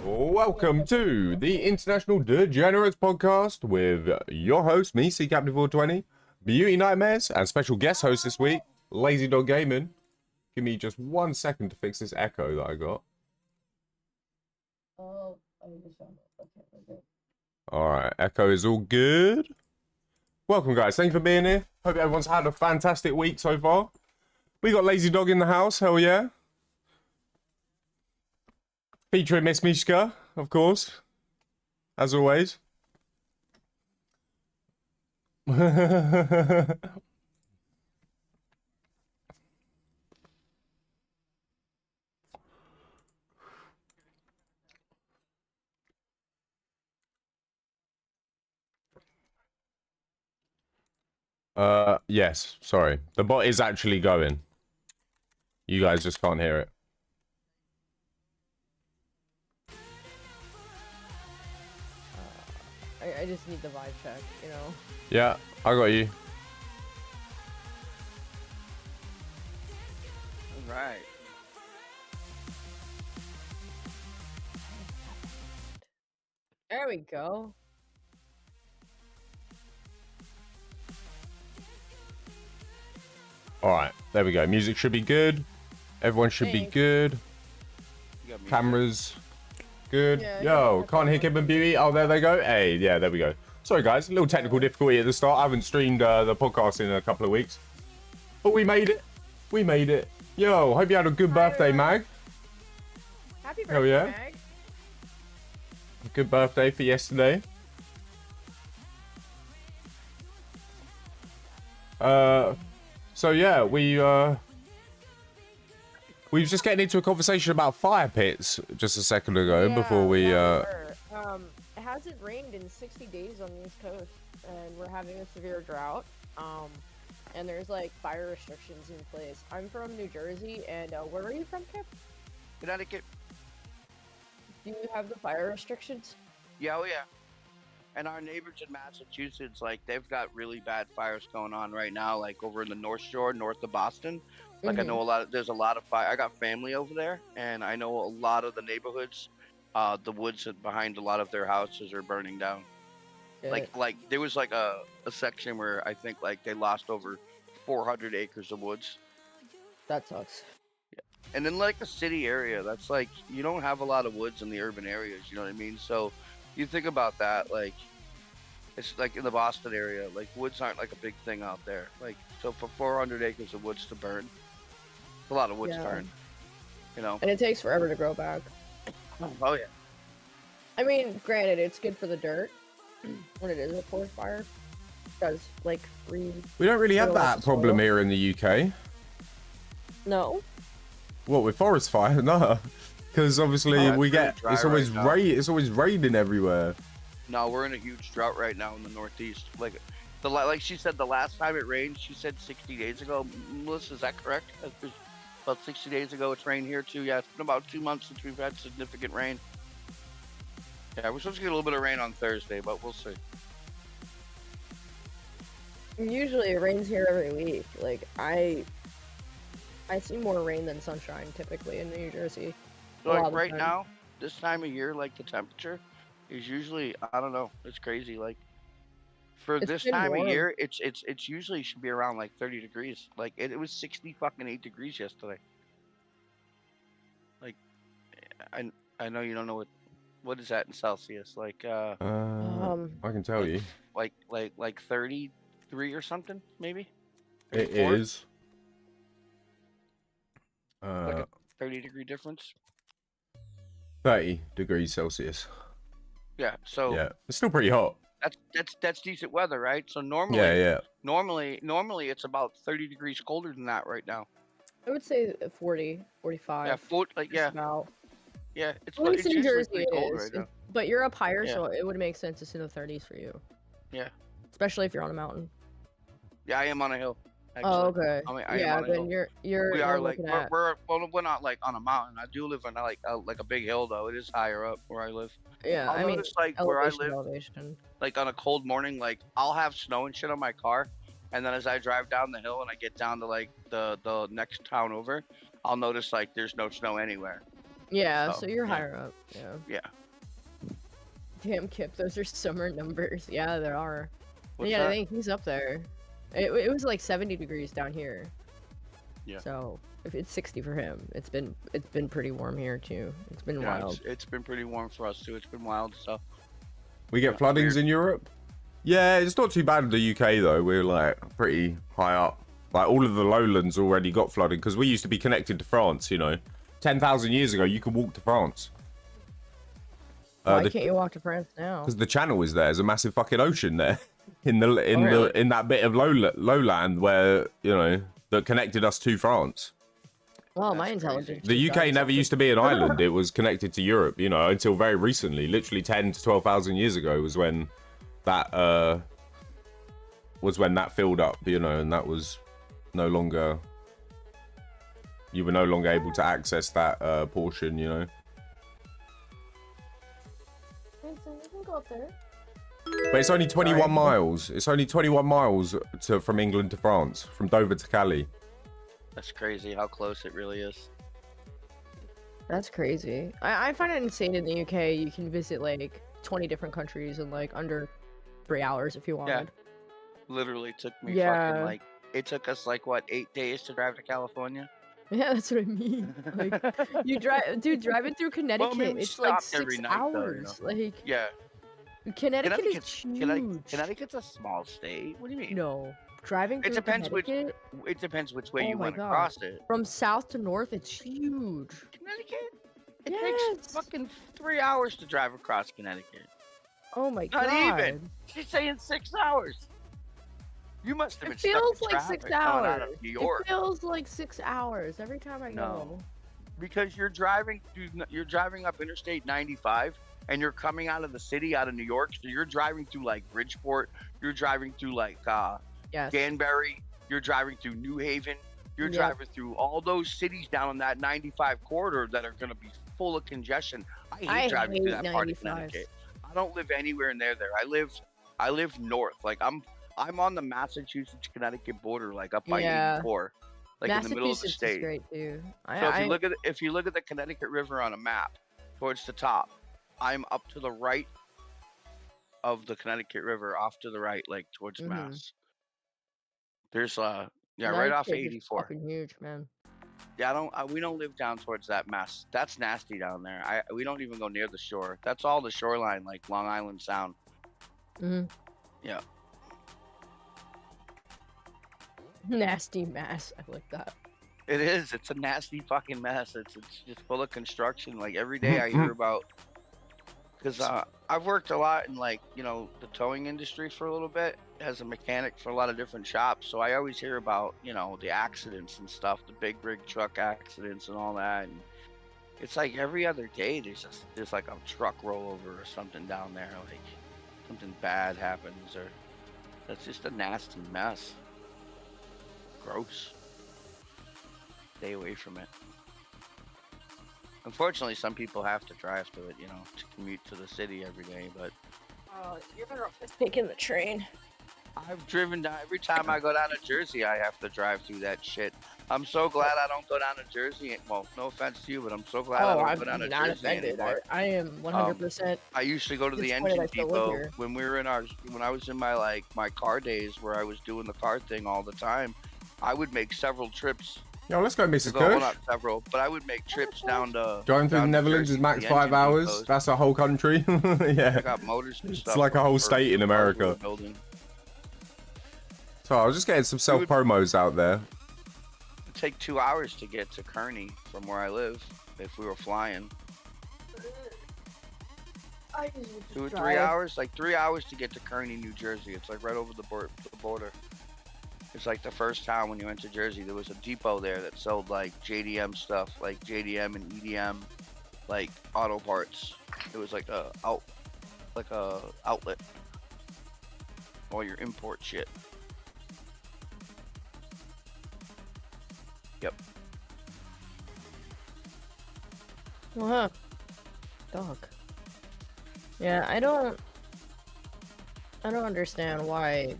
Welcome to the International Degenerates Podcast with your host, me, CCaptain420, Beauty Nightmares, and special guest host this week, LazyDogGaming. Give me just 1 second to fix this echo that I got. Oh, I just found it. Okay, we're good. Alright, echo is all good. Welcome, guys. Thank you for being here. Hope everyone's had a fantastic week so far. We got Lazy Dog in the house, hell yeah. Featuring Miss Mishka, of course, as always. Yes, sorry. The bot is actually going. You guys just can't hear it. I just need the vibe check, you know? Yeah, I got you. All right. There we go. Alright, there we go. Music should be good. Everyone should be Thanks. good. You got me. Cameras good. Yeah, Yo, yeah, can't hear camera. Kib and Beauty. Oh, there they go. Hey, yeah, there we go. Sorry, guys. A little technical difficulty at the start. I haven't streamed the podcast in a couple of weeks. But we made it. We made it. Yo, hope you had a good birthday, Mag. Happy birthday, Hell yeah. Mag. Good birthday for yesterday. So yeah, we were just getting into a conversation about fire pits just a second ago before we It hasn't rained in 60 days on the East Coast, and we're having a severe drought. And there's like fire restrictions in place. I'm from New Jersey, and where are you from, Kip? Connecticut. Do you have the fire restrictions? Yeah, oh yeah. And our neighbors in Massachusetts, like, they've got really bad fires going on right now, like over in the North Shore, north of Boston. Like, I know there's a lot of fire. I got family over there, and I know a lot of the neighborhoods, the woods behind a lot of their houses are burning down. Good. Like there was like a section where I think like they lost over 400 acres of woods. That sucks. And in like a city area, that's like, you don't have a lot of woods in the urban areas, you know what I mean? So you think about that, like, it's like in the Boston area, like woods aren't like a big thing out there. Like, so for 400 acres of woods to burn, it's a lot of wood to Yeah. burn, you know? And it takes forever to grow back. Oh yeah. I mean, granted, it's good for the dirt when it is a forest fire. Because, like, we don't really have that problem here in the UK. No? What, with forest fire? No, because obviously it's we really get dry it's always right now. it's always raining everywhere. No, we're in a huge drought right now in the Northeast. Like like she said, the last time it rained, she said 60 days ago. Melissa, is that correct? It was about 60 days ago it's rained here too. Yeah, it's been about 2 months since we've had significant rain. Yeah, we're supposed to get a little bit of rain on Thursday, but we'll see. Usually it rains here every week. Like, I see more rain than sunshine typically in New Jersey. So A lot like of the right time. now, this time of year, like the temperature is usually, I don't know, it's crazy. Like for It's this been time of warm. year, it's usually should be around like 30 degrees. Like it was 8 degrees yesterday. Like I know you don't know what is that in Celsius? Like I can tell like, you, like 33 or something maybe. it 34? is. Like a 30-degree difference. 30 degrees Celsius. Yeah, so Yeah, it's still pretty hot. that's decent weather, right? So normally Yeah. normally it's about 30 degrees colder than that right now. I would say 40, 45. Yeah, just yeah, about. yeah. It's At least in usually Jersey pretty it cold is. right now. But you're up higher, Yeah. so it would make sense it's in the 30s for you. Yeah, Especially if you're on a mountain. yeah. I am on a hill. Actually. Oh, okay. I mean, I yeah, am on a then hill. you're We are like looking at... we're not like on a mountain. I do live on like a big hill though. It is higher up where I live. Yeah, I'll I mean, notice like where I elevation, live, elevation. like on a cold morning, like I'll have snow and shit on my car, and then as I drive down the hill and I get down to like the next town over, I'll notice like there's no snow anywhere. Yeah, So, so you're yeah. higher up. Yeah. Yeah. Damn, Kip, those are summer numbers. Yeah, there are. What's Yeah, I that? think he's up there. It was like 70 degrees down here. Yeah. So if it's 60 for him, it's been pretty warm here too. It's been Yeah, wild. it's been pretty warm for us too. It's been wild. So We get Yeah, floodings weird. in Europe. Yeah, it's not too bad in the UK though. We're like pretty high up. Like all of the lowlands already got flooded because we used to be connected to France. 10,000 years ago, you could walk to France. Why can't you walk to France now? Because the channel is there. There's a massive fucking ocean there in really? in that bit of lowland where that connected us to France. Well, That's my crazy. intelligence. The just UK got never something. used to be an island. It was connected to Europe, until very recently. Literally 10 to 12,000 years ago was when that filled up, and that was no longer. You were no longer able to access that portion, Mason, you can go up there. But it's only 21 Sorry. miles. It's only 21 miles from England to France, from Dover to Calais. That's crazy how close it really is. That's crazy. I find it insane in the UK. You can visit like 20 different countries in like under 3 hours if you wanted. Literally took me Yeah. fucking like it took us like what 8 days to drive to California. Yeah, that's what I mean. Like you drive, dude, driving through Connecticut, mean, we it's like stopped every 6 night, though, hours. Like Yeah, Connecticut is huge. Connecticut's a small state. What do you mean? No, driving through It depends Connecticut which way Oh you my went God. across it. from south to north, it's huge. Connecticut? It Yes. takes fucking 3 hours to drive across Connecticut. Oh my Not god. even. She's saying 6 hours. You must have been It stuck feels in like traffic 6 coming hours. out of New York. It feels like 6 hours every time I No. go. Because you're driving up Interstate 95 and you're coming out of the city, out of New York, so you're driving through like Bridgeport, you're driving through like Yes. Danbury, you're driving through New Haven, you're Yep. driving through all those cities down on that 95 corridor that are going to be full of congestion. I hate driving through hate that part of 95s. Connecticut. I don't live anywhere near there. I live north. Like I'm on the Massachusetts Connecticut border, like up by Yeah. 84, like in the middle of the Massachusetts is state. great too. So if you look at the Connecticut River on a map, towards the top, I'm up to the right of the Connecticut River, off to the right, like towards Mhm. Mass. There's right Connecticut off is 84. fucking huge, man. Yeah, we don't live down towards that Mass. That's nasty down there. We don't even go near the shore. That's all the shoreline, like Long Island Sound. Mhm. Yeah. Nasty mass. I like that. It is. It's a nasty fucking mess. It's just full of construction. Like every day I hear about, because I've worked a lot in like the towing industry for a little bit as a mechanic for a lot of different shops. So I always hear about the accidents and stuff, the big rig truck accidents and all that. And it's like every other day there's like a truck rollover or something down there, like something bad happens, or that's just a nasty mess. Gross. Stay away from it. Unfortunately, some people have to drive to it, to commute to the city every day, but You're better off taking the train. I've driven down every time I go down to Jersey. I have to drive through that shit. I'm so glad I don't go down to Jersey. Well, no offense to you, but I'm so glad I don't I'm go down to not Jersey offended. anymore. I am 100%. I used to go to the disappointed engine I still live depot here. when I was in my car days where I was doing the car thing all the time. I would make several trips. Yo, let's go, Mrs. Well, Kush. not several, but I would make trips down to. Driving through the down to Netherlands Jersey is to max the 5 engine hours. depots. That's a whole country. I Yeah. got motors and stuff. like a whole for state in the cars we America. were building. So I was just getting some self promos out there. It'd take 2 hours to get to Kearney from where I live if we were flying. 2 or 3 hours, like 3 hours to get to Kearney, New Jersey. It's like right over the border. It's like the first town when you went to Jersey. There was a depot there that sold like JDM stuff, like JDM and EDM, like auto parts. It was like a outlet. All your import shit. Yep. Huh. Dog. Yeah, I don't understand why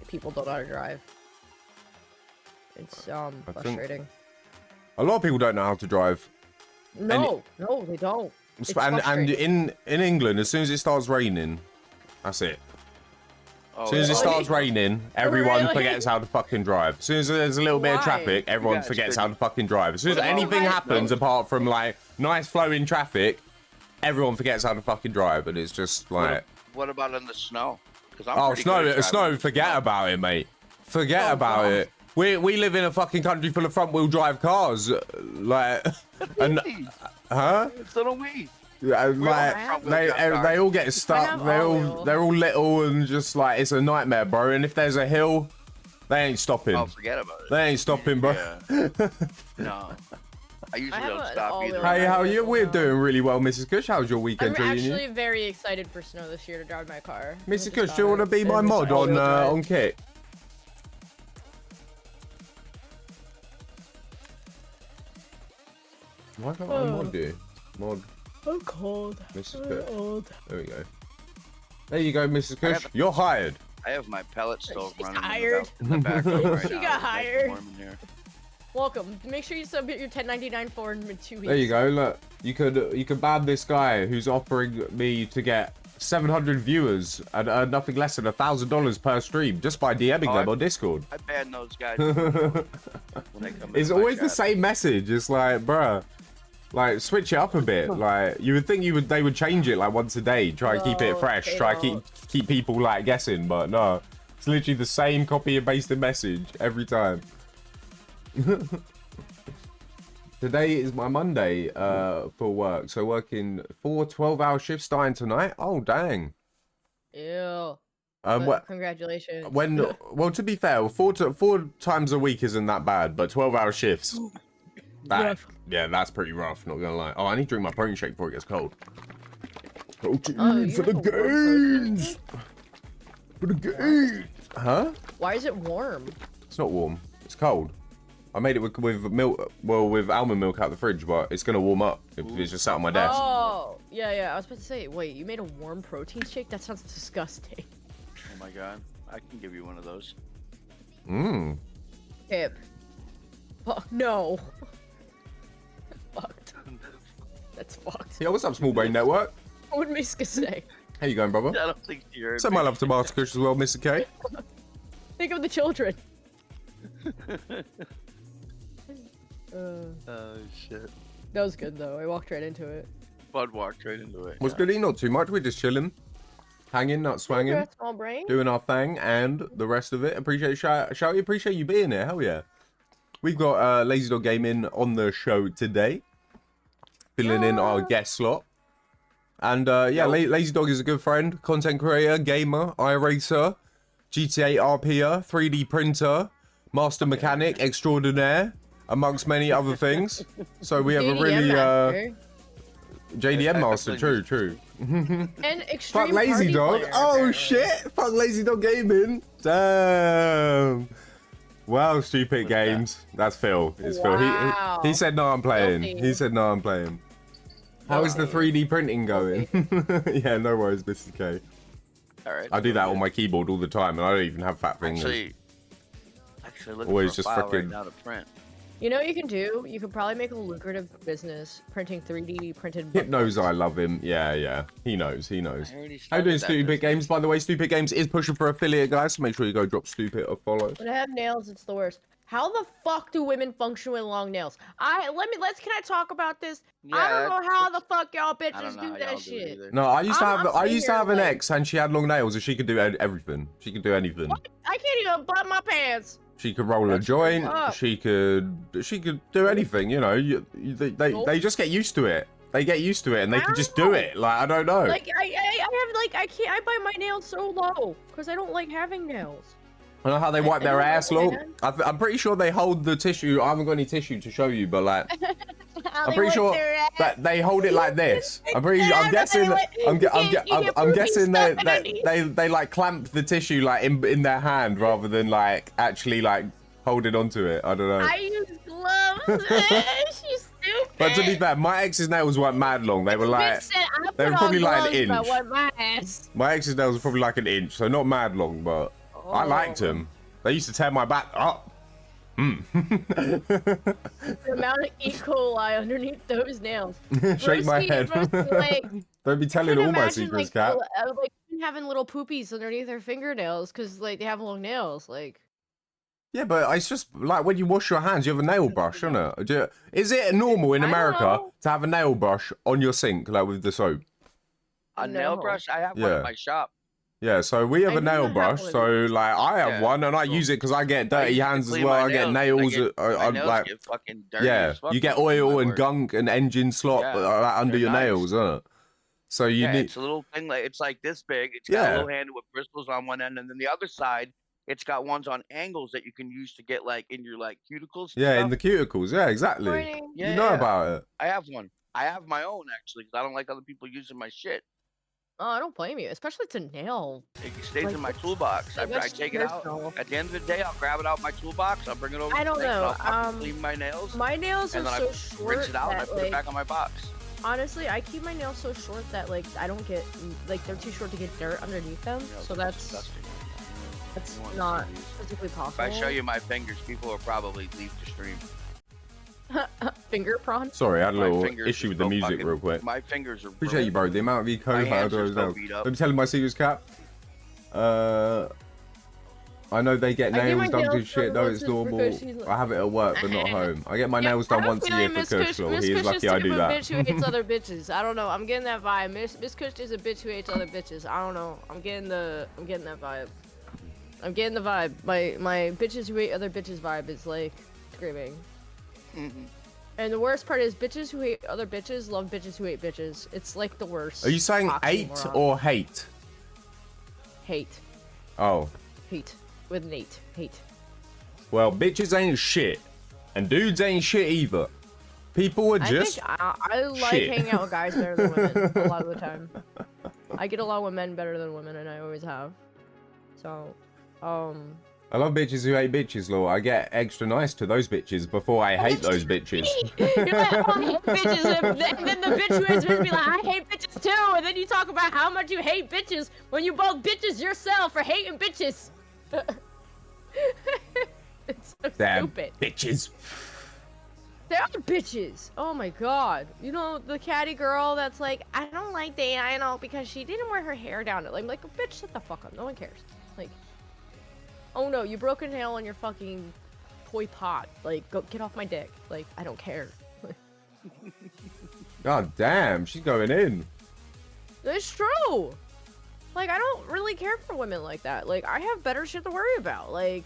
people don't know how to drive. It's frustrating. A lot of people don't know how to drive. No, no, they don't. It's And frustrating. in England, as soon as it starts raining, that's it. Oh, As soon as it yeah. starts raining, everyone Really? forgets how to fucking drive. As soon as there's a little bit of Why? traffic, everyone guys forgets could- how to fucking drive. As soon as What about anything guys- happens, No. apart from like nice flowing traffic, everyone forgets how to fucking drive, and it's just like, What about in the snow? 'Cause I'm oh, pretty good at driving snow, in the forget snow. about it, mate. Forget Oh, about God. it. We live in a fucking country full of front wheel drive cars, like, and huh? So do we. Like have they all get stuck. have They're all-wheel. all little and just like it's a nightmare, bro. And if there's a hill, they ain't stopping. Oh, forget about it. They ain't stopping, bro. Yeah. No. I usually have don't an stop all-wheel either. Hey, how are you? We're No. doing really well, Mrs. Kush. How's your I'm weekend treating you? actually very excited for snow this year to drive my car. Mrs. Kush, do you want to be my mod on Kit? Why can't I mod you? Mod I'm cold. Mrs. Kush. old. There we go. There you go, Mrs. I Kush. have- You're hired. I have my pellet stove She's running hired. in the background right She now. got It's nice and hired. warm in here. Welcome. Make sure you submit your 1099 form in 2 weeks. There you go. Look, you could ban this guy who's offering me to get 700 viewers and earn nothing less than $1,000 per stream just by DMing Oh, them I- on Discord. I ban those guys when they come It's into my always the chat. same message. It's like, bruh, like switch it up a bit. Like you would think they would change it like once a day, try and keep it No, fresh, they try and don't. keep people like guessing. But no, it's literally the same copy and pasted message every time. Today is my Monday for work, so working 4 12-hour shifts starting tonight. Oh dang. Ew. Um, But congratulations. well, to be fair, 4 times a week isn't that bad, but 12-hour shifts. Yeah, that's pretty rough. Not gonna lie. Oh, I need to drink my protein shake before it gets cold. Protein you for the have a protein gains. For the gains. Huh? Why is it warm? It's not warm. It's cold. I made it with milk. Well, with almond milk out the fridge, but it's gonna warm up if it's just sat on my desk. Oh, yeah. I was about to say, wait, you made a warm protein shake? That sounds disgusting. Oh my god. I can give you one of those. Mmm. Hip. Fuck, no. Fucked. That's fucked. Yeah, what's up, Small Brain Network? What would Miska say? How you going, brother? I don't think you heard Send me. my love to Master Kush as well, Mr. K. Think of the children. Oh shit. That was good though. I walked right into it. Bud walked right into it. What's yeah. good? Not too much. We're just chilling, hanging, not swanging. Congrats, small brain. Doing our thing and the rest of it. Appreciate Shouty, appreciate you being here. Hell yeah. We've got LazyDogGaming on the show today, filling in our guest slot. And yeah, LazyDog is a good friend, content creator, gamer, iRacer, GTA RPer, 3D printer, master mechanic extraordinaire, amongst many other things. So we have a really JDM master. True. And extreme Fuck Lazy party Dog. player, Oh apparently. shit. Fuck LazyDogGaming. Damn. Wow, stupid games. That's Phil. It's Wow. Phil. He said no, I'm playing. Guilty. He said no, I'm playing. How is the 3D printing going? Yeah, no worries, Mr. K. Alright. I do that on my keyboard all the time, and I don't even have fat fingers. Actually looking Always for a just file right frickin- now to print. You know what you can do? You could probably make a lucrative business printing 3D printed Hip knows books. I love him. Yeah. He knows. I already How you started doing, that Stupid business. Games? By the way, Stupid Games is pushing for affiliate, guys, so make sure you go drop Stupid a follow. When I have nails, it's the worst. How the fuck do women function with long nails? Can I talk about this? I don't know how the fuck y'all I don't bitches know do how y'all that do it shit. either. No, I used to I'm have sitting an here ex, and she had long nails, and she could do everything. She could do anything. I can't even button my pants. She could roll a That's joint. up. She could do anything. You know, they just get used to it. They get used to it, and they can just do it. Like I don't know. Like I bite my nails so low because I don't like having nails. I know how they wipe I their don't know, ass, look. man. I'm pretty sure they hold the tissue. I haven't got any tissue to show you, but like, I'm pretty sure that they hold it like this. I'm guessing. I'm guessing they like clamp the tissue like in their hand rather than like actually like holding onto it. I don't know. I use gloves. She's stupid. But to be fair, my ex's nails weren't mad long. They were like, they were probably like an inch. I want my ass. my ex's nails were probably like an inch, so not mad long, but I liked them. They used to tear my back up. The amount of E. coli underneath those nails. Shake my head. Like, Don't be telling all my secrets, Cat. Like having little poopies underneath their fingernails because like they have long nails. Like, Yeah, but it's just like when you wash your hands, you have a nail brush, isn't it? Is it normal in America to have a nail brush on your sink, like with the soap? A nail brush? I have one in my shop. Yeah, so we have a nail brush. So like I have one, and I use it because I get dirty hands as well. I get nails. My nails like get fucking dirty. you get oil and gunk and engine slop under your nails, isn't it? So you need. It's a little thing like it's like this big. It's got a little handle with bristles on one end, and then the other side, it's got ones on angles that you can use to get like in your like cuticles. Yeah, in the cuticles. Yeah, exactly. You know about it. I have one. I have my own actually because I don't like other people using my shit. Oh, I don't blame you, especially it's a nail. It stays in my toolbox. I take it out. At the end of the day, I'll grab it out of my toolbox. I'll bring it over. I don't know. I'll clean my nails. My nails are so short. Rinse it out and I put it back on my box. Honestly, I keep my nails so short that like I don't get like they're too short to get dirt underneath them. So that's not physically possible. If I show you my fingers, people will probably leave the stream. Finger prawn? Sorry, I had a little issue with the music real quick. My fingers are Appreciate you, bro. The amount of eco Let me tell you my secrets, Cap. I know they get nails done to shit, though it's normal. I have it at work, but not home. I get my nails done once a year for Kush. He is lucky I do that. Bitch who hates other bitches. I don't know. I'm getting that vibe. Miss Kush is a bitch who hates other bitches. I don't know. I'm getting that vibe. I'm getting the vibe. My bitches who hate other bitches vibe is like screaming. And the worst part is bitches who hate other bitches love bitches who hate bitches. It's like the worst. Are you saying hate or hate? Hate. Oh. Hate. With Nate. Hate. Well, bitches ain't shit. And dudes ain't shit either. People are just I like hanging out with guys better than women a lot of the time. I get along with men better than women, and I always have. So, I love bitches who hate bitches, Lord. I get extra nice to those bitches before I hate those bitches. You're like, oh, I hate bitches, and then the bitch who hates bitches be like, I hate bitches too, and then you talk about how much you hate bitches when you both bitches yourself for hating bitches. It's so stupid. Bitches. They are bitches. Oh my god. You know, the catty girl that's like, I don't like Diana because she didn't wear her hair down. I'm like, bitch, shut the fuck up. No one cares. Like, oh no, you broke a nail on your fucking toy pot. Like, go get off my dick. Like, I don't care. God damn, she's going in. It's true. Like, I don't really care for women like that. Like, I have better shit to worry about. Like,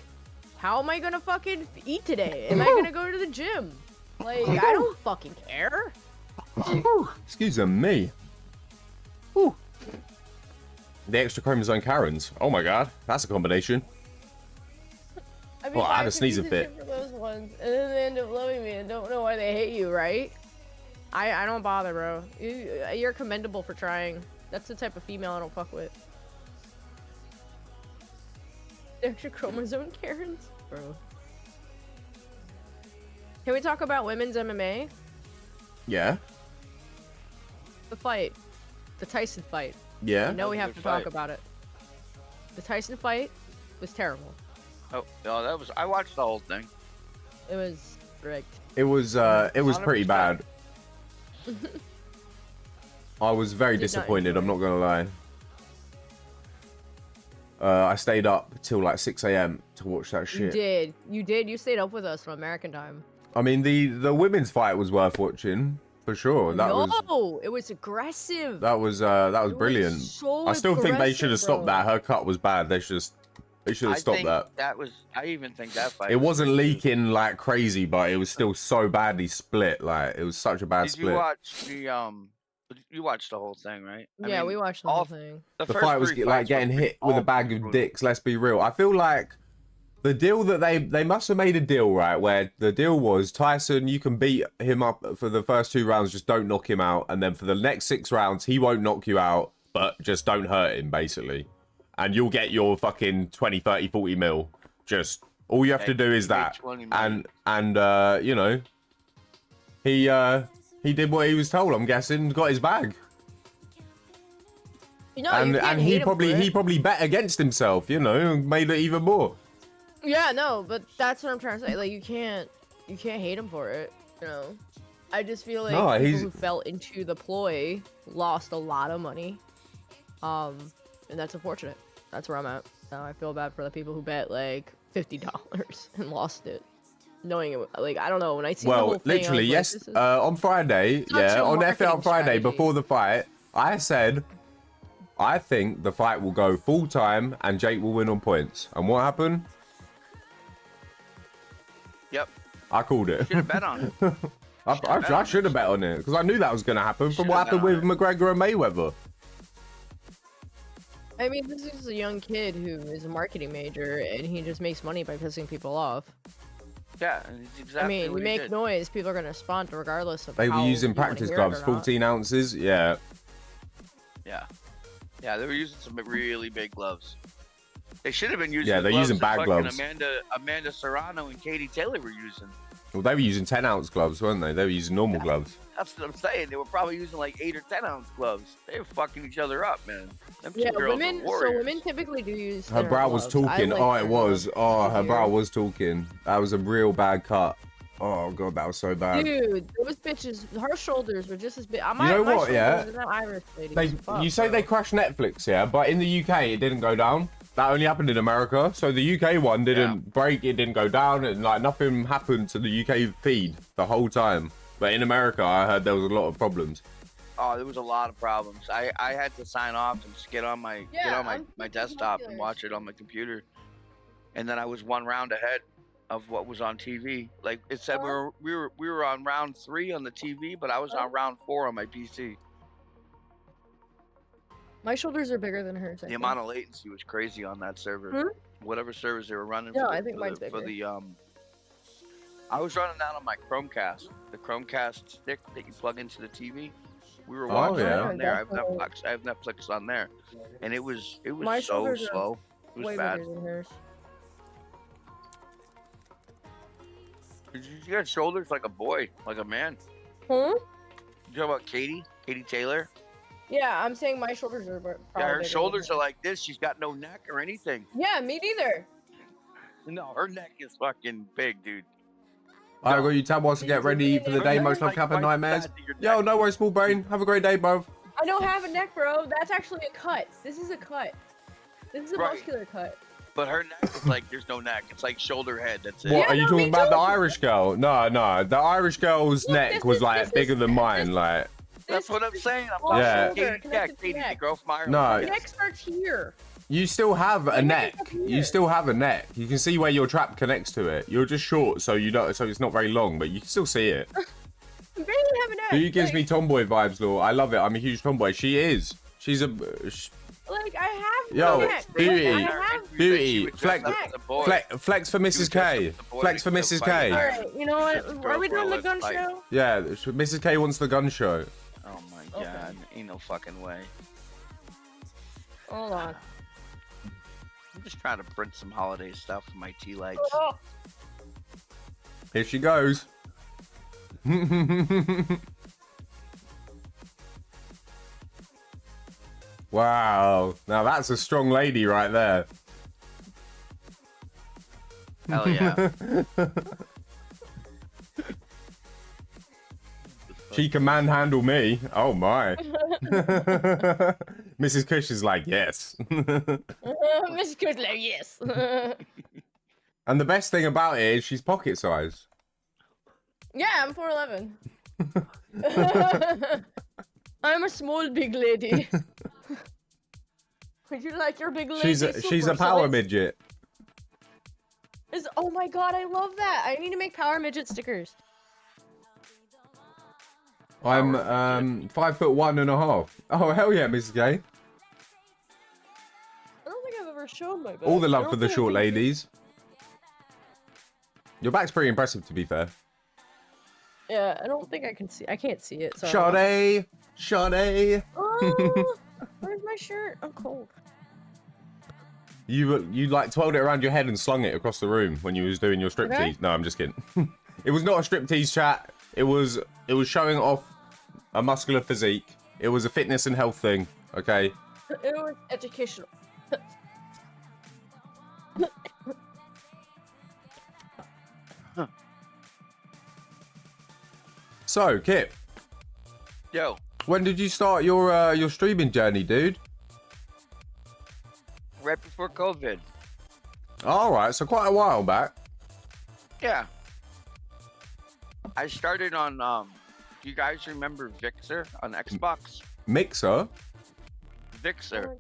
how am I gonna fucking eat today? Am I gonna go to the gym? Like, I don't fucking care. Excuse me. Ooh. The extra chromosome Karens. Oh my god, that's a combination. I mean, I had a sneezing fit. For those ones, and then they end up loving me and don't know why they hate you, right? I don't bother, bro. You're commendable for trying. That's the type of female I don't fuck with. Extra chromosome Karens? Bro. Can we talk about women's MMA? Yeah. The fight. The Tyson fight. Yeah. You know we have to talk about it. The Tyson fight was terrible. Oh, no, that was... I watched the whole thing. It was rigged. It was pretty bad. I was very disappointed, I'm not gonna lie. I stayed up till like 6 AM to watch that shit. You did. You stayed up with us on American time. I mean, the women's fight was worth watching for sure. It was aggressive. That was brilliant. So I still think they should have stopped that. Her cut was bad. They should have stopped that. I even think that fight. It wasn't leaking like crazy, but it was still so badly split. Like it was such a bad split. Did you watch the You watched the whole thing, right? I mean, we watched the whole thing. The fight was like getting hit with a bag of dicks. Let's be real. I feel like the deal that they must have made a deal, right? Where the deal was Tyson, you can beat him up for the first 2 rounds, just don't knock him out, and then for the next 6 rounds, he won't knock you out, but just don't hurt him, basically, and you'll get your fucking 20, 30, 40 mil. Just all you have to do is that, and you know, he did what he was told. I'm guessing, got his bag. You know, and he probably bet against himself, you know, and made it even more. Yeah, no, but that's what I'm trying to say. Like, you can't hate him for it, you know. I just feel like No, people who fell into the ploy lost a lot of money, and that's unfortunate. That's where I'm at. I feel bad for the people who bet like $50 and lost it, knowing it. Like, I don't know, when I see the whole Well, thing, I literally, was like, yes. this is On Friday, such yeah, a on FL marketing Friday strategy. before the fight, I said, I think the fight will go full time and Jake will win on points. And what happened? Yep. I called it. Should have bet on it. I should have bet on it because I knew that was going to happen from what happened with McGregor and Mayweather. I mean, this is a young kid who is a marketing major, and he just makes money by pissing people off. Yeah, it's exactly I mean, what you he make did. noise, people are going to respond regardless of They were how using you wanna practice hear it gloves, or not. 14 ounces. Yeah. Yeah. Yeah, they were using some really big gloves. They should have been using Yeah, the they're gloves using that bad fucking gloves. Amanda Serrano and Katie Taylor were using. Well, they were using 10-ounce gloves, weren't they? They were using normal gloves. That's what I'm saying. They were probably using like 8 or 10-ounce gloves. They were fucking each other up, man. Them two Yeah, girls women. are warriors. So women typically do use. Her thinner brow was gloves. I talking. like Oh, it thinner was. gloves. Oh, her You brow do. was talking. That was a real bad cut. Oh, God, that was so bad. Dude, those bitches, her shoulders were just as big. You know what, yeah? They, You say they crashed Netflix, yeah? But in the UK, it didn't go down. That only happened in America. So the UK one didn't break, it didn't go down, and like nothing happened to the UK feed the whole time. But in America, I heard there was a lot of problems. Oh, there was a lot of problems. I had to sign off and just get on my my desktop and watch it on my computer. And then I was one round ahead of what was on TV. Like it said we were on round 3 on the TV, but I was on round 4 on my PC. My shoulders are bigger than hers. The amount of latency was crazy on that server. Whatever servers they were running No, for I think mine's for bigger. the I was running that on my Chromecast, the Chromecast stick that you plug into the TV. We were watching it yeah. on there. I have Definitely. Netflix on there, and it was My so shoulders are slow. It was Way bad. bigger than hers. You got shoulders like a boy, like a man. Huh? You talk about Katie Taylor? Yeah, I'm saying my shoulders are probably Yeah, her bigger shoulders than are like this. She's got no neck or anything. Yeah, me neither. No, her neck is fucking big, dude. I got you, Tab wants to get ready for the day. Most love, Cap and Nightmares. Yo, no worries, small brain. Have a great day, bro. I don't have a neck, bro. That's actually a cut. This is a cut. This is a muscular cut. But her neck is like, there's no neck. It's like shoulder head. That's it. What, Yeah, are you no, talking me about the too. Irish girl? No, the Irish girl's Look, neck this was is- like this bigger is- than this mine, is- like. That's what I'm saying. long Yeah. shoulder Katie, connected to Katie, neck. the girl from Ireland. No. The neck starts here. You still have a My neck. neck is up You here. still have a neck. You can see where your trap connects to it. You're just short, so you don't. So it's not very long, but you can still see it. I barely have a neck. Who gives like, me tomboy vibes, Law? I love it. I'm a huge tomboy. She is. She's a Like, I have Yo, no neck. beauty. Like, I have... Beauty. Flex- flex for Mrs. K. Flex for Mrs. K. Alright, you know what? Are we doing the gun Fight. show? Yeah, Mrs. K wants the gun show. Oh my god, ain't no fucking way. Hold on. I'm just trying to print some holiday stuff for my tea lights. Oh, Here she goes. Wow. Now that's a strong lady right there. Hell yeah. She can manhandle me. Oh my. Mrs. Cush is like, yes. Miss Kudler, yes. And the best thing about it is she's pocket size. Yeah, I'm 4'11". I'm a small big lady. Would you like your big lady? She's a power midget. Oh my god, I love that. I need to make power midget stickers. I'm 5'1.5". Oh hell yeah, Mrs. K. I don't think I've ever shown my back. All the I love don't for the think I short can do- ladies. Your back's pretty impressive, to be fair. Yeah, I don't think I can see. I can't see it. So. Sade, Sade. Oh, where's my shirt? I'm cold. You like twirled it around your head and slung it across the room when you was doing your striptease. Okay. No, I'm just kidding. It was not a striptease, chat. It was showing off a muscular physique. It was a fitness and health thing. Okay. It was educational. So, Kip, Yo, when did you start your streaming journey, dude? right before COVID. All right, so quite a while back. Yeah. I started on, do you guys remember Vixer on Xbox? Mixer? Vixer.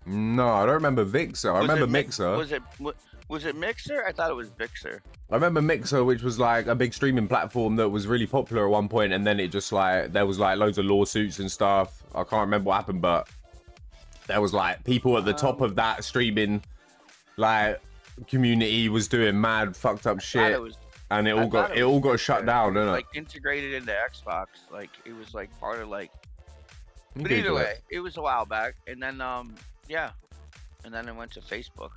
No, I don't remember Vixer. I remember Mixer. Was it Mixer? I thought it was Vixer. I remember Mixer, which was like a big streaming platform that was really popular at one point, and then it just like there was like loads of lawsuits and stuff. I can't remember what happened, but there was like people at the top of that streaming like community was doing mad fucked up shit, and it all got shut down, didn't it? Like integrated into Xbox, like it was like part of like. But either way, it was a while back, and then yeah, and then it went to Facebook.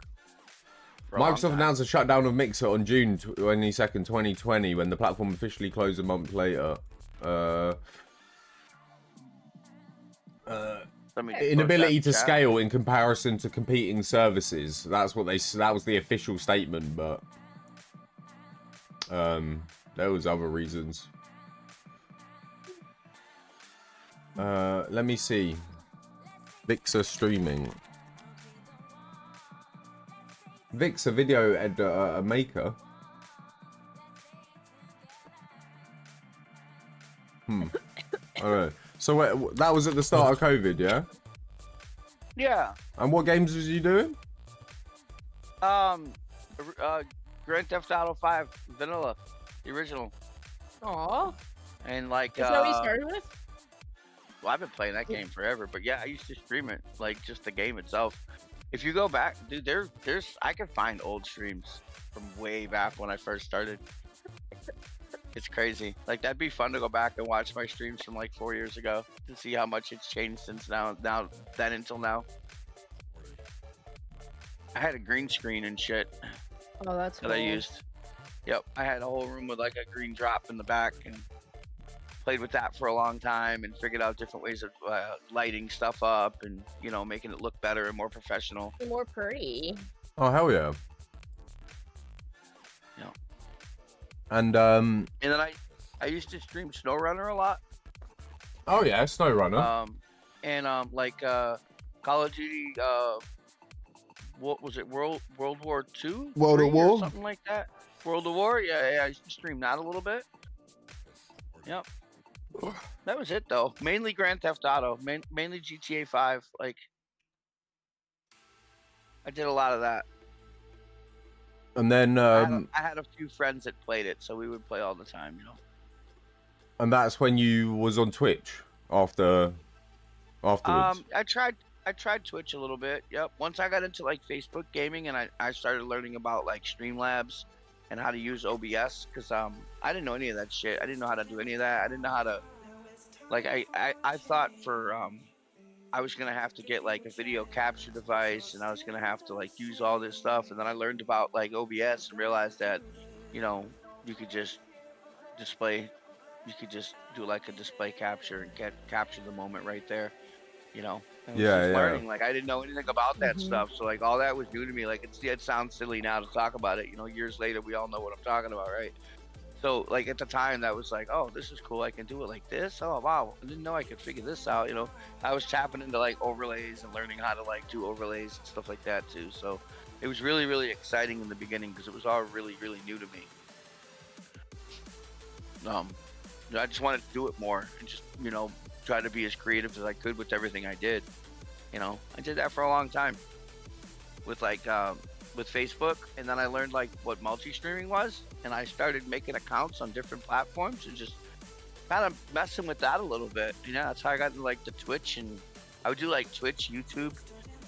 Microsoft announced a shutdown of Mixer on June 22nd, 2020, when the platform officially closed a month later. Inability to scale in comparison to competing services. That was the official statement, but there was other reasons. Let me see. Vixer streaming. Vixer video maker. I don't know. So that was at the start of COVID, yeah? Yeah. And what games was you doing? Grand Theft Auto 5 Vanilla, the original. Aww. And like Is that what you started with? Well, I've been playing that game forever, but yeah, I used to stream it, like just the game itself. If you go back, dude, I can find old streams from way back when I first started. It's crazy. Like that'd be fun to go back and watch my streams from like 4 years ago to see how much it's changed since then until now. I had a green screen and shit. Oh, that's that I used. Yep, I had a whole room with like a green drop in the back and played with that for a long time and figured out different ways of lighting stuff up and, you know, making it look better and more professional. More pretty. Oh, hell yeah. Yeah. And then I used to stream SnowRunner a lot. Oh yeah, SnowRunner. Like Call of Duty, what was it, World War II? World at War? Something like that. World at War? Yeah, I used to stream that a little bit. Yep. That was it though. Mainly Grand Theft Auto, mainly GTA 5. Like, I did a lot of that. And then I had a few friends that played it, so we would play all the time, you know. And that's when you was on Twitch afterwards. I tried Twitch a little bit. Yep. Once I got into like Facebook gaming and I started learning about like Streamlabs and how to use OBS, because I didn't know any of that shit. I didn't know how to do any of that. I didn't know how to, like, I thought for I was gonna have to get like a video capture device and I was gonna have to like use all this stuff, and then I learned about like OBS and realized that, you know, you could just do like a display capture and capture the moment right there, you know. And learning. Like I didn't know anything about that stuff, so like all that was new to me. Like it sounds silly now to talk about it, you know. Years later, we all know what I'm talking about, right? So like at the time, that was like, oh, this is cool. I can do it like this. Oh wow, I didn't know I could figure this out. You know, I was tapping into like overlays and learning how to like do overlays and stuff like that too. So it was really, really exciting in the beginning because it was all really, really new to me. I just wanted to do it more and just, you know, try to be as creative as I could with everything I did. You know, I did that for a long time with like with Facebook, and then I learned like what multi-streaming was, and I started making accounts on different platforms and just kind of messing with that a little bit. You know, that's how I got into like the Twitch, and I would do like Twitch, YouTube,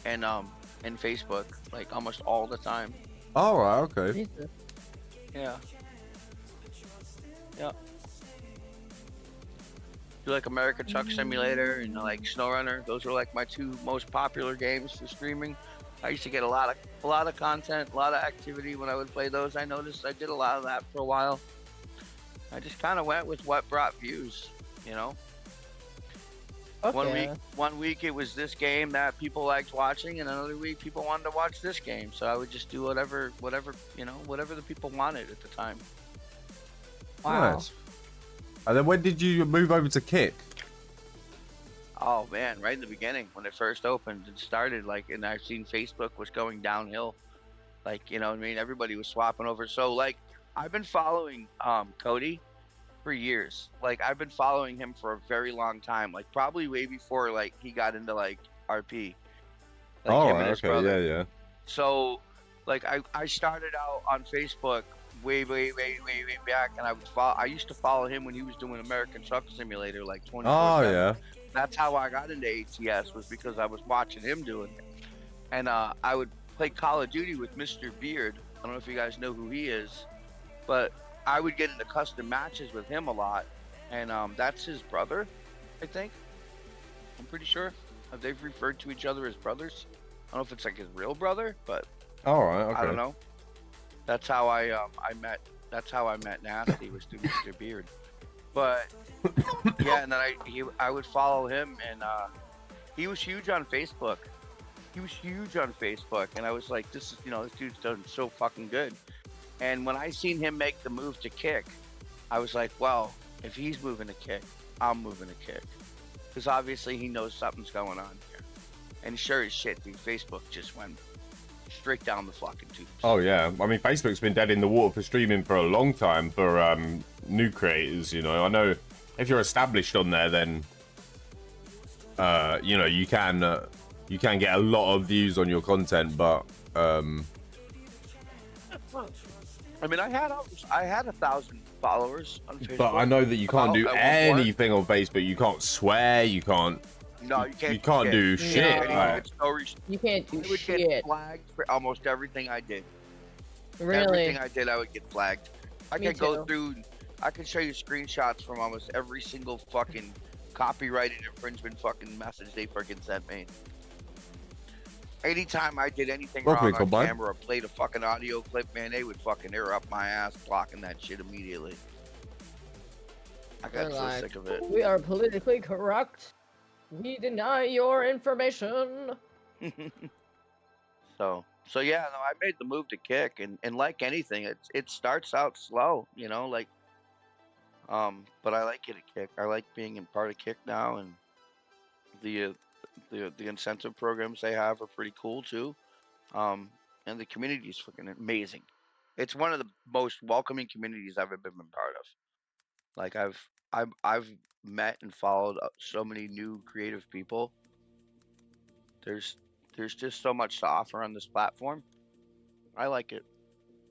and Facebook like almost all the time. All right, okay. Yeah. Yeah. Do like America Truck Simulator and like SnowRunner. Those were like my two most popular games for streaming. I used to get a lot of content, a lot of activity when I would play those. I noticed I did a lot of that for a while. I just kind of went with what brought views, you know. Okay. One week it was this game that people liked watching, and another week people wanted to watch this game. So I would just do whatever you know, whatever the people wanted at the time. Wow. Nice. And then when did you move over to Kick? Oh man, right in the beginning when it first opened and started, like, and I've seen Facebook was going downhill. Like, you know what I mean? Everybody was swapping over. So like, I've been following Cody for years. Like, I've been following him for a very long time. Like, probably way before like he got into like RP. Like Oh, him and his okay, brother. yeah. So, like, I started out on Facebook way back, and I used to follow him when he was doing American Truck Simulator, like 24/7. Oh, yeah. That's how I got into ATS, was because I was watching him doing it, and I would play Call of Duty with Mr. Beard. I don't know if you guys know who he is, but I would get into custom matches with him a lot, and that's his brother, I think. I'm pretty sure. They've referred to each other as brothers. I don't know if it's like his real brother, but All right, okay. I don't know. That's how I met. That's how I met Nasty, was through Mr. Beard. But yeah, and then I would follow him, and he was huge on Facebook. And I was like, this dude's done so fucking good. And when I seen him make the move to Kick, I was like, well, if he's moving to Kick, I'm moving to Kick, because obviously he knows something's going on here. And sure as shit, dude, Facebook just went straight down the fucking tubes. Oh yeah, I mean Facebook's been dead in the water for streaming for a long time for new creators. You know, I know if you're established on there, then you know you can get a lot of views on your content, but I mean, I had 1,000 followers on Facebook. But I know that you can't do anything on Facebook. You can't swear. You can't. No, you can't. You can't do shit. No. Like, You can't do I would shit. get flagged for almost everything I did. Really? Everything I did, I would get flagged. I Me could go too. through. I could show you screenshots from almost every single fucking copyrighted infringement fucking message they freaking sent me. Anytime I did anything Welcome, wrong on Cobalt. camera or played a fucking audio clip, man, they would fucking air up my ass, blocking that shit immediately. I got They're so like, sick of it. We are politically correct. We deny your information. So yeah, no, I made the move to Kick, and like anything, it starts out slow, you know, like, but I like it at Kick. I like being in part of Kick now, and the incentive programs they have are pretty cool too, and the community is fucking amazing. It's one of the most welcoming communities I've ever been part of. Like, I've met and followed so many new creative people. There's just so much to offer on this platform. I like it.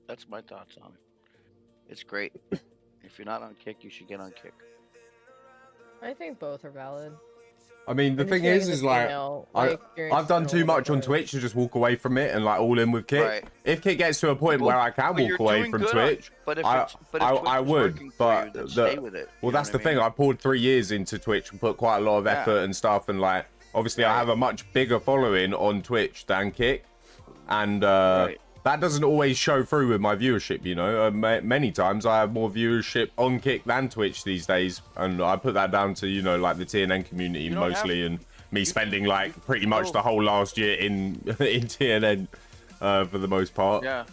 That's my thoughts on it. It's great. If you're not on Kick, you should get on Kick. I think both are valid. I mean, the I'm thing just is saying like, female, my experience I've done has too been a much on little Twitch to just walk away from it and like all in with Kick. Right. If Kick gets to a point Well, where I can but you're walk away doing from good Twitch, But if I Twitch I is would. working for But you, then stay with it. well, You know that's what the I mean? thing. I poured 3 years into Twitch and put quite a lot of Yeah. effort and stuff, and like obviously I Right. have a much bigger following on Twitch than Kick, and Right. that doesn't always show through with my viewership. You know, many times I have more viewership on Kick than Twitch these days, and I put that down to, you know, like the TNN community don't mostly, and me spending like pretty much the whole last year in TNN for the most part. Yeah.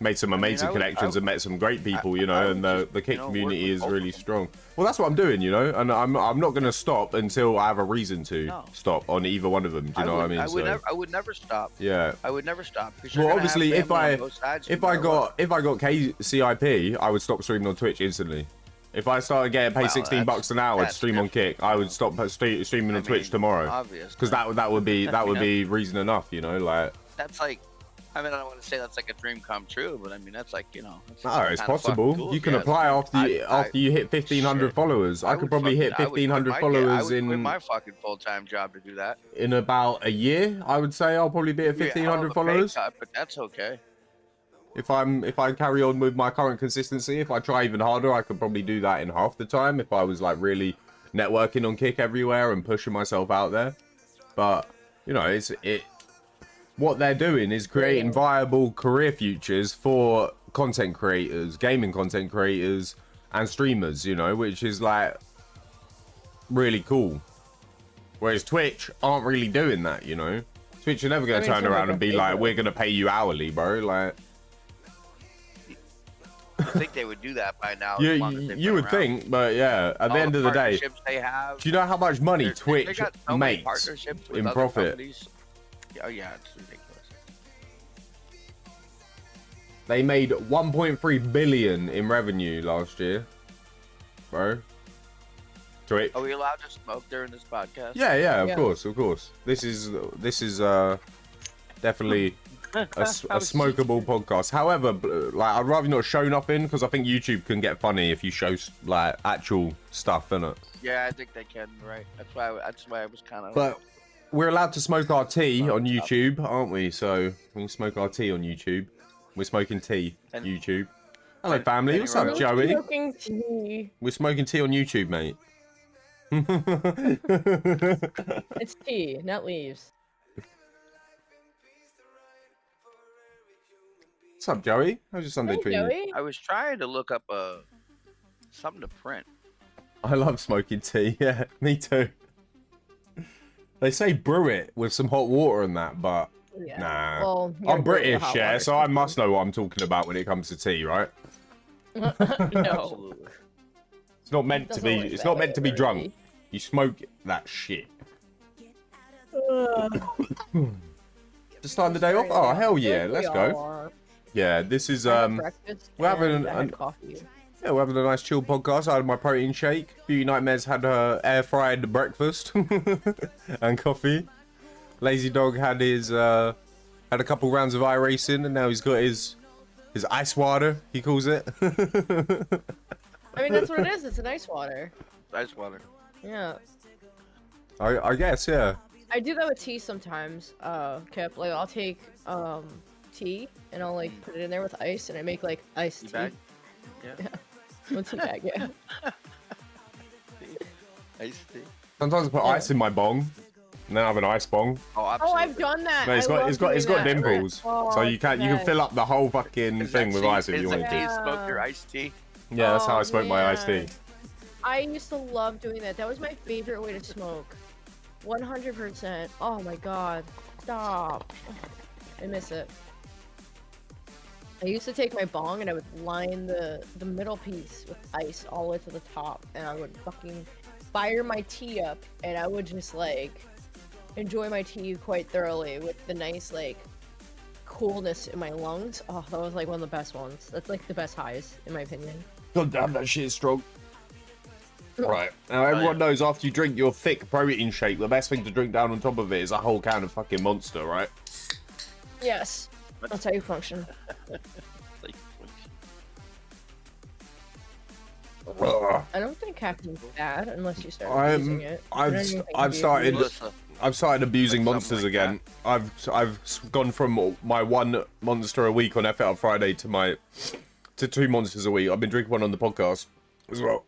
Made some amazing connections and met some great people, you know, and the Kick work community with is both really of them. strong. Well, that's what I'm doing, you know, and I'm not going to stop until I have a reason to No. stop on either one of them. Do you know what I mean? I would never stop. Yeah. I would never stop. Well, obviously, if I got KCIP, I would stop streaming on Twitch instantly. If I started getting paid Well, $16 an hour to that's stream on Kick, I would stop streaming on Twitch tomorrow. Obvious. Because that would be reason enough, you know, like. That's like, I mean, I don't want to say that's like a dream come true, but I mean, that's like, you know. No, it's kinda possible. fucking cool, You can yes. apply after you hit 1,500 shit. followers. I could probably hit 1,500 I followers would quit in my fucking full-time job to do that. in about a year. I would say I'll probably be at 1,500 followers. But that's okay. If I carry on with my current consistency, if I try even harder, I could probably do that in half the time if I was like really networking on Kick everywhere and pushing myself out there. But you know, what they're doing is creating viable career futures for content creators, gaming content creators and streamers, you know, which is like really cool. Whereas Twitch aren't really doing that, you know. Twitch are never going to turn around and be like, we're going to pay you hourly, bro. Like, It's think they would do that by now. You, as long as they've you been would around. think, but yeah, at the All end of the day, partnerships they have. do you know how much money They Twitch got so many makes partnerships with in other profit? companies. Oh yeah, it's ridiculous. They made 1.3 billion in revenue last year, bro. Twitch. Are we allowed to smoke during this podcast? Yeah, of Yeah. course, of course. This is definitely a smokable podcast. However, like I'd rather not show nothing because I think YouTube can get funny if you show like actual stuff, innit? Yeah, I think they can. Right. That's why I was kind of. But we're allowed to smoke our tea on Stop. YouTube, aren't we? So we can smoke our tea on YouTube. We're smoking tea, And- YouTube. Hello, and- family. and What's up, royalty. Joey? Smoking tea. We're smoking tea on YouTube, mate. It's tea, not leaves. What's up, Joey? How's your Sunday Hey, treating you? Joey. I was trying to look up something to print. I love smoking tea. Yeah, me too. They say brew it with some hot water and that, but Yeah. nah. Well, you're I'm good with British, hot yeah, water, so I must know what I'm talking about when it comes to tea, right? no. Absolutely. It's not meant to Doesn't be. work It's that not way, meant to be really. drunk. You smoke that shit. Just starting the day off. Oh hell yeah, let's go. Yeah, this is Breakfast. we're having and I had an- coffee. yeah, we're having a nice chill podcast. I had my protein shake. Beauty Nightmares had her air fried breakfast and coffee. Lazy Dog had his had a couple rounds of iRacing and now he's got his ice water, he calls it. I mean, that's what it is. It's an ice water. Ice water. Yeah. I guess, yeah. I do that with tea sometimes. Kip, like I'll take tea and I'll like put it in there with ice and I make like iced tea. Teabag? Yeah. One tea bag, yeah. Iced tea. Sometimes I put Yeah. ice in my bong and then I have an ice bong. Oh, Oh, absolutely. I've done that. No, it's I got love it's got doing that. dimples. Oh, So you can yes. fill up the whole fucking Is thing that with tea- ice if is you that want tea to. smoke your iced tea? Yeah, that's how I Oh, smoke my iced tea. man. I used to love doing that. That was my favorite way to smoke. 100%. Oh my god. Stop. I miss it. I used to take my bong and I would line the middle piece with ice all the way to the top and I would fucking fire my tea up and I would just like enjoy my tea quite thoroughly with the nice like coolness in my lungs. Oh, that was like one of the best ones. That's like the best highs in my opinion. God damn, that shit is strong. Right. Now, everyone knows after you drink your thick protein shake, the best thing to drink down on top of it is a whole can of fucking Monster, right? Yes. That's how you function. Like, Ugh. I don't think caffeine's bad unless you start using it. I don't even think I've it'd be started abused. Melissa, I've started abusing Like Monsters something like again. I've gone from my one Monster a week on FL Friday to two Monsters a week. I've been drinking one on the podcast as well.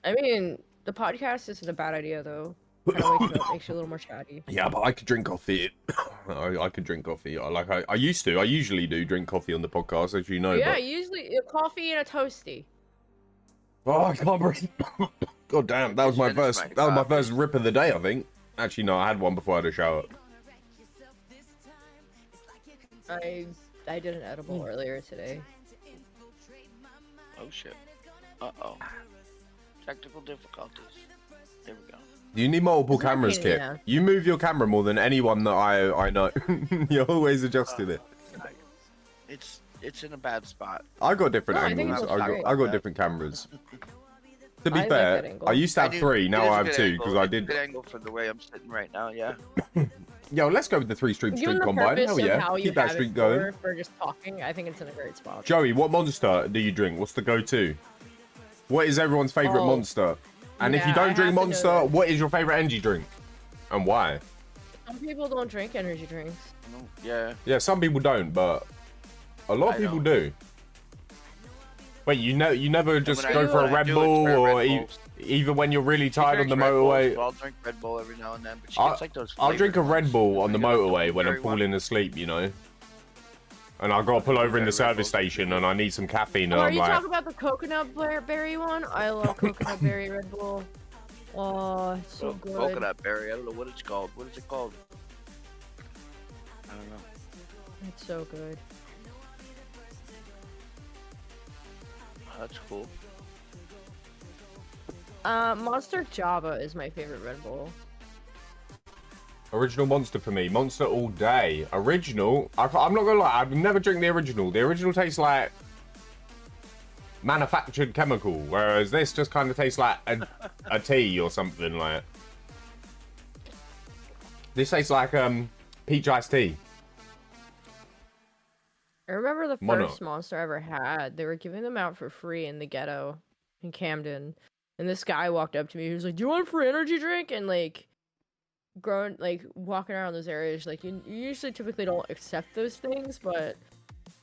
I mean, the podcast isn't a bad idea though. Kind of wakes you up, makes you a little more chatty. Yeah, but I could drink coffee. I could drink coffee. I used to. I usually do drink coffee on the podcast, as you know. Yeah, But... usually a coffee and a toasty. Oh, I can't breathe. God damn, that was my Finish first. my That was my coffee. first rip of the day, I think. Actually, no, I had one before I had a shower. I did an edible earlier today. oh shit. Uh-oh. Technical difficulties. There we go. You need multiple It's not cameras, pain in the Kit. ass. You move your camera more than anyone that I know. You're always adjusting it. It's in a bad spot. I got different No, I think it angles. looks I great. got different cameras. To be I like that fair, angle. I used to have do- three. it Now is a I have good two angle. because I It's a did. good angle for the way I'm sitting right now. Yeah. Yo, let's go with the 3-stream Given streak the combine. purpose Hell of yeah, how you keep that have streak it going. for just talking, I think it's in a great spot. Joey, what monster do you drink? What's the go-to? What is everyone's favorite Oh, monster? And if you yeah, don't I drink have to know Monster, this. what is your favorite energy drink? And why? Some people don't drink energy drinks. Yeah. Yeah, some people don't, but a lot of I people don't. do. Wait, you never just when I go do for it, a I Red do it Bull, for or Red Bulls. even when you're really tired on the She drinks Red Bulls, motorway. so I'll drink Red Bull every now and then, but she I'll- gets like those. I'll drink a flavored Red ones. Bull on the Like, I don't motorway know, when I'm berry one. falling asleep, you know. And I've got to pull over in the Red service Bull. station, and I need some caffeine, and Oh, are I'm you like, talking about the coconut berry one? I love coconut berry Red Bull. Oh, it's so good. Coconut berry. I don't know what it's called. What is it called? I don't know. It's so good. That's cool. Monster Java is my favorite Red Bull. Original Monster for me. Monster all day. Original. I'm not gonna lie. I've never drink the original. The original tastes like manufactured chemical, whereas this just kind of tastes like a tea or something like. This tastes like peach iced tea. I remember the Monarch. first Monster I ever had. They were giving them out for free in the ghetto in Camden, and this guy walked up to me. He was like, "Do you want a free energy drink?" And like, walking around those areas, like you usually typically don't accept those things, but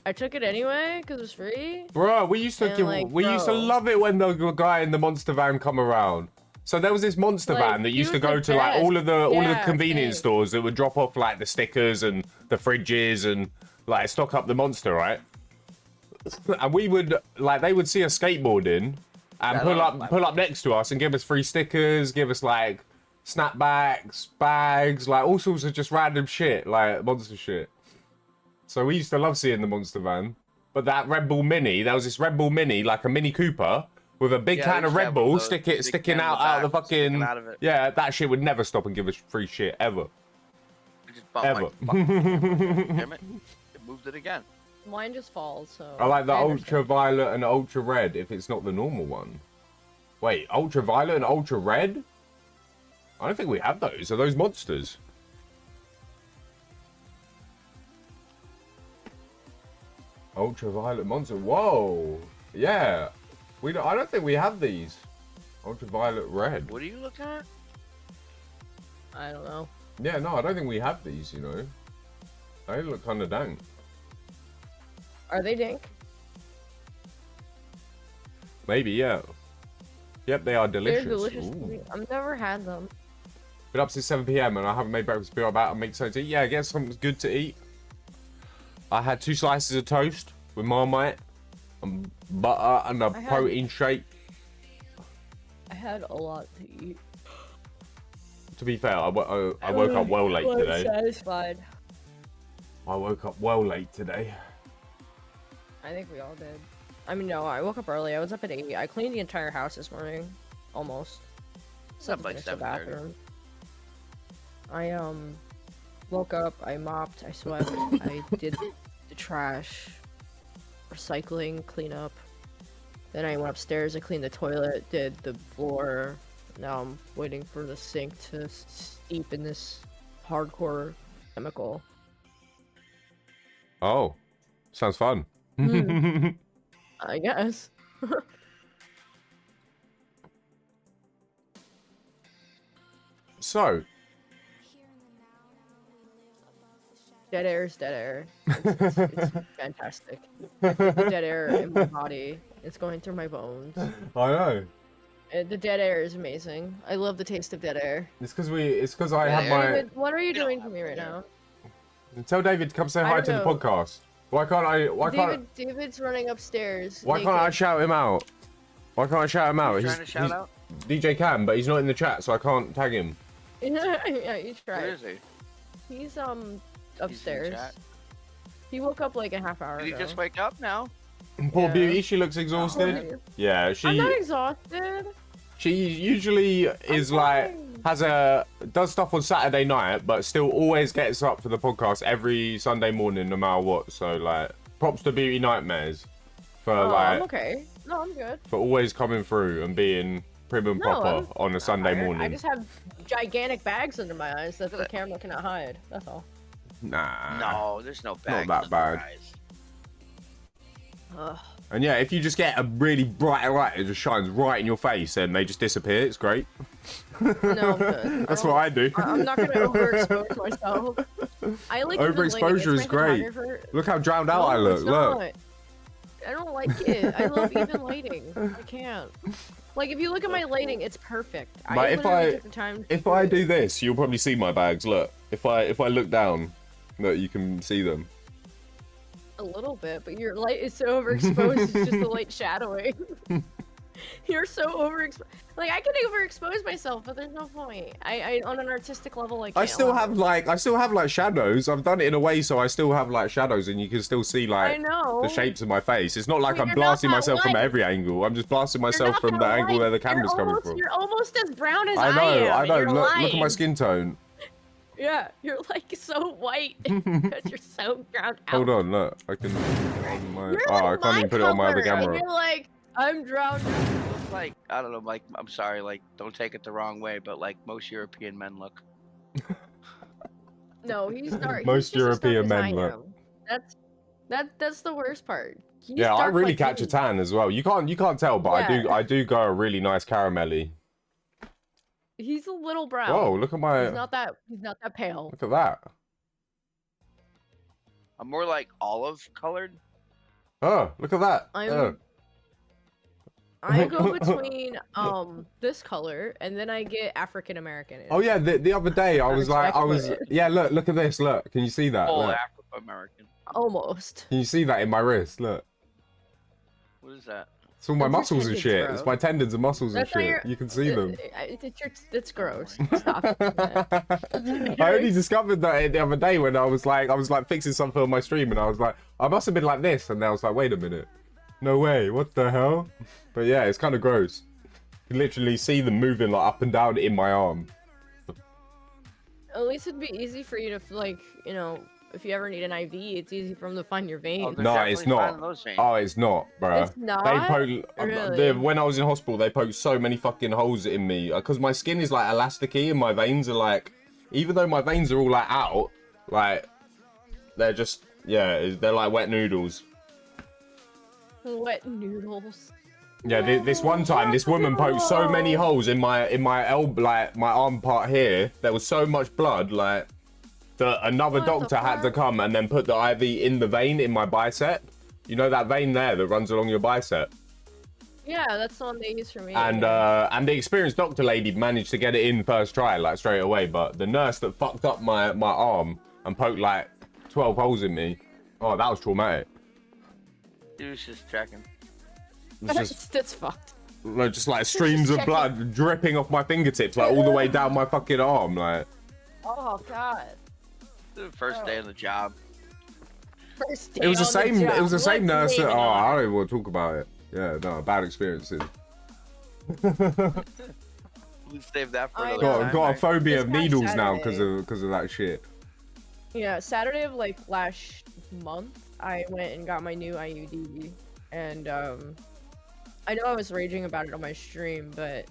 I took it anyway because it was free. Bro, we used to used to love it when the guy in the Monster van come around. So there was this Monster Like, van that he used to was go the to like all of the best. convenience Same. stores that would drop off like the stickers and the fridges and like stock up the Monster, right? And we would like they would see us skateboarding and pull up next to us and give us free stickers, give us like snapbacks, bags, like all sorts of just random shit, like Monster shit. So we used to love seeing the Monster van. But that Red Bull Mini, there was this Red Bull Mini, like a Mini Cooper, with a big can of Red Bull sticking out of the fucking... Yeah, that shit would never stop and give us free shit, ever. It just bumped Ever. Damn it. It moved it again. Mine just falls, so... I like the I understand. ultraviolet and ultra red if it's not the normal one. Wait, ultraviolet and ultra red? I don't think we have those. Are those monsters? Ultraviolet monster. Whoa. Yeah. I don't think we have these. Ultraviolet red. What are you looking at? I don't know. Yeah, no, I don't think we have these, you know. They look kind of dank. Are they dink? Maybe, yeah. Yep, they are delicious. They're delicious. Ooh. I've never had them. Been up since 7 p.m. and I haven't made breakfast. Be about to make something to eat. Yeah, get something good to eat. I had 2 slices of toast with Marmite and butter and a protein shake. I had a lot to eat. To be fair, I woke up well late today. Satisfied. I woke up well late today. I think we all did. I mean, no, I woke up early. I was up at 8. I cleaned the entire house this morning. Almost. Except like Finished the 7:30. bathroom. I, woke up, I mopped, I swept, I did the trash, recycling, cleanup. Then I went upstairs, I cleaned the toilet, did the floor. Now I'm waiting for the sink to steep in this hardcore chemical. Oh, sounds fun. I guess. So, Dead air is dead air. It's fantastic. I feel the dead air in my body. It's going through my bones. I know. The dead air is amazing. I love the taste of dead air. It's because I have my... David, what are you doing for me right now? Tell David to come say hi to the podcast. Why can't David's running upstairs. Why can't I shout him out? Why can't I shout him out? You trying to shout out? DJ can, but he's not in the chat, so I can't tag him. Yeah, you try. Where is he? He's He's upstairs. in chat. He woke up like a half hour Did he ago. just wake up now? Poor Yeah. Beauty, she looks exhausted. Yeah, I'm not exhausted. she usually is like does stuff on Saturday night, but still always gets up for the podcast every Sunday morning, no matter what. So like, props to Beauty Nightmares for I'm okay. No, I'm good. for always coming through and being prim and proper on a Sunday morning. I just have gigantic bags under my eyes that the camera cannot hide. That's all. Nah. No, there's no bag. that bad. Ugh. And yeah, if you just get a really bright light, it just shines right in your face and they just disappear. It's great. No, I'm good. That's what I do. I'm not gonna overexpose myself. I like Overexposure is great. Look how drowned out I look. Look. I don't like it. I love even lighting. I can't. Like, if you look at my lighting, it's perfect. But if I do this, you'll probably see my bags. Look, if I look down, look, you can see them. A little bit, but your light is so overexposed, it's just the light shadowing. You're so overexposed. Like I can overexpose myself, but there's no point. I on an artistic level, I can't. I still have like shadows. I've done it in a way so I still have like shadows, and you can still see like I know. the shapes of my face. It's not like But I'm you're blasting not that myself from white. every angle. I'm just blasting You're myself not from that the angle white. where the camera's You're coming almost, from. You're almost as brown as I know, am. I know. You're Look at my lying. skin tone. Yeah, you're like so white because you're so brown out. Hold on, look. I can. You're Oh, like I can't my even put it on my other color, and camera. you're like, I'm drowned. Looks like, I don't know, like, I'm sorry, like, don't take it the wrong way, but like most European men look. No, he's dark. Most he's just as dark European as men I look. am. That's the worst part. He's Yeah, I dark really like catch a you. tan as well. You can't tell, but Yeah. I do go a really nice caramelly. He's a little brown. Whoa, look at my. He's not that pale. Look at that. I'm more like olive colored. Oh, look at that. I go between this color and then I get African American. Oh yeah, the other day I was like, Unexpected. yeah, look at this, look. Can you see that? Full Look. African American. Almost. Can you see that in my wrist? Look. What is that? It's all my That's your muscles and tendons, shit. bro. It's my tendons and muscles and That's not shit. your- You can see them. It's gross. Stop. it. I only discovered that the other day when I was like fixing something on my stream, and I was like, I must have been like this, and then I was like, wait a minute, no way, what the hell? But yeah, it's kind of gross. You can literally see them moving like up and down in my arm. At least it'd be easy for you to like, you know, if you ever need an IV, it's easy for them to find your Oh, veins. they're No, definitely it's not. finding those veins. Oh, it's not, bruh. It's not? They Really? when I was in hospital, they poked so many fucking holes in me because my skin is like elasticy and my veins are like, even though my veins are all like out, like they're just they're like wet noodles. Wet noodles. Yeah, this one time, this woman poked so many holes in my elbow, like my arm part here. There was so much blood, like that another What the doctor had to fuck? come and then put the IV in the vein in my bicep. You know that vein there that runs along your bicep. Yeah, that's the one they use for me. And the experienced doctor lady managed to get it in first try, like straight away. But the nurse that fucked up my arm and poked like 12 holes in me, oh, that was traumatic. He was just checking. It was just, That's fucked. like, just like streams of blood dripping off my fingertips, like all the way down my fucking arm, like. Oh god. The first day of the job. First day It was the on same. job. It was the same nurse Let's that. name it Oh, all. I don't even want to talk about it. Yeah, no, bad experiences. We'll save that for I another know. time. Got a right? phobia This of past needles now Saturday. because of that shit. Yeah, Saturday of like last month, I went and got my new IUD, and I know I was raging about it on my stream, but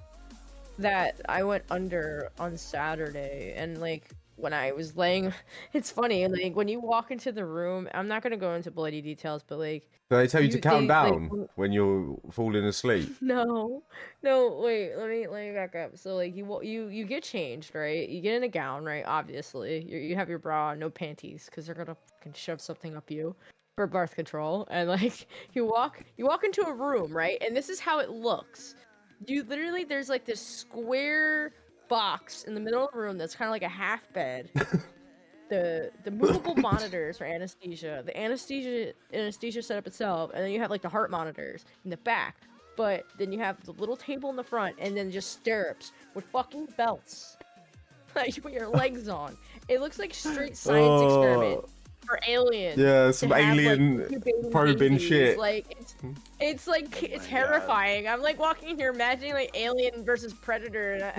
that I went under on Saturday, and like when I was laying, it's funny, like when you walk into the room, I'm not gonna go into bloody details, but like Do they tell you to count they, like, down when you're falling asleep? no, wait, let me back up. So like you get changed, right? You get in a gown, right? Obviously, you have your bra, no panties, because they're gonna fucking shove something up you for birth control. And like you walk into a room, right? And this is how it looks. You literally, there's like this square box in the middle of the room that's kind of like a half bed. The movable monitors for anesthesia, the anesthesia setup itself, and then you have like the heart monitors in the back. But then you have the little table in the front, and then just stirrups with fucking belts. Like you put your legs on. It looks like straight science experiment for aliens. Yeah, some to have, like, alien incubating probing babies. shit. Like it's like Oh it's my terrifying. I'm like walking in here imagining like Alien versus Predator,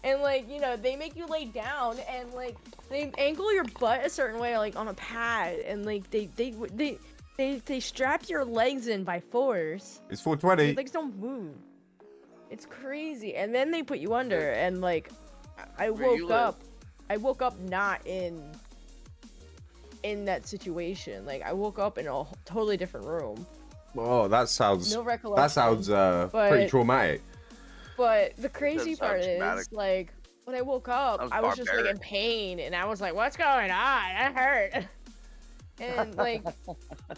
and like, you know, they make you lay down and like they angle your butt a certain way, like on a pad, and like they strap your legs in by force. It's Your 420. legs don't move. It's crazy. And then they put you under, and like I Where you woke up not in that situation. Like I woke up in a totally different room. Oh, that sounds. No recollection. That sounds but- pretty traumatic. But the crazy That part sounds is, traumatic. like, when I woke up, Sounds I was just like in barbaric. pain, and I was like, "What's going on? That hurt." And like,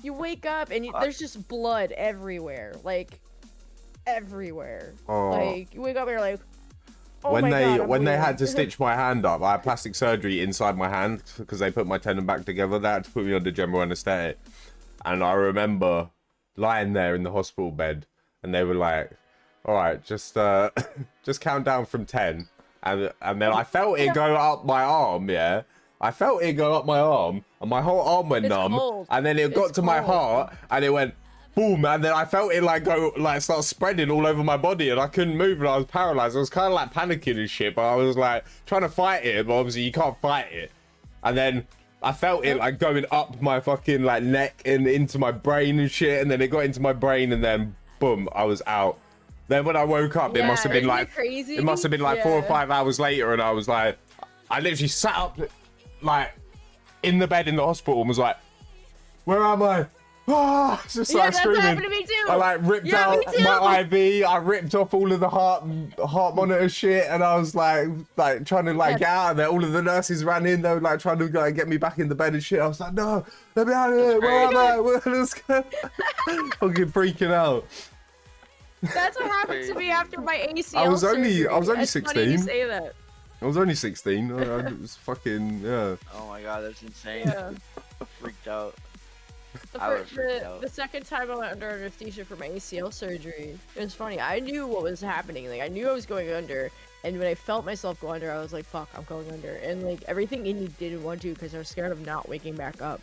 you wake up and there's just blood everywhere, like everywhere. Oh. Like you wake up and you're like, "Oh when my they God, I'm when they bleeding." had to stitch my hand up, I had plastic surgery inside my hand because they put my tendon back together. They had to put me under general anesthetic, and I remember lying there in the hospital bed, and they were like, All right, just just count down from 10, and then I felt it go up my arm. Yeah, I felt it go up my arm, and my whole arm went It's numb. cold. And then it got It's to my cold. heart, and it went boom, and then I felt it like start spreading all over my body, and I couldn't move, and I was paralyzed. I was kind of like panicking and shit, but I was like trying to fight it, but obviously you can't fight it. And then I felt it like going up my fucking like neck and into my brain and shit, and then it got into my brain, and then boom, I was out. Then when I woke up, it must have been like crazy? it must have been like 4 or 5 hours later, and I was like, I literally sat up like in the bed in the hospital and was like, where am I? Ah, just like that's screaming. what happened to me too. I like ripped out my IV. I ripped off all of the heart monitor shit, and I was like trying to like get out of there. All of the nurses ran in. They were like trying to like get me back in the bed and shit. I was like, no, let me out of here. Where am I? Let's go. Fucking freaking out. That's what happened to me after my ACL I was only surgery. It's 16. funny you say that. I was only 16. I was fucking yeah. Oh my god, that's insane. Yeah. Freaked out. The second time I went under anesthesia for my ACL surgery, it was funny. I knew what was happening. Like I knew I was going under, and when I felt myself go under, I was like, "Fuck, I'm going under." And like everything in me didn't want to because I was scared of not waking back up.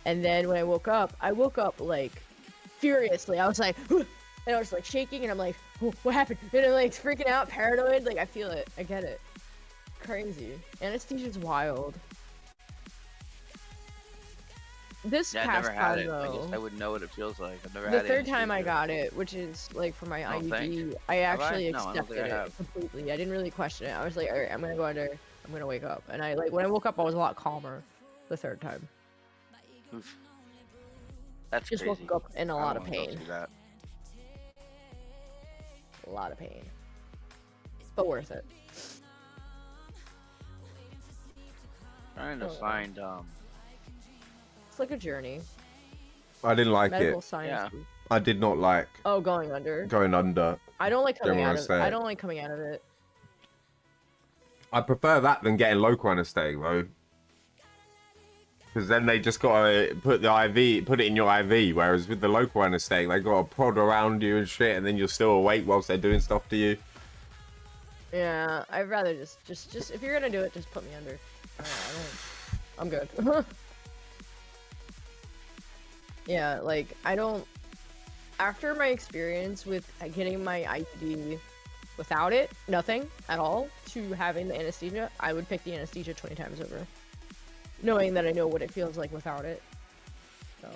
And then when I woke up like furiously. I was like, and I was like shaking, and I'm like, "What happened?" And I'm like freaking out, paranoid. Like I feel it. I get it. Crazy. Anesthesia's wild. This Yeah, I past never had time it. I guess though, I would know what it feels like. I've never the had it. third time I got it, which is like for my Oh, thank IUD, you. I Have I? actually No, I don't accepted think I it have. completely. I didn't really question it. I was like, all right, I'm gonna go under. I'm gonna wake up. And I like when I woke up, I was a lot calmer. The third time, Oof. That's just crazy. woke up in a I lot don't of wanna go pain. through that. A lot of pain, but worth it. Trying to Oh. find It's like a journey. I didn't like Medical it. science. Yeah. I did not like Oh, going under. going under. I don't like coming General out of it. anesthetic. I don't like coming out of it. I prefer that than getting local anesthetic though. Because then they just gotta put the IV, put it in your IV. Whereas with the local anesthetic, they gotta prod around you and shit, and then you're still awake whilst they're doing stuff to you. Yeah, I'd rather just if you're gonna do it, just put me under. I'm good. Yeah, like I don't. After my experience with getting my IUD without it, nothing at all, to having the anesthesia, I would pick the anesthesia 20 times over, knowing that I know what it feels like without it. So,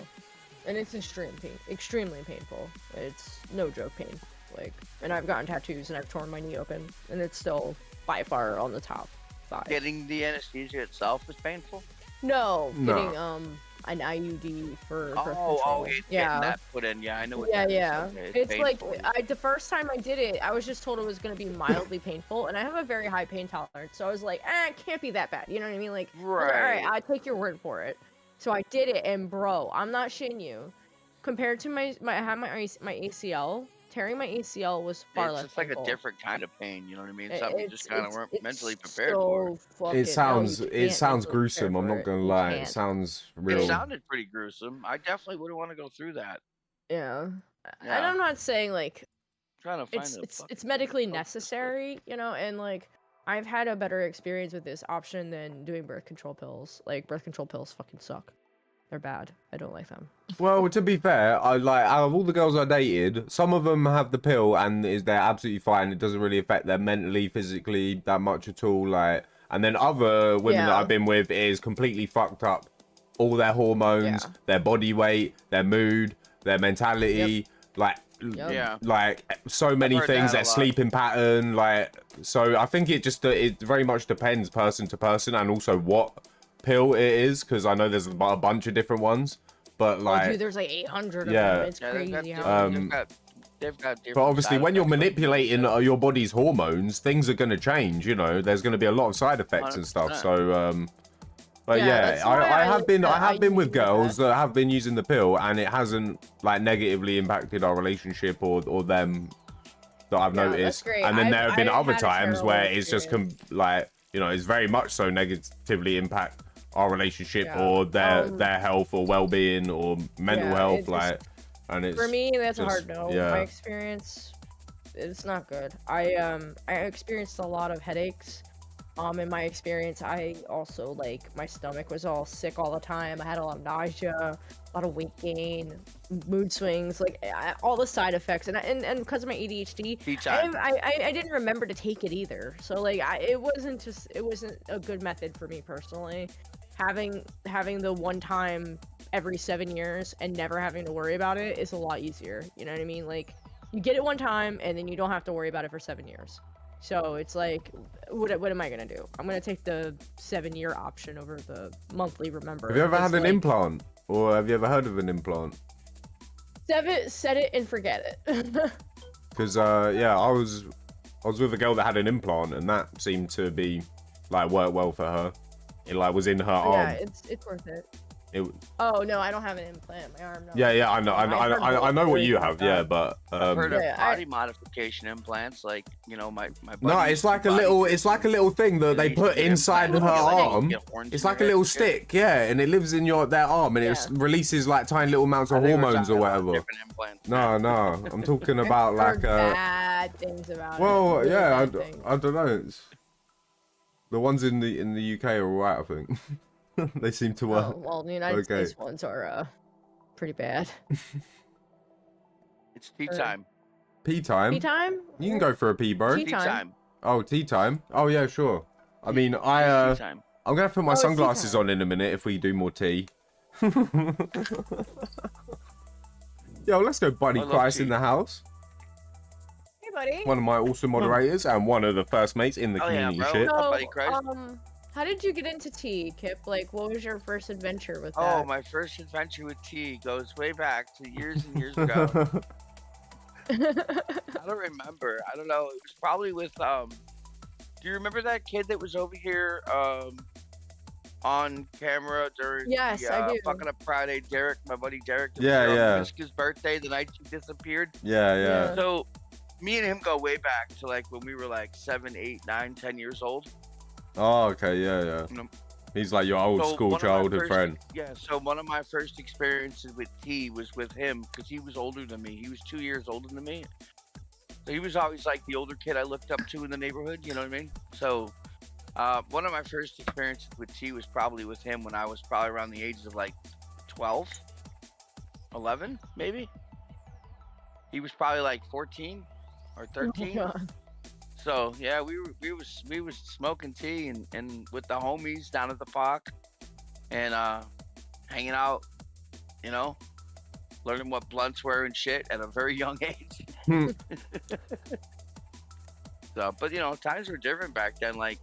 and it's extremely painful. It's no joke pain. Like, and I've gotten tattoos and I've torn my knee open, and it's still by far on the top thigh. getting the anesthesia itself is painful. No, No. getting an IUD for birth control. Oh, yeah. getting that put in. Yeah, I know what Yeah, that is. yeah. Okay, It's like painful. the first time I did it, I was just told it was gonna be mildly painful, and I have a very high pain tolerance, so I was like, it can't be that bad. You know what I mean? Like, I was like, all right, Right. I take your word for it. So I did it, and bro, I'm not shitting you. Compared to I had my ACL. Tearing my ACL was far It's less just like a painful. different kind of pain. You know what I mean? Something you just kind of weren't it's mentally prepared so for. fucking, It sounds no, you it can't sounds mentally gruesome. prepare I'm for not gonna You lie. It can't. sounds It real. sounded pretty gruesome. I definitely wouldn't want to go through that. Yeah. And Yeah. I'm not saying like Trying to find it's a fucking medically focus, but- necessary, you know, and like I've had a better experience with this option than doing birth control pills. Like birth control pills fucking suck. They're bad. I don't like them. Well, to be fair, I like out of all the girls I dated, some of them have the pill and they're absolutely fine. It doesn't really affect them mentally, physically that much at all. Like, and then other women that Yeah. I've been with is completely fucked up. All their hormones, Yeah. their body weight, their mood, their mentality, like, Yep. Yeah. like so many heard things. that a Their lot. sleeping pattern, like, so I think it very much depends person to person and also what pill it is, because I know there's a bunch of different ones, but Oh, like dude, there's like 800 of Yeah. them. It's Yeah, they've got crazy different- how they've got different. but obviously side when you're effects, like you manipulating said. your body's hormones, things are going to change, you know, there's going to be a lot of side effects and stuff. 100%. So but Yeah, yeah, that's why I I have like been the with IUD girls that. that have been using the pill and it hasn't like negatively impacted our relationship or them that I've Yeah, that's noticed. great. And then there have been I've other had a times terrible where it's just experience. like, you know, it's very much so negatively impact our relationship Yeah. or their health or well-being or mental Yeah, health, it's- like, and it's For me, that's a just- hard no. yeah. My experience, it's not good. I experienced a lot of headaches. In my experience, I also like my stomach was all sick all the time. I had a lot of nausea, a lot of weight gain, mood swings, like all the side effects, and because of my ADHD, Tea time. I didn't remember to take it either. So like it wasn't a good method for me personally. Having the one time every 7 years and never having to worry about it is a lot easier. You know what I mean? Like you get it one time and then you don't have to worry about it for 7 years. So it's like, what am I gonna do? I'm gonna take the 7-year option over the monthly. Remember? Have you ever had an like, implant, or have you ever heard of an implant? Set it and forget it. Because yeah, I was with a girl that had an implant, and that seemed to be like work well for her. It like was in her arm. Yeah, it's worth it. Oh no, I don't have an implant. My arm. No. Yeah, I know what you have. Yeah, but I've heard of Yeah, body modification implants, like my no, buddy's it's like a body little, was- it's like a little thing that they used put to get inside her implants, like, arm. get horns It's in like a your little head. stick, yeah, and it lives in their arm, and it Yeah. releases like tiny little amounts I of think we're hormones or talking about whatever. different implants. No, I'm talking about like Heard bad things about it. well, really yeah, bad things. I don't know. The ones in the UK are alright, I think. They seem to work. Oh, well, the United Okay. States ones are pretty bad. It's tea Or- time. Pee time. Tea time? You can go for a pee, bro. Tea Tea time. time. Oh, tea time. Oh yeah, sure. I mean, It's I'm tea time. gonna put my Oh, it's tea sunglasses time. on in a minute if we do more tea. Yo, let's go, Buddy I love Christ tea. in the house. Hey, buddy. One of my awesome moderators and one of the first mates in the Oh, yeah, community bro. shit. Oh, Buddy Christ. How did you get into tea, Kip? Like, what was your first adventure with Oh, that? my first adventure with tea goes way back to years and years ago. I don't remember. I don't know. It was probably with Do you remember that kid that was over here on camera during Yes, the I do. fucking up Friday? Derek, my buddy Derek. that was Yeah, here on yeah. Miska's birthday, the night she disappeared. Yeah. So me and him go way back to like when we were like 7, 8, 9, 10 years old. Oh, okay, yeah. You know, He's like your old So school one of my childhood first- friend. Yeah, so one of my first experiences with tea was with him because he was older than me. He was 2 years older than me. So he was always like the older kid I looked up to in the neighborhood, you know what I mean? So one of my first experiences with tea was probably with him when I was probably around the ages of like 12, 11, maybe. He was probably like 14 or 13. Oh, God. So yeah, we was smoking tea and with the homies down at the park and hanging out, you know, learning what blunts were and shit at a very young age. So, but you know, times were different back then. Like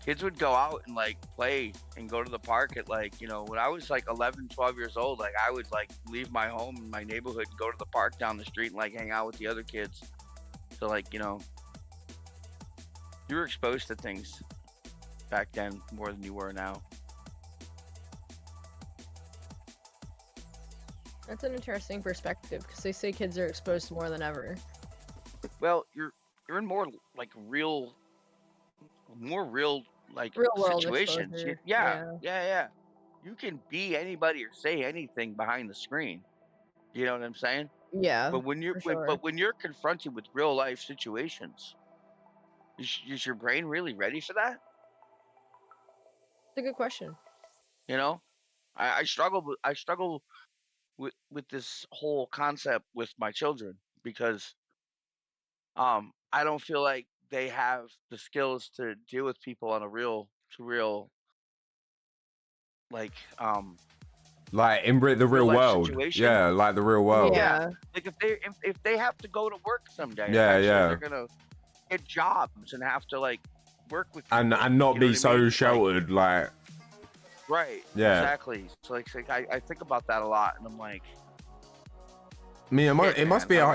kids would go out and like play and go to the park at like, you know, when I was like 11, 12 years old, like I would like leave my home in my neighborhood and go to the park down the street and like hang out with the other kids. So like, you know, you were exposed to things back then more than you were now. That's an interesting perspective because they say kids are exposed more than ever. Well, you're in more like real like Real world situations. exposure, Yeah. You can be anybody or say anything behind the screen. You know what I'm saying? Yeah. But when you're for sure. but when you're confronted with real life situations, is your brain really ready for that? It's a good question. You know, I struggle with this whole concept with my children because I don't feel like they have the skills to deal with people on a real like Like in the real life world. situation. Yeah, like the real world. Yeah. like if they have to go to work someday, Yeah, eventually yeah. they're gonna get jobs and have to like work with And people, not you know be what I so mean? Like, sheltered, like right. Yeah. Exactly. So like I think about that a lot, and I'm like, I mean, it must be a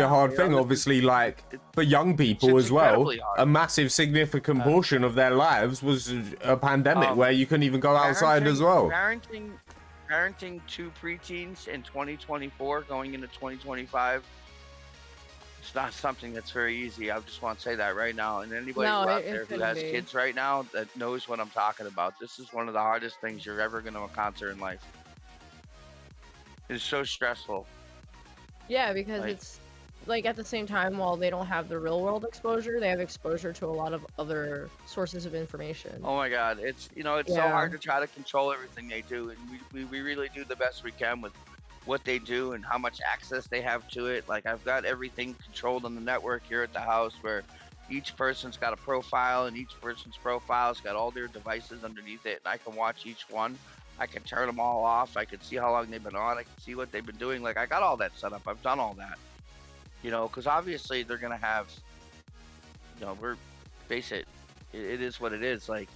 hard thing, obviously, like for young people It's as well. incredibly hard. A massive, significant portion of their lives was a pandemic where you couldn't even go outside as well. Parenting two preteens in 2024 going into 2025, it's not something that's very easy. I just want to say that right now. And anybody No, out it there who couldn't has be. kids right now that knows what I'm talking about. This is one of the hardest things you're ever going to encounter in life. It's so stressful. Yeah, because Like- it's like at the same time, while they don't have the real world exposure, they have exposure to a lot of other sources of information. Oh my God, it's it's so hard to try to control everything they do, and we really do the best we can with what they do and how much access they have to it. Like I've got everything controlled on the network here at the house, where each person's got a profile, and each person's profile's got all their devices underneath it, and I can watch each one. I can turn them all off. I can see how long they've been on. I can see what they've been doing. Like I got all that set up. I've done all that. Because obviously they're gonna have, we're face it, it is what it is. Like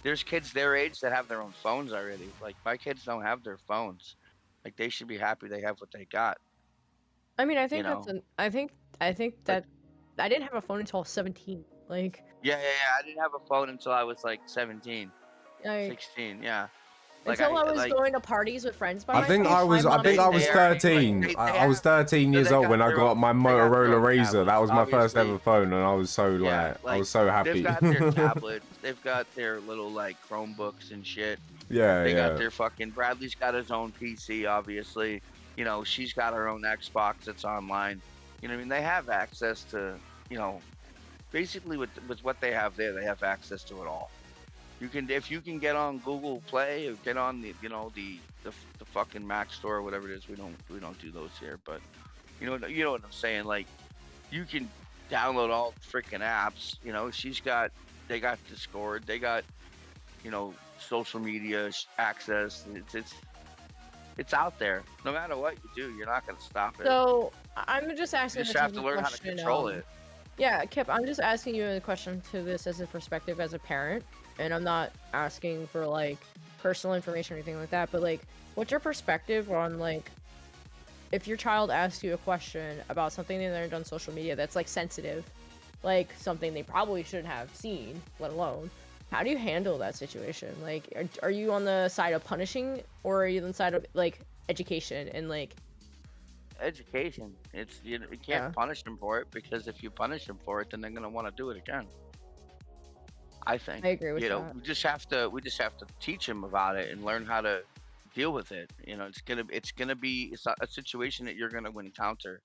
there's kids their age that have their own phones already. Like my kids don't have their phones. Like they should be happy they have what they got. I mean, I think I think that I didn't have a phone until I was 17. Like yeah. I didn't have a phone until I was like 17, like 16. Yeah. Like until I was going to parties with friends by I think I was 13. I was 13 years old when I got my Motorola Razr. That was my first ever phone, and I was so I was so happy. They've got their tablets. They've got their little like Chromebooks and shit. Yeah, They got their fucking. Bradley's got his own PC, obviously. She's got her own Xbox that's online. I mean, they have access to, basically with what they have there, they have access to it all. If you can get on Google Play or get on the the fucking Mac Store or whatever it is, we don't do those here, but you know what I'm saying. Like you can download all the freaking apps. They got Discord, they got social media access. It's out there. No matter what you do, you're not gonna stop it. So I'm just asking. You just have to learn how to control it. Yeah, Kip, I'm just asking you a question to this as a perspective as a parent. And I'm not asking for like personal information or anything like that, but like, what's your perspective on like, if your child asks you a question about something they learned on social media that's like sensitive, like something they probably shouldn't have seen, let alone, how do you handle that situation? Like, are you on the side of punishing, or are you on the side of like education and like education? It's you can't punish them for it, because if you punish them for it, then they're gonna want to do it again. I think. I agree with that. We just have to teach them about it and learn how to deal with it. It's gonna be a situation that you're gonna encounter,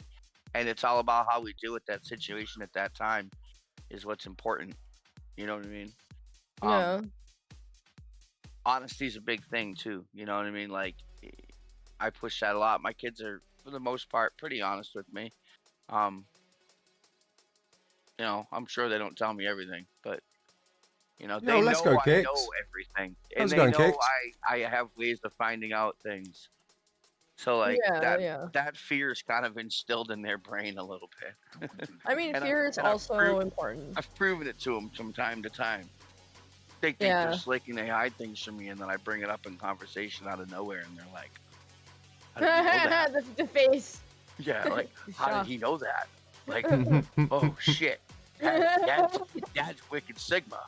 and it's all about how we deal with that situation at that time is what's important. You know what I mean? Yeah. Honesty is a big thing too. You know what I mean? Like I push that a lot. My kids are, for the most part, pretty honest with me. I'm sure they don't tell me everything, but they know I know everything, and they know I have ways of finding out things. So like that fear is kind of instilled in their brain a little bit. I mean, fear is also important. I've proven it to them from time to time. They think they're slick and they hide things from me, and then I bring it up in conversation out of nowhere, and they're like, "How did you know that?" the face. Yeah, like how did he know that? Like, oh shit, that's Wicked Sigma.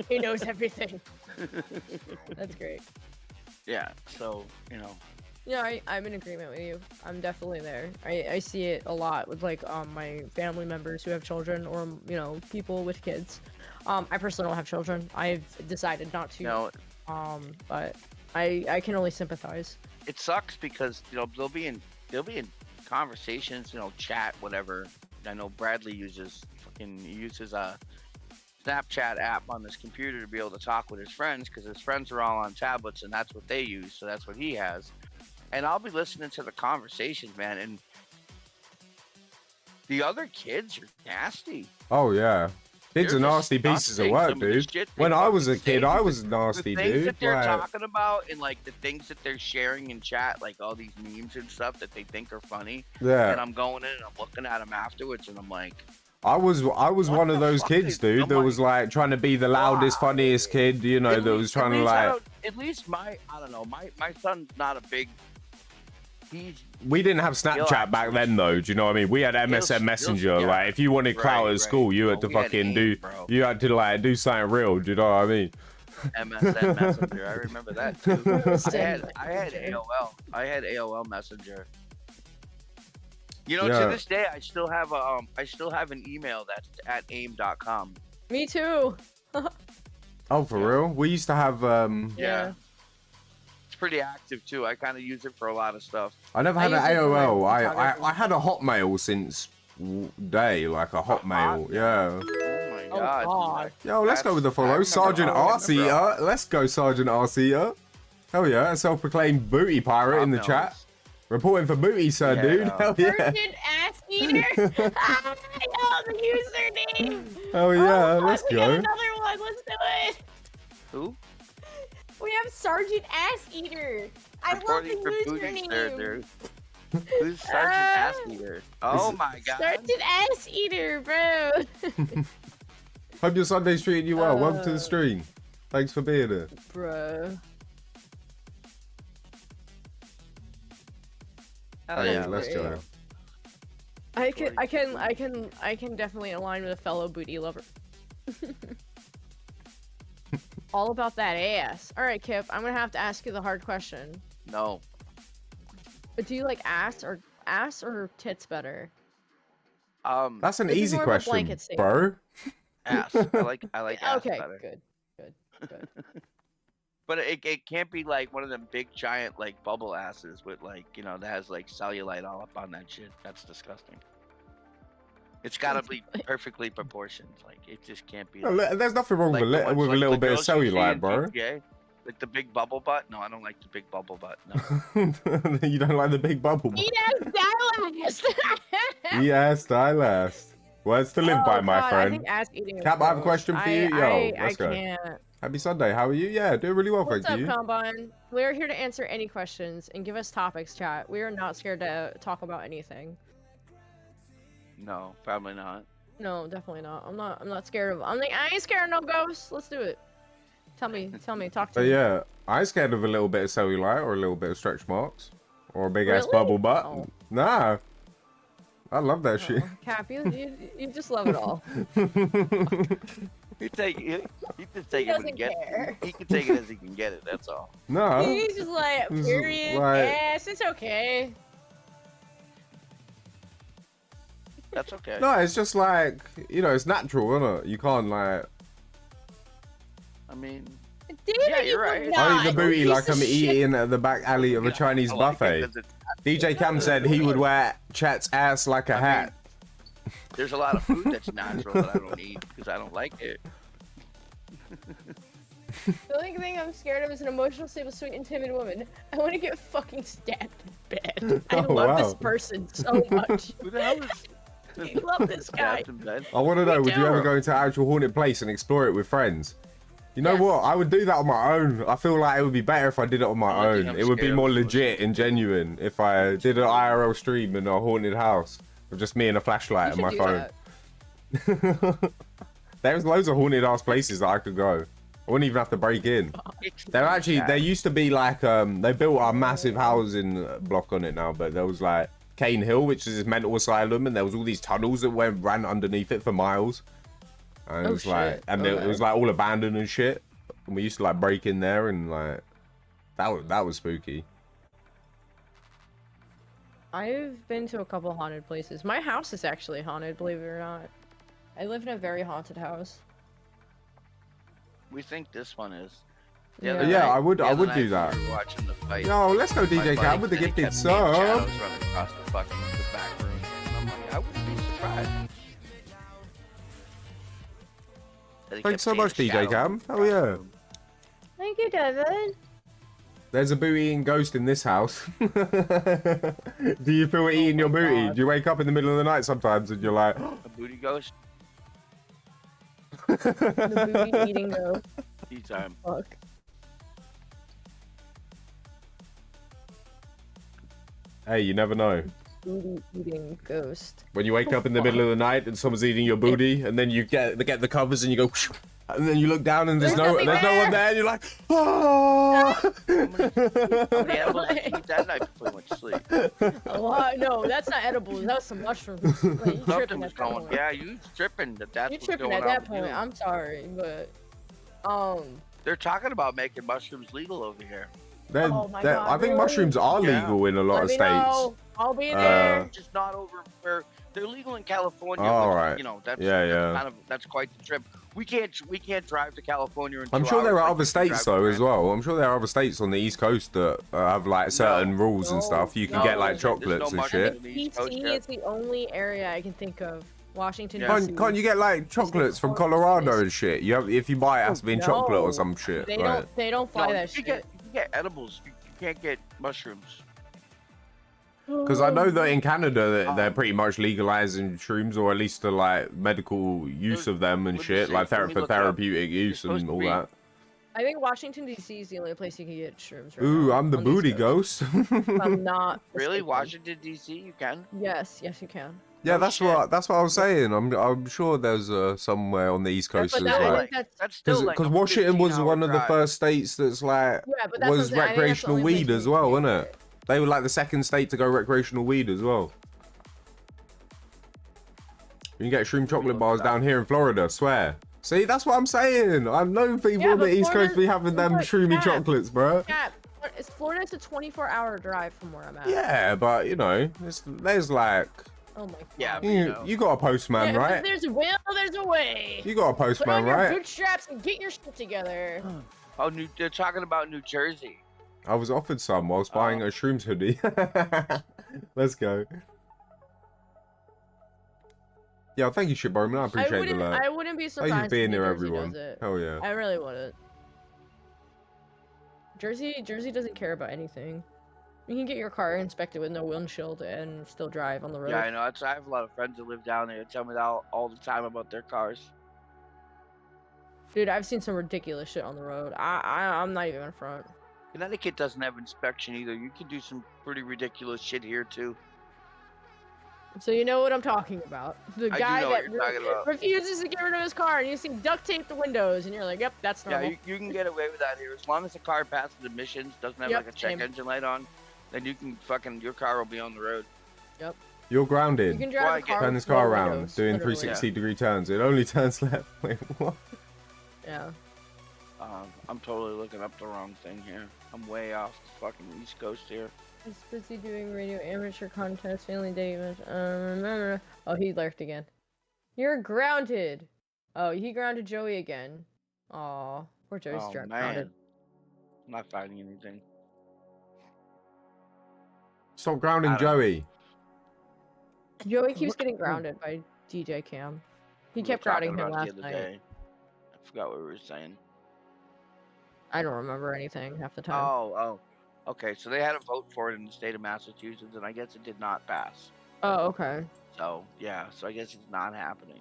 He knows everything. That's great. Yeah, so Yeah, I'm in agreement with you. I'm definitely there. I see it a lot with like my family members who have children, or people with kids. I personally don't have children. I've decided not to. But I can only sympathize. It sucks because they'll be in conversations, chat, whatever. I know Bradley uses a Snapchat app on his computer to be able to talk with his friends, because his friends are all on tablets and that's what they use, so that's what he has. And I'll be listening to the conversations, man, and the other kids are nasty. Oh yeah, kids are nasty pieces of work, dude. When I was a kid, I was nasty, dude. The things that they're talking about, and like the things that they're sharing in chat, like all these memes and stuff that they think are funny. Yeah. And I'm going in and I'm looking at them afterwards, and I'm like, I was one of those kids, dude, that was like trying to be the loudest, funniest kid, that was trying to like. At least I don't know, my son's not a big. We didn't have Snapchat back then, though. Do you know what I mean? We had MSN Messenger. Like, if you wanted clout at school, you had to fucking you had to like do something real. Do you know what I mean? MSN Messenger, I remember that too. I had AOL. I had AOL Messenger. To this day, I still have an email that's at aim.com. Me too. Oh, for real? We used to have Yeah. It's pretty active too. I kind of use it for a lot of stuff. I never had an use it for, like, AOL. photography. I had a Hotmail since day, like a Hotmail. Yeah. Oh my Oh, god. God. Yo, let's go with the follow. Sergeant Arseater. Let's go, Sergeant Arseater. Hell yeah, a self-proclaimed booty pirate in the chat. Reporting for booty, sir, dude. Hell yeah. Sergeant Ass Eater. I know the username. Hell yeah, Oh, let's we go. got another one. Let's do it. Who? We have Sergeant Ass Eater. I love Reporting for the booty, sir, username. dude. Who's Sergeant Ass Eater? Oh my god. Sergeant Ass Eater, bro. Hope your Sunday's treating you well. Welcome to the stream. Thanks for being here. Bro. Oh yeah, let's go. I can definitely align with a fellow booty lover. All about that ass. All right, Kip, I'm gonna have to ask you the hard question. No. But do you like ass or tits better? That's an This is easy more of a question, blanket statement. bro. Ass. I like ass Okay, better. good. But it can't be like one of them big giant like bubble asses with like, you know, that has like cellulite all up on that shit. That's disgusting. It's gotta be perfectly proportioned. Like it just can't be. No, there's nothing wrong like with, the ones, with a like, little the bit of girls you see cellulite, in bro. GTA. Like the big bubble butt? No, I don't like the big bubble butt. No. You don't like the big bubble butt? Eat ass that Eat ass, die last. Words to live by, my I friend. think ass eating is Cap, I have a gross. question for you. Yo, let's go. I can't. Happy Sunday. How are you? Yeah, doing really well, What's thank up, you. Combine? We're here to answer any questions and give us topics, chat. We are not scared to talk about anything. No, probably not. No, definitely not. I'm not scared of. I ain't scared of no ghosts. Let's do it. Tell me, talk to So me. yeah, I'm scared of a little bit of cellulite or a little bit of stretch marks or a big ass Really? bubble butt. Oh. Nah, I love that shit. Oh, Cap, you just love it all. He just take it when he doesn't gets care. it. He can take it as he can get it. That's all. No, He's just like, This is period, like- yes, it's okay. That's okay. no, it's just like, you know, it's natural, isn't it? You can't like, I mean, David, Yeah, you're right. you I eat not, the booty you like piece I'm of shit. eating at the back alley of a yeah, Chinese I like it buffet. 'cause it's- DJ Cam said he would wear Chat's ass like a I mean, hat. There's a lot of food that's natural that I don't eat because I don't like it. The only thing I'm scared of is an emotional, stable, sweet, and timid woman. I want to get fucking stabbed in bed. I Oh, love wow. this person so much. Who the hell is? I love this guy. Stabbed in bed? I want to know, Me would you ever too. go into an actual haunted place and explore it with friends? You know Yes. what? I would do that on my own. I feel like it would be better if I did it on my I think own. I'm It would be scared more of legit and genuine if I did an IRL stream in a haunted house with just me and a flashlight You and my should do phone. that. There's loads of haunted ass places that I could go. I wouldn't even have to break in. There actually, there used to be like, they built a massive housing block on it now, but there was like Cane Hill, which is this mental asylum, and there was all these tunnels that ran underneath it for miles. And it Oh, was like, shit. and it was like all abandoned and shit. And we used to like break in there and like, that was spooky. I've been to a couple haunted places. My house is actually haunted, believe it or not. I live in a very haunted house. We think this one is. Yeah. Yeah, I would the other do night that. we were watching the fight. Yo, let's go My DJ buddy Cam with the said he gifted kept seeing sub. shadows running across the fucking the back room. And I'm like, I wouldn't be surprised. That he kept Thanks so seeing much, DJ shadows Cam. across Hell the yeah. room. Thank you, David. There's a booty eating ghost in this house. Do you feel it eating your my booty? God. Do you wake up in the middle of the night sometimes and you're like, A booty ghost. The booty eating ghost. Anytime. Fuck. hey, you never know. Booty eating ghost. When you wake up in the middle of the night and someone's eating your booty, and then you get the covers and you go, and then you look down and there's no There's one nothing there, and you're like, oh. How many animals did you eat that night before you went to sleep? A lot. No, that's not edible. That was some mushrooms. Like, you Something tripping was at that going. point. Yeah, you tripping. That's You're what's tripping going at that on point. with you. I'm sorry, but They're talking about making mushrooms legal over here. Oh my God, I think really? mushrooms are Yeah. legal in a lot let of me states. know. I'll be there. Just not over where they're legal in California. Oh, which, right. You know, that's Yeah, that's yeah. kind of that's quite the trip. we can't drive to California in 2 I'm sure hours there are like other we can states drive to though as Brandon. well. I'm sure there are other states on the East Coast that have like certain rules and stuff. You can no, get like there's chocolates and shit. on the East Coast PC yet. is the only area I can think of. Washington, Yeah. D.C. Can't you get like chocolates from Colorado and shit? You have, if you buy it, it has to be in chocolate or some shit. They Right? don't fly No, that you shit. can get edibles. You can't get mushrooms. Because I know that in Canada they're Um, pretty much legalizing shrooms, or at least the like medical use of them and let me shit, see. like Let me for look it up. therapeutic use supposed and to all be- that. I think Washington, D.C. is the only place you can get shrooms right Ooh, now, I'm the on the East booty Coast. ghost. I'm not Really, mistaken. Washington D.C. You can. Yes, you can. Yeah, No that's shit. what I was saying. I'm sure there's somewhere on the East Coast But as that, I well. think That's still like Because a Washington was 15-hour one of the drive. first states that's like Yeah, but that's what I'm was saying. I think that's the recreational only place weed where as you well, can wasn't get it? They were like the second state to go recreational weed as well. You can get shroom chocolate bars down here in Florida, swear. See, that's what I'm saying. I know people Yeah, on the but East Coast Florida- be having them but shroomy Cap, chocolates, bro. Yeah, Florida's a 24-hour drive from where I'm at. Yeah, but you know, there's like Oh my god. Yeah, but you got a postman, Yeah, right? if there's a will, there's a way. You got a Put postman, on your right? bootstraps and get your shit together. Oh, they're talking about New Jersey. I was offered some whilst buying a shrooms hoodie. Let's go. Yeah, thank you, Shitbowman. I appreciate the alert. I wouldn't be Thank surprised you for being if New here, Jersey everyone. does it. Hell yeah. I really wouldn't. Jersey doesn't care about anything. You can get your car inspected with no windshield and still drive on the road. Yeah, I know. I have a lot of friends that live down there. They tell me that all the time about their cars. Dude, I've seen some ridiculous shit on the road. I'm not even in front. Connecticut doesn't have inspection either. You can do some pretty ridiculous shit here too. So you know what I'm talking about. The I do guy know what that you're talking about. refuses to get rid of his car, and you see duct tape the windows, and you're like, yep, that's normal. Yeah, you can get away with that here as long as the car passes emissions, doesn't have Yep, like a check same. engine light on. Then you can your car will be on the road. Yep. You're You grounded. can Why drive a get- car Turn with this car no around, windows, doing literally. 360-degree turns. It only turns left. Wait, what? Yeah. I'm totally looking up the wrong thing here. I'm way off the fucking East Coast here. He's busy doing radio amateur contest, family day event. Remember. Oh, he lurked again. You're grounded. Oh, he grounded Joey again. Aw, poor Joey's Oh grounded. man, I'm not finding anything. Stop grounding I don't know. Joey. Joey keeps getting grounded by DJ Cam. He We kept were talking grounding him about it last the other night. day. I forgot what we were saying. I don't remember anything half the time. Oh. Okay, so they had a vote for it in the state of Massachusetts, and I guess it did not pass. Oh, okay. So yeah, so I guess it's not happening.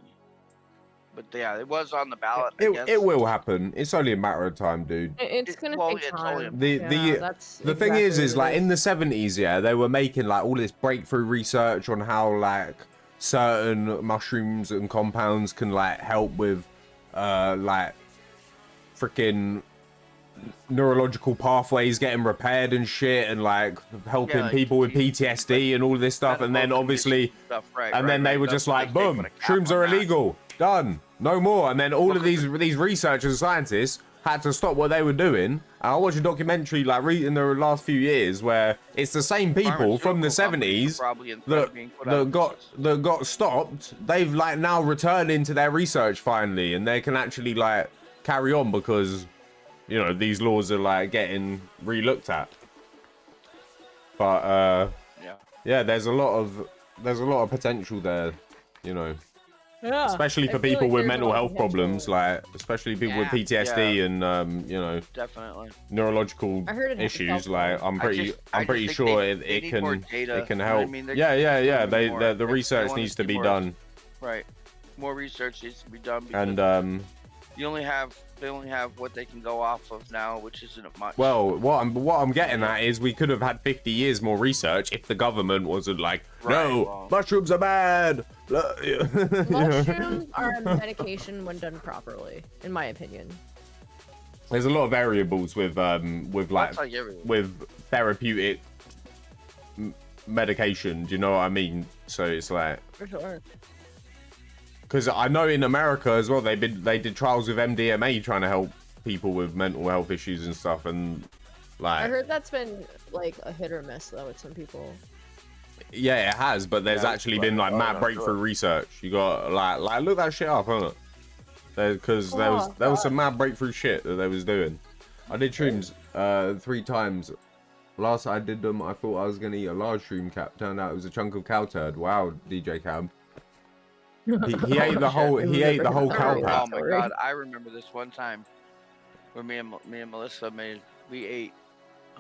But yeah, it was on the ballot. I guess. It will happen. It's only a matter of time, dude. It's gonna well, take it's only time. The thing is like in the 70s, yeah, they were making like all this breakthrough research on how like certain mushrooms and compounds can like help with like freaking neurological pathways getting repaired and shit, and like helping like, people with PTSD and all this stuff. And then obviously stuff, right, and then they were just like, boom, shrooms are illegal, done, no more. And then all of these researchers and scientists had to stop what they were doing. And I watched a documentary like in the last few years where it's the same people from the 70s that got stopped. They've like now returned into their research finally, and they can actually like carry on because you know these laws are like getting re-looked at. But yeah, there's a lot of potential there, you know. Yeah, especially for people with mental health problems, like especially people with PTSD and you know, definitely neurological issues. Like I'm pretty sure it can help. Yeah. The research needs to be done. Right, more research needs to be done. And they only have what they can go off of now, which isn't much. Well, what I'm getting at is we could have had 50 years more research if the government wasn't like, no, mushrooms are bad. Mushrooms are a medication when done properly, in my opinion. There's a lot of variables with therapeutic medication. Do you know what I mean? So it's like, for sure. Because I know in America as well, they did trials with MDMA trying to help people with mental health issues and stuff, and like I heard that's been like a hit or miss though with some people. Yeah, it has, but there's actually been like mad breakthrough research. You got like look that shit up, huh? because there was some mad breakthrough shit that they was doing. I did shrooms 3 times. Last I did them, I thought I was gonna eat a large shroom cap. Turned out it was a chunk of cow turd. Wow, DJ Cam. He ate the whole cow pack. Oh my god, I remember this one time where me and Melissa we ate.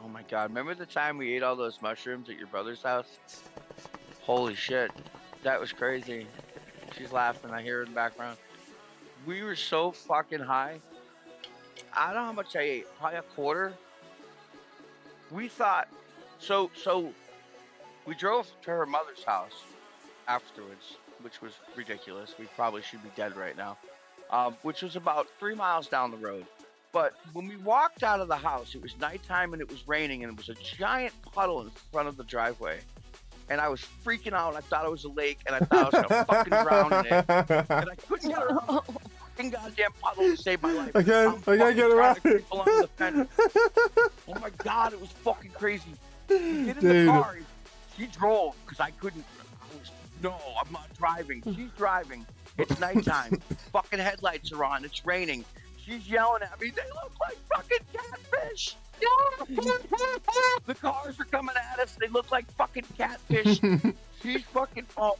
Oh my god, remember the time we ate all those mushrooms at your brother's house? Holy shit, that was crazy. She's laughing. I hear her in the background. We were so fucking high. I don't know how much I ate. Probably a quarter. We thought so. We drove to her mother's house afterwards, which was ridiculous. We probably should be dead right now. Which was about 3 miles down the road. But when we walked out of the house, it was nighttime and it was raining, and it was a giant puddle in front of the driveway. And I was freaking out. I thought it was a lake, and I thought I was gonna fucking drown in it. And I couldn't get around the fucking goddamn puddle to save my life. I can't get around it. The fence. Oh my god, it was fucking crazy. We get in the car. She drove because I couldn't. No, I'm not driving. She's driving. It's nighttime. Fucking headlights are on. It's raining. She's yelling at me. They look like fucking catfish. The cars are coming at us. They look like fucking catfish. She's fucking oh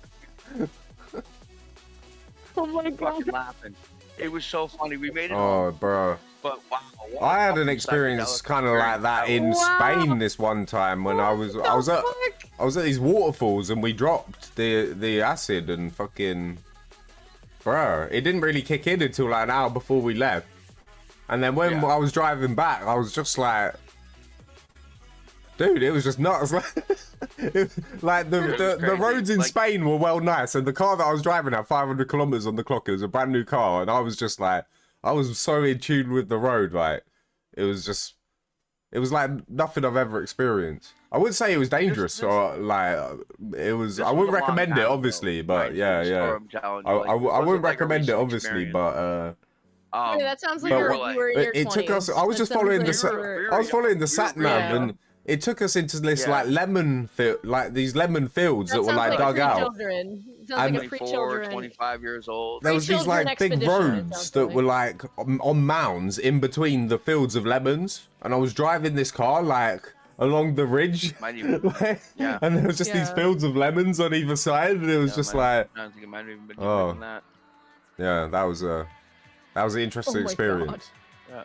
my god. Fucking laughing. It was so funny. We made it. Oh, bro. But wow. I had an experience kind of like that in Spain this one time when I was at these waterfalls and we dropped the acid and fucking bro, it didn't really kick in until like an hour before we left. And then when I was driving back, I was just like, dude, it was just nuts. Like the roads in Spain were well nice, and the car that I was driving at 500 kilometers on the clock, it was a brand new car, and I was just like, I was so in tune with the road, like it was like nothing I've ever experienced. I wouldn't say it was dangerous or like it was. I wouldn't recommend it, obviously, but yeah. I wouldn't recommend it, obviously, but. That sounds like you were in your 20s. It took us. I was just following the sat nav, and it took us into this like these lemon fields that were like dug out. Sounds like a pre-children. 25 years old. There was these like big roads that were like on mounds in between the fields of lemons, and I was driving this car like along the ridge, and there was just these fields of lemons on either side, and it was just like, I don't think it might have even been than that. Yeah, that was an interesting experience. Yeah.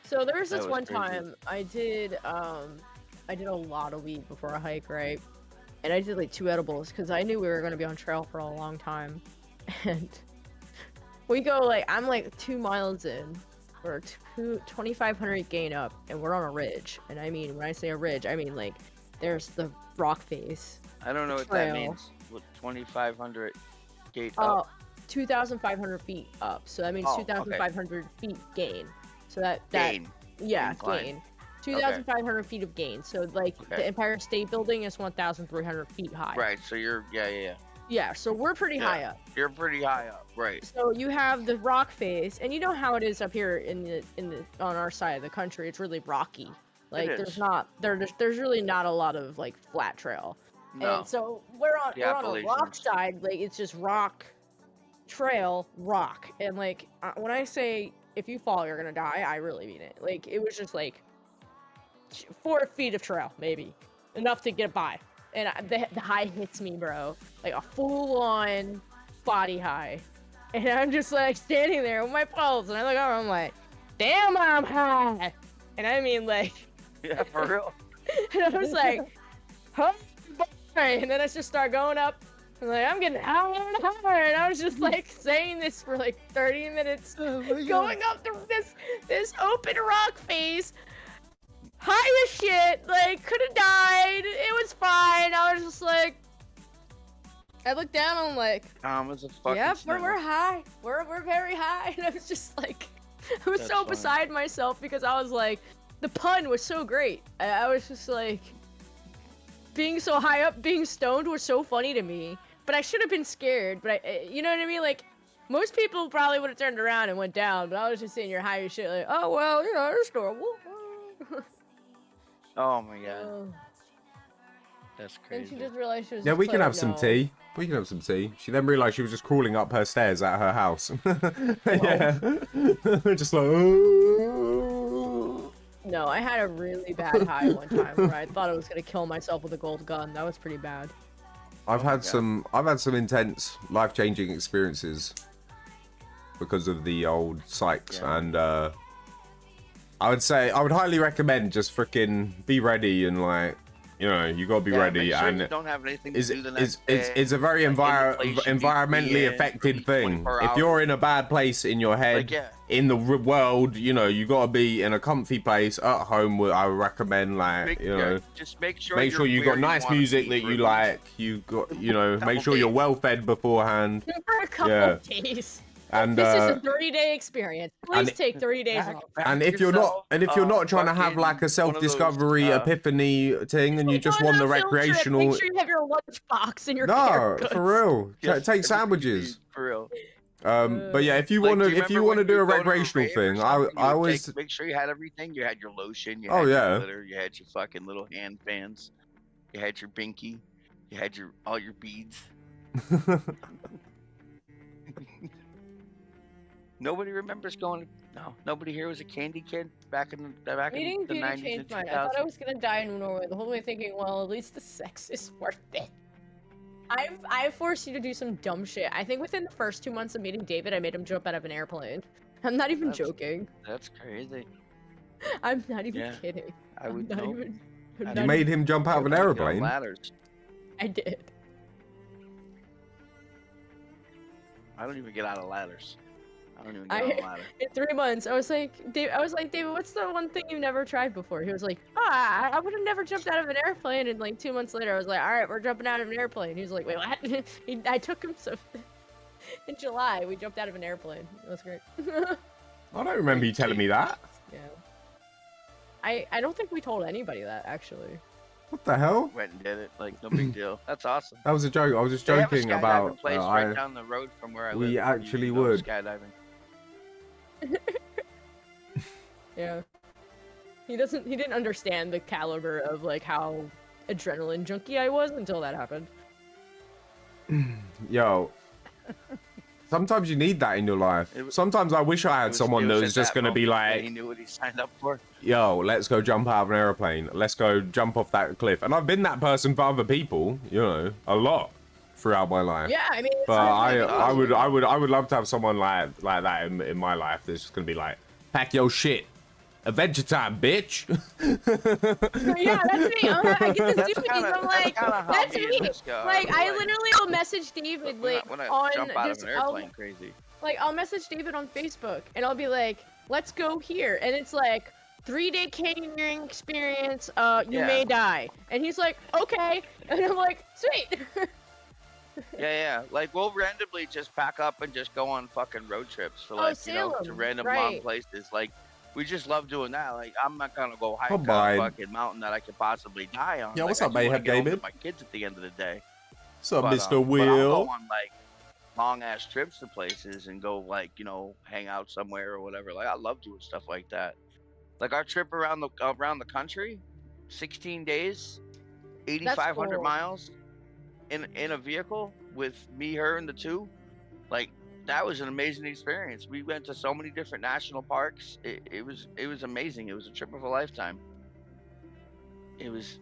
So there was this one time I did a lot of weed before a hike, right? And I did like 2 edibles because I knew we were gonna be on trail for a long time. And we go like, I'm like 2 miles in, or 2,500 gain up, and we're on a ridge. And I mean, when I say a ridge, I mean like there's the rock face. I don't know what that means. What 2,500 gate up? 2,500 feet up. So that means 2,500 feet gain. So that gain. 2,500 feet of gain. So like the Empire State Building is 1,300 feet high. Right. So you're Yeah. So we're pretty high up. You're pretty high up, right? So you have the rock face, and you know how it is up here in the on our side of the country. It's really rocky. Like there's really not a lot of like flat trail. No. And so we're on a rock side. Like it's just rock. Trail rock, and like when I say if you fall you're gonna die, I really mean it. Like it was just like 4 feet of trail, maybe enough to get by, and the high hits me, bro, like a full-on body high, and I'm just like standing there with my pulse, and I look over, I'm like, damn, I'm high, and I mean like, yeah, for real. And I was like, huh? And then I just start going up. I'm like, I'm getting higher and higher, and I was just like saying this for like 30 minutes, going up this open rock face, high as shit, like could have died, it was fine. I was just like, I looked down, I'm like, was a fucking we're high, we're very high, and I was just like, I was so beside myself because I was like, the pun was so great. I was just like, being so high up, being stoned was so funny to me. But I should have been scared. But you know what I mean? Like, most people probably would have turned around and went down. But I was just sitting here high as shit, like, oh well, it's normal. Oh my god. That's Then crazy. she just realized she was. Yeah, just we can playing have some no. tea. We can have some tea. She then realised she was just crawling up her stairs at her house. Yeah. Just like, oh. No, I had a really bad high one time where I thought I was gonna kill myself with a gold gun. That was pretty bad. I've Oh my had God. some intense life-changing experiences because of the old psychs, Yeah. and I would highly recommend just freaking be ready and like, you know, you gotta be ready. Make sure And you don't have anything to it's do the next it's a day, very like, in the place you need to be environmentally in for affected these thing. 24 If you're hours. in a bad place in your head, Like, yeah. in the world, you know, you gotta be in a comfy place at home. I would recommend, like, you know, just make sure make sure you you're got where nice wanna music be that for you at least like. You got, you know, couple make sure you're days. well fed beforehand. For a couple Yeah. days. And This is a 30-day experience. Please take 30 days off. and if you're not trying to have like a self-discovery epiphany thing, and you just want the Unfiltered, recreational, Make sure you have your lunchbox and your care no, goods. for real, Just take everything you sandwiches. need, for real. But yeah, if you Like, want to, do you if you remember want to when do a you'd go to recreational rave or thing, something, you I would always, make sure you had everything. You had your lotion, you Oh, had yeah. your glitter, you had your fucking little hand fans, you had your binky, you had all your beads. Nobody remembers going. No, nobody here was a candy kid back in the Eating beauty 90s and changed mine. 2000s. I thought I was gonna die in Norway the whole way, thinking, well, at least the sex is worth it. I've forced you to do some dumb shit. I think within the first 2 months of meeting David, I made him jump out of an airplane. I'm not even joking. That's crazy. I'm not even Yeah, kidding. I would I'm not know. even. You you made him jump out of an airplane. Ladders. I did. I don't even get out of ladders. I don't even get I- on a ladder. In 3 months, I was like, David, what's the one thing you've never tried before? He was like, I would have never jumped out of an airplane. And like 2 months later, I was like, all right, we're jumping out of an airplane. He was like, wait, what? I took him in July, we jumped out of an airplane. That was great. I don't remember you telling me that. Yeah. I don't think we told anybody that, actually. What the hell? Went and did it. Like, no big deal. That's awesome. That was a joke. I was just They have a joking skydiving about. place right down the road from where I live. we You actually can go would. skydiving. Yeah. He didn't understand the caliber of like how adrenaline junkie I was until that happened. Yo. Sometimes you need that in your life. Sometimes I wish I had someone that was just at going to be moment that like, he knew what he signed up for. yo, let's go jump out of an airplane. Let's go jump off that cliff. And I've been that person for other people, you know, a lot throughout my life. Yeah, I mean, it's But not like I would love to have someone like that in my life that's just going to be like, pack your shit. Adventure time, bitch. Yeah, that's me. I get the That's stupid. kinda- I'm like, kinda how that's me me. and this guy Like, are, I like, literally will message David like when I on jump out of just an airplane, crazy. I'll message David on Facebook and I'll be like, let's go here, and it's like 3-day canyoning experience. You Yeah. may die, and he's like, okay, and I'm like, sweet. Yeah. Like, we'll randomly just pack up and just go on fucking road trips for, Oh, like, you know, to Salem, random right. long places. Like, we just love doing that. Like, I'm not gonna go hike Oh, a bye. fucking mountain that I could possibly die on. Yeah, Like, what's I up, just wanna Mayhem get home to David? my kids at the end of the day. What's up, But, Mr. but I'll Will? go on, like, long ass trips to places and go, like, you know, hang out somewhere or whatever. Like, I love doing stuff like that. Like, our trip around the country, 16 days, 8,500 cool. miles in a vehicle with me, her, and the two. Like, that was an amazing experience. We went to so many different national parks. It was amazing. It was a trip of a lifetime. It was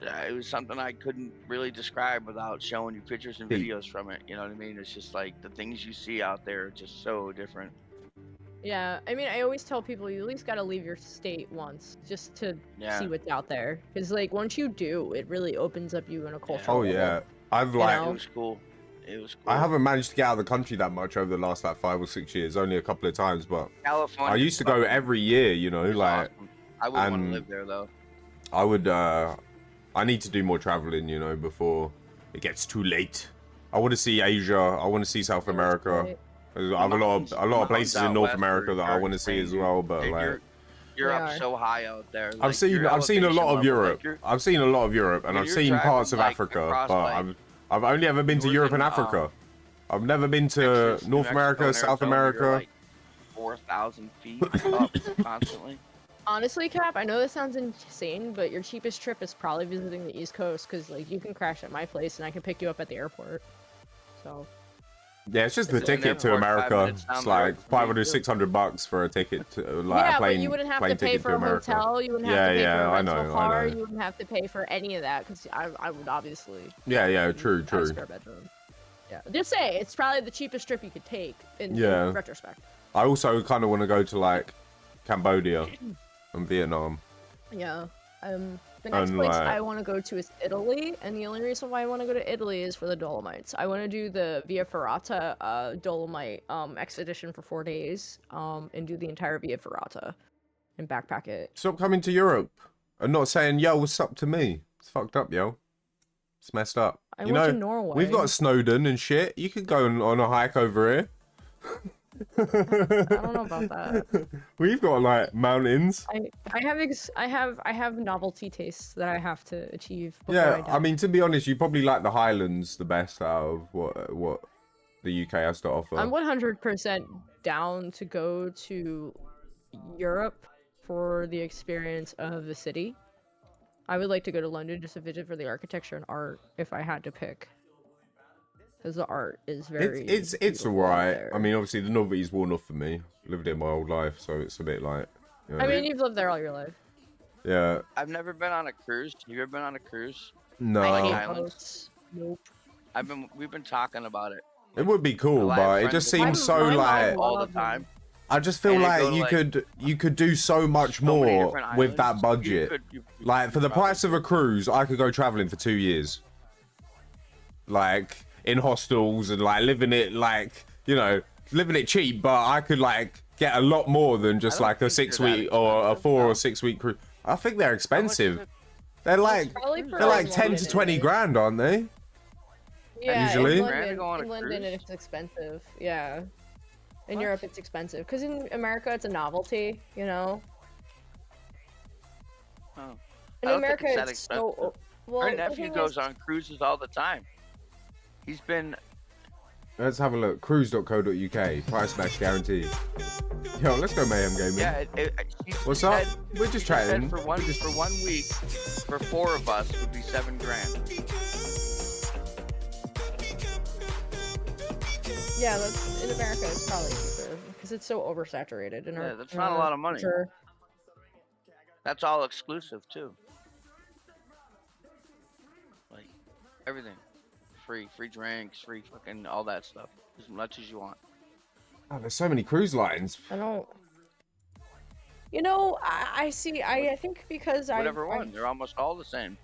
something I couldn't really describe without showing you pictures and Hey. videos from it. You know what I mean? It's just like the things you see out there are just so different. Yeah, I mean, I always tell people you at least gotta leave your state once just to Yeah. see what's out there, because like once you do, it really opens up you in a culture. Oh yeah, I've like It was cool. It was cool. I haven't managed to get out of the country that much over the last like 5 or 6 years. Only a couple of times, but California. I used to go every year. You know, was like awesome. I wouldn't want to and- live there though. I would. I need to do more traveling. You know, before it gets too late. I want to see Asia. I want to see South America. I have a lot of places in North America that I want to see as well. But like, You're They up are. so high out there. I've like, seen your a lot elevation of level, Europe. like, you're- I've seen a lot of Europe, and when I've you're seen driving, parts of like, Africa. across, But like, I've only ever been to yours Europe in, and Africa. I've never been to Texas, New North Mexico, America, and South Arizona, you're, America. like, 4,000 feet up constantly. Honestly, Cap, I know this sounds insane, but your cheapest trip is probably visiting the East Coast because like you can crash at my place and I can pick you up at the airport. So. Yeah, it's just the It's an ticket to airport 5 America. minutes down It's the road like from me, 500, too. 600 bucks for a ticket to like Yeah, a plane. but you wouldn't have plane to pay ticket for to a America. hotel. You wouldn't have Yeah, to pay yeah, for a I rental know, car. I know. You wouldn't have to pay for any of that because I would obviously. Yeah, have true, a true. spare bedroom. Yeah, just say it's probably the cheapest trip you could take in retrospect. I also kind of want to go to like Cambodia and Vietnam. Yeah. The next And, place like- I want to go to is Italy, and the only reason why I want to go to Italy is for the Dolomites. I want to do the Via Ferrata Dolomite expedition for 4 days, and do the entire Via Ferrata and backpack it. Stop coming to Europe and not saying, yo, what's up to me? It's fucked up, yo. It's messed up. I you went know, to Norway. we've got Snowdon and shit. You could go on a hike over here. I don't know about that. We've got like mountains. I have novelty tastes that I have to achieve before Yeah, I die. I mean, to be honest, you probably like the Highlands the best out of what the UK has to offer. I'm 100% down to go to Europe for the experience of the city. I would like to go to London just to visit for the architecture and art if I had to pick. Because the art is very It's beautiful alright. there. I mean, obviously the novelty's worn off for me. Lived it my whole life, so it's a bit like. You know, I mean, you've lived there all your life. yeah. I've never been on a cruise. Have you ever been on a cruise? No, I hate Islands. boats. Nope. We've been talking about it it would be cool, I have but it friends just that seems My- so my mom like. all the love them. time. I just feel and you like go to, you like, could do so much So many more different with that islands. budget. Like for the price of a cruise, I could go traveling for 2 years. Like in hostels and like living it like, you know, living it cheap, but I could like get a lot more than just don't like a think 6 they're that week or a expensive, 4 no. or 6 week cruise. I think they're How much is expensive. it? They're like Probably for they're like London 10 to 20 anyway. grand, aren't they? Yeah, Usually. in Grand to London, go on a in London cruise? it's expensive. Yeah. In What? Europe it's expensive because in America it's a novelty, you know. Oh. In I don't think America it's that it's so expensive. well. Our the nephew thing goes is- on cruises all the time. He's been. Let's have a look. Cruise.co.uk. Price match guaranteed. Yo, let's go Mayhem Gaming. Yeah. What's she up? said- We're just she said chatting. For one week, for 4 of us would be $7 grand. Yeah, that's in America it's probably cheaper because it's so oversaturated in our. Yeah, that's in not a our lot of money. culture. That's all exclusive too. Like everything, free drinks, free fucking all that stuff, as much as you want. Oh, there's so many cruise lines. I don't. You know, I see. I think because Whatever one, they're almost all the same.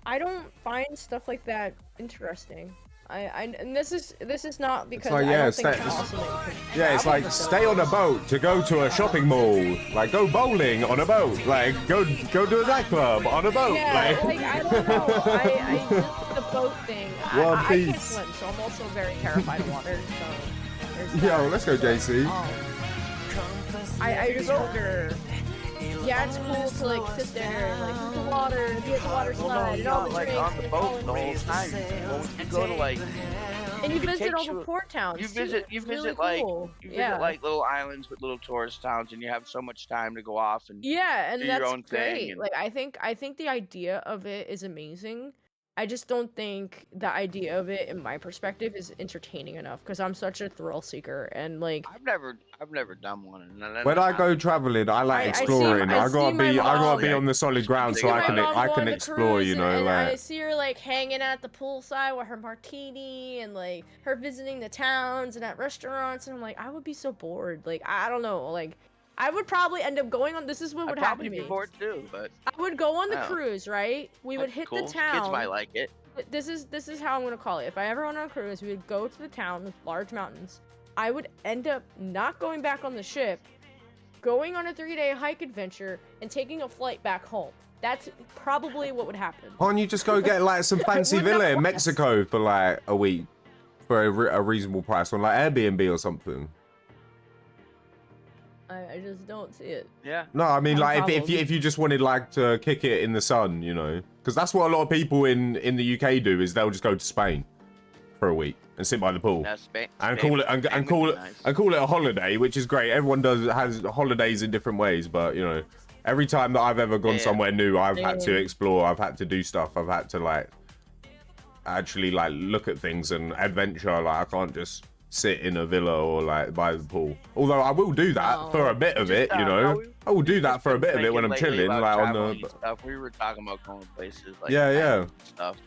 I don't find stuff like that interesting. And this is not because like, I yeah, don't think it's stay- awesome that you can Yeah, it's travel like for so stay on a long. boat to go to a shopping mall. Like go bowling on a boat. Like go to a nightclub on a boat. Yeah, like, I don't know. I just the boat thing. One I can't piece. swim, so I'm also very terrified of water. So there's Yo, that. let's go, JC. I just wonder. Yeah, it's cool to like sit there and like do the water, be at the water Well, no, slide, and all not the like drinks, on the and boat all the whole time. Well, you go to like and you it visit all takes the you- port towns. you too. visit It's really like cool. you yeah. visit like little islands with little tourist towns, and you have so much time to go off and Yeah, and do your that's own thing great. and- Like I think the idea of it is amazing. I just don't think the idea of it, in my perspective, is entertaining enough because I'm such a thrill seeker and like I've never done one. And When I go traveling, I like I see- exploring. I I see gotta my be I gotta mom- be on the solid ground so See I my can mom I go can on the explore. cruise You know, and I like see her like hanging at the poolside with her martini and like her visiting the towns and at restaurants and I'm like I would be so bored. Like I don't know. Like I would probably end up going on. This is what I'd would happen probably to be me. bored too, but I would go on the Oh. cruise, right? We would that's hit cool. the town. Kids might like it. This is how I'm gonna call it. If I ever went on a cruise, we would go to the town with large mountains. I would end up not going back on the ship, going on a 3-day hike adventure, and taking a flight back home. That's probably what would happen. can't you just go get like some fancy would not villa in last. Mexico for like a week for a reasonable price on like Airbnb or something? I just don't see it. Yeah. No, I mean No like if problem. you just wanted like to kick it in the sun, you know, because that's what a lot of people in the UK do is they'll just go to Spain for a week and sit by the pool. Yeah, Spain, And Spain- call it Spain and would call be it nice. and call it a holiday, which is great. Everyone has holidays in different ways, but you know, Every time that I've ever gone somewhere new, I've had to Same. explore. I've had to do stuff. I've had to like actually like look at things and adventure. Like I can't just sit in a villa or like by the pool. Although I will do that for a bit of it, you know. I will do that for a bit of it when I'm chilling, like on the. Stuff. We were talking about going places like Yeah. stuff.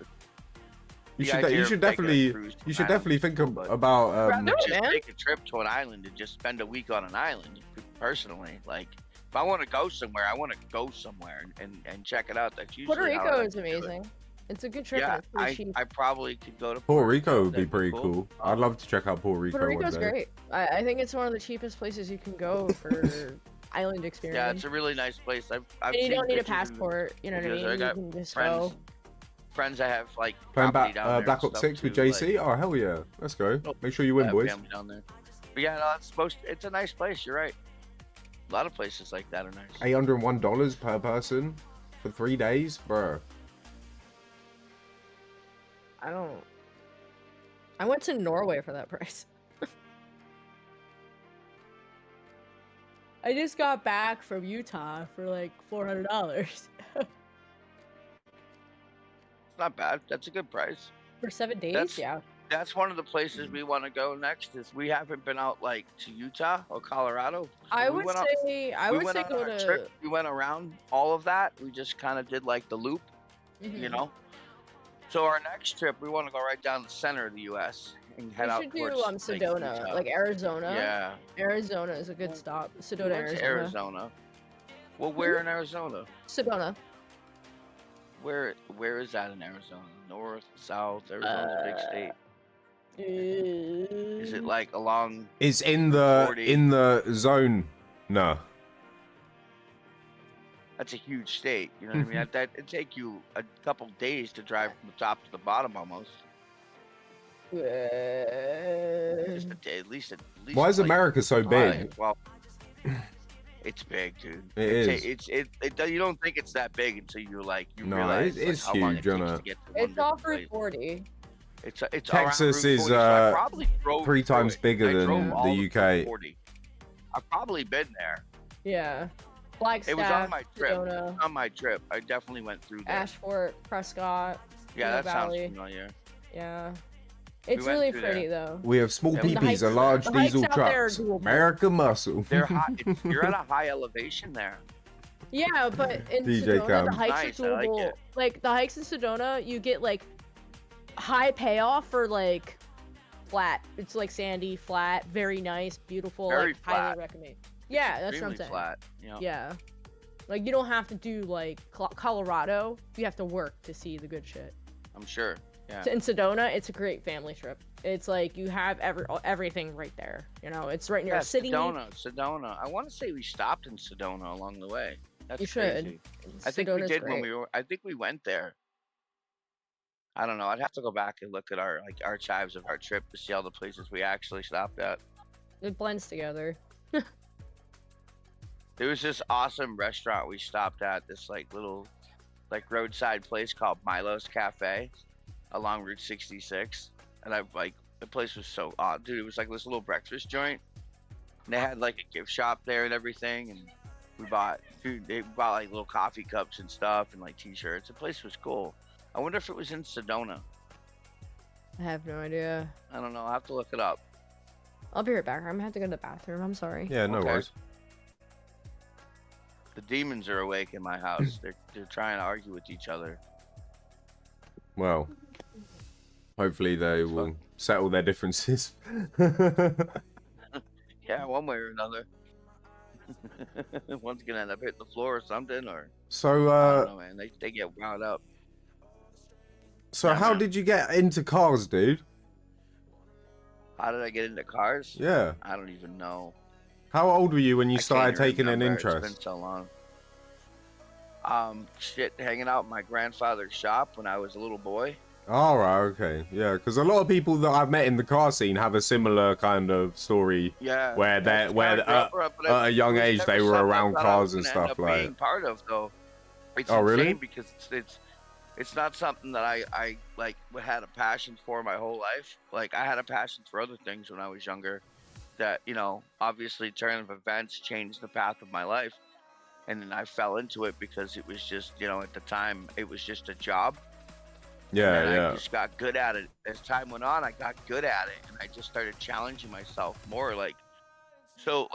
You should definitely think about. Just take a trip to an island and just spend a week on an island. Personally, like if I want to go somewhere, I want to go somewhere and check it out. That's usually Puerto Rico is amazing. It's a good trip. Yeah, and it's pretty cheap. I probably could go to Puerto Rico would be pretty cool. I'd love to check out Puerto Rico. Puerto Rico's one day. great. I think it's one of the cheapest places you can go for island experience. Yeah, it's a really nice place. I've and you seen don't need a pictures of passport. You know what I mean? I You got can just friends, go. friends that have like Playing property down there Black and Ops stuff 6 with too, JC? Oh, hell yeah. Let's go. Oh, Make sure you win, have boys. family down there. But yeah, no, it's a nice place. You're right. A lot of places like that are nice. $801 per person for 3 days? Bro. I went to Norway for that price. I just got back from Utah for like $400 Not bad. That's a good price. for 7 days. That's- Yeah. That's one of the places we want to go next. Is we haven't been out like to Utah or Colorado. I We would went out- say we went go on our to. trip. We went around all of that. We just kind of did like the loop, Mhm. you know. So our next trip, we want to go right down the center of the U.S. and head We out should do towards like, Sedona, Utah. like Arizona. Yeah, Arizona is a good stop. Sedona, we went to Arizona. Arizona. Well, where in Arizona? Sedona. Where is that in Arizona? North, south? Arizona's a big state. Is it like along? It's in 40? the zone. No. That's a huge state. You know what I mean? That it'd take you a couple days to drive from the top to the bottom almost. Just a day, at least. Why is like, America so big? Well, it's big, dude. It It's you don't think it's that big until you No, realize it's like, how long huge, it takes Jonah. to get to one It's off different Route place. 40. It's Texas around Route is, 40, so I probably drove 3 through times it. bigger I than drove all the of UK. Route 40. I've probably been there. Yeah. Flagstaff, It was on my trip. Sedona, On my trip, I definitely went through there. Ashford, Prescott. Yeah, that Valley. sounds familiar. Yeah. It's went really through pretty there. though. We have small Yeah, the peepees hikes- and large the hikes diesel out there are trucks. doable. America muscle. They're high. You're at a high elevation there. Yeah, but in DJ Sedona, Cam. the hikes Nice, are I like doable. it. Like the hikes in Sedona, you get like high payoff for like flat. It's like sandy, flat, very nice, beautiful. Very like highly flat. recommend. Yeah, that's what I'm Extremely saying. flat. You know? Yeah. Like you don't have to do like Colorado. You have to work to see the good shit. I'm sure. Yeah. In Sedona, it's a great family trip. It's like you have everything right there. You know, it's right near Yeah, a city. Sedona. I want to say we stopped in Sedona along the way. That's You should. crazy. I think we Sedona's did when great. we were. I think we went there. I don't know. I'd have to go back and look at our archives of our trip to see all the places we actually stopped at. It blends together. There was this awesome restaurant we stopped at. This like little, like roadside place called Milo's Cafe, along Route 66, and the place was so odd, dude. It was like this little breakfast joint, and they had like a gift shop there and everything, and they bought like little coffee cups and stuff and like t-shirts. The place was cool. I wonder if it was in Sedona. I have no idea. I don't know. I'll have to look it up. I'll be right back. I'm gonna have to go to the bathroom. I'm sorry. Yeah, no Okay. worries. The demons are awake in my house. They're trying to argue with each other. Well, hopefully they will settle their differences. Yeah, one way or another. One's gonna end up hitting the floor or something, or So, I don't know, man. They get wound up. so Yeah, how man. did you get into cars, dude? How did I get into cars? Yeah. I don't even know. How old were you when you I can't started even taking an remember. interest? It's been so long. Shit, hanging out in my grandfather's shop when I was a little boy. All right, okay, yeah, because a lot of people that I've met in the car scene have a similar kind of story. Yeah. Where that's where kinda grew up around, but at a young it was age never they were something I around thought I cars was and gonna end stuff up like. being part of though. It's Oh, really? insane because it's not something that I like had a passion for my whole life. Like I had a passion for other things when I was younger. That obviously turn of events changed the path of my life. and then I fell into it because it was just, at the time it was just a job. Yeah, And yeah. I just got good at it. As time went on, I got good at it, and I just started challenging myself more. So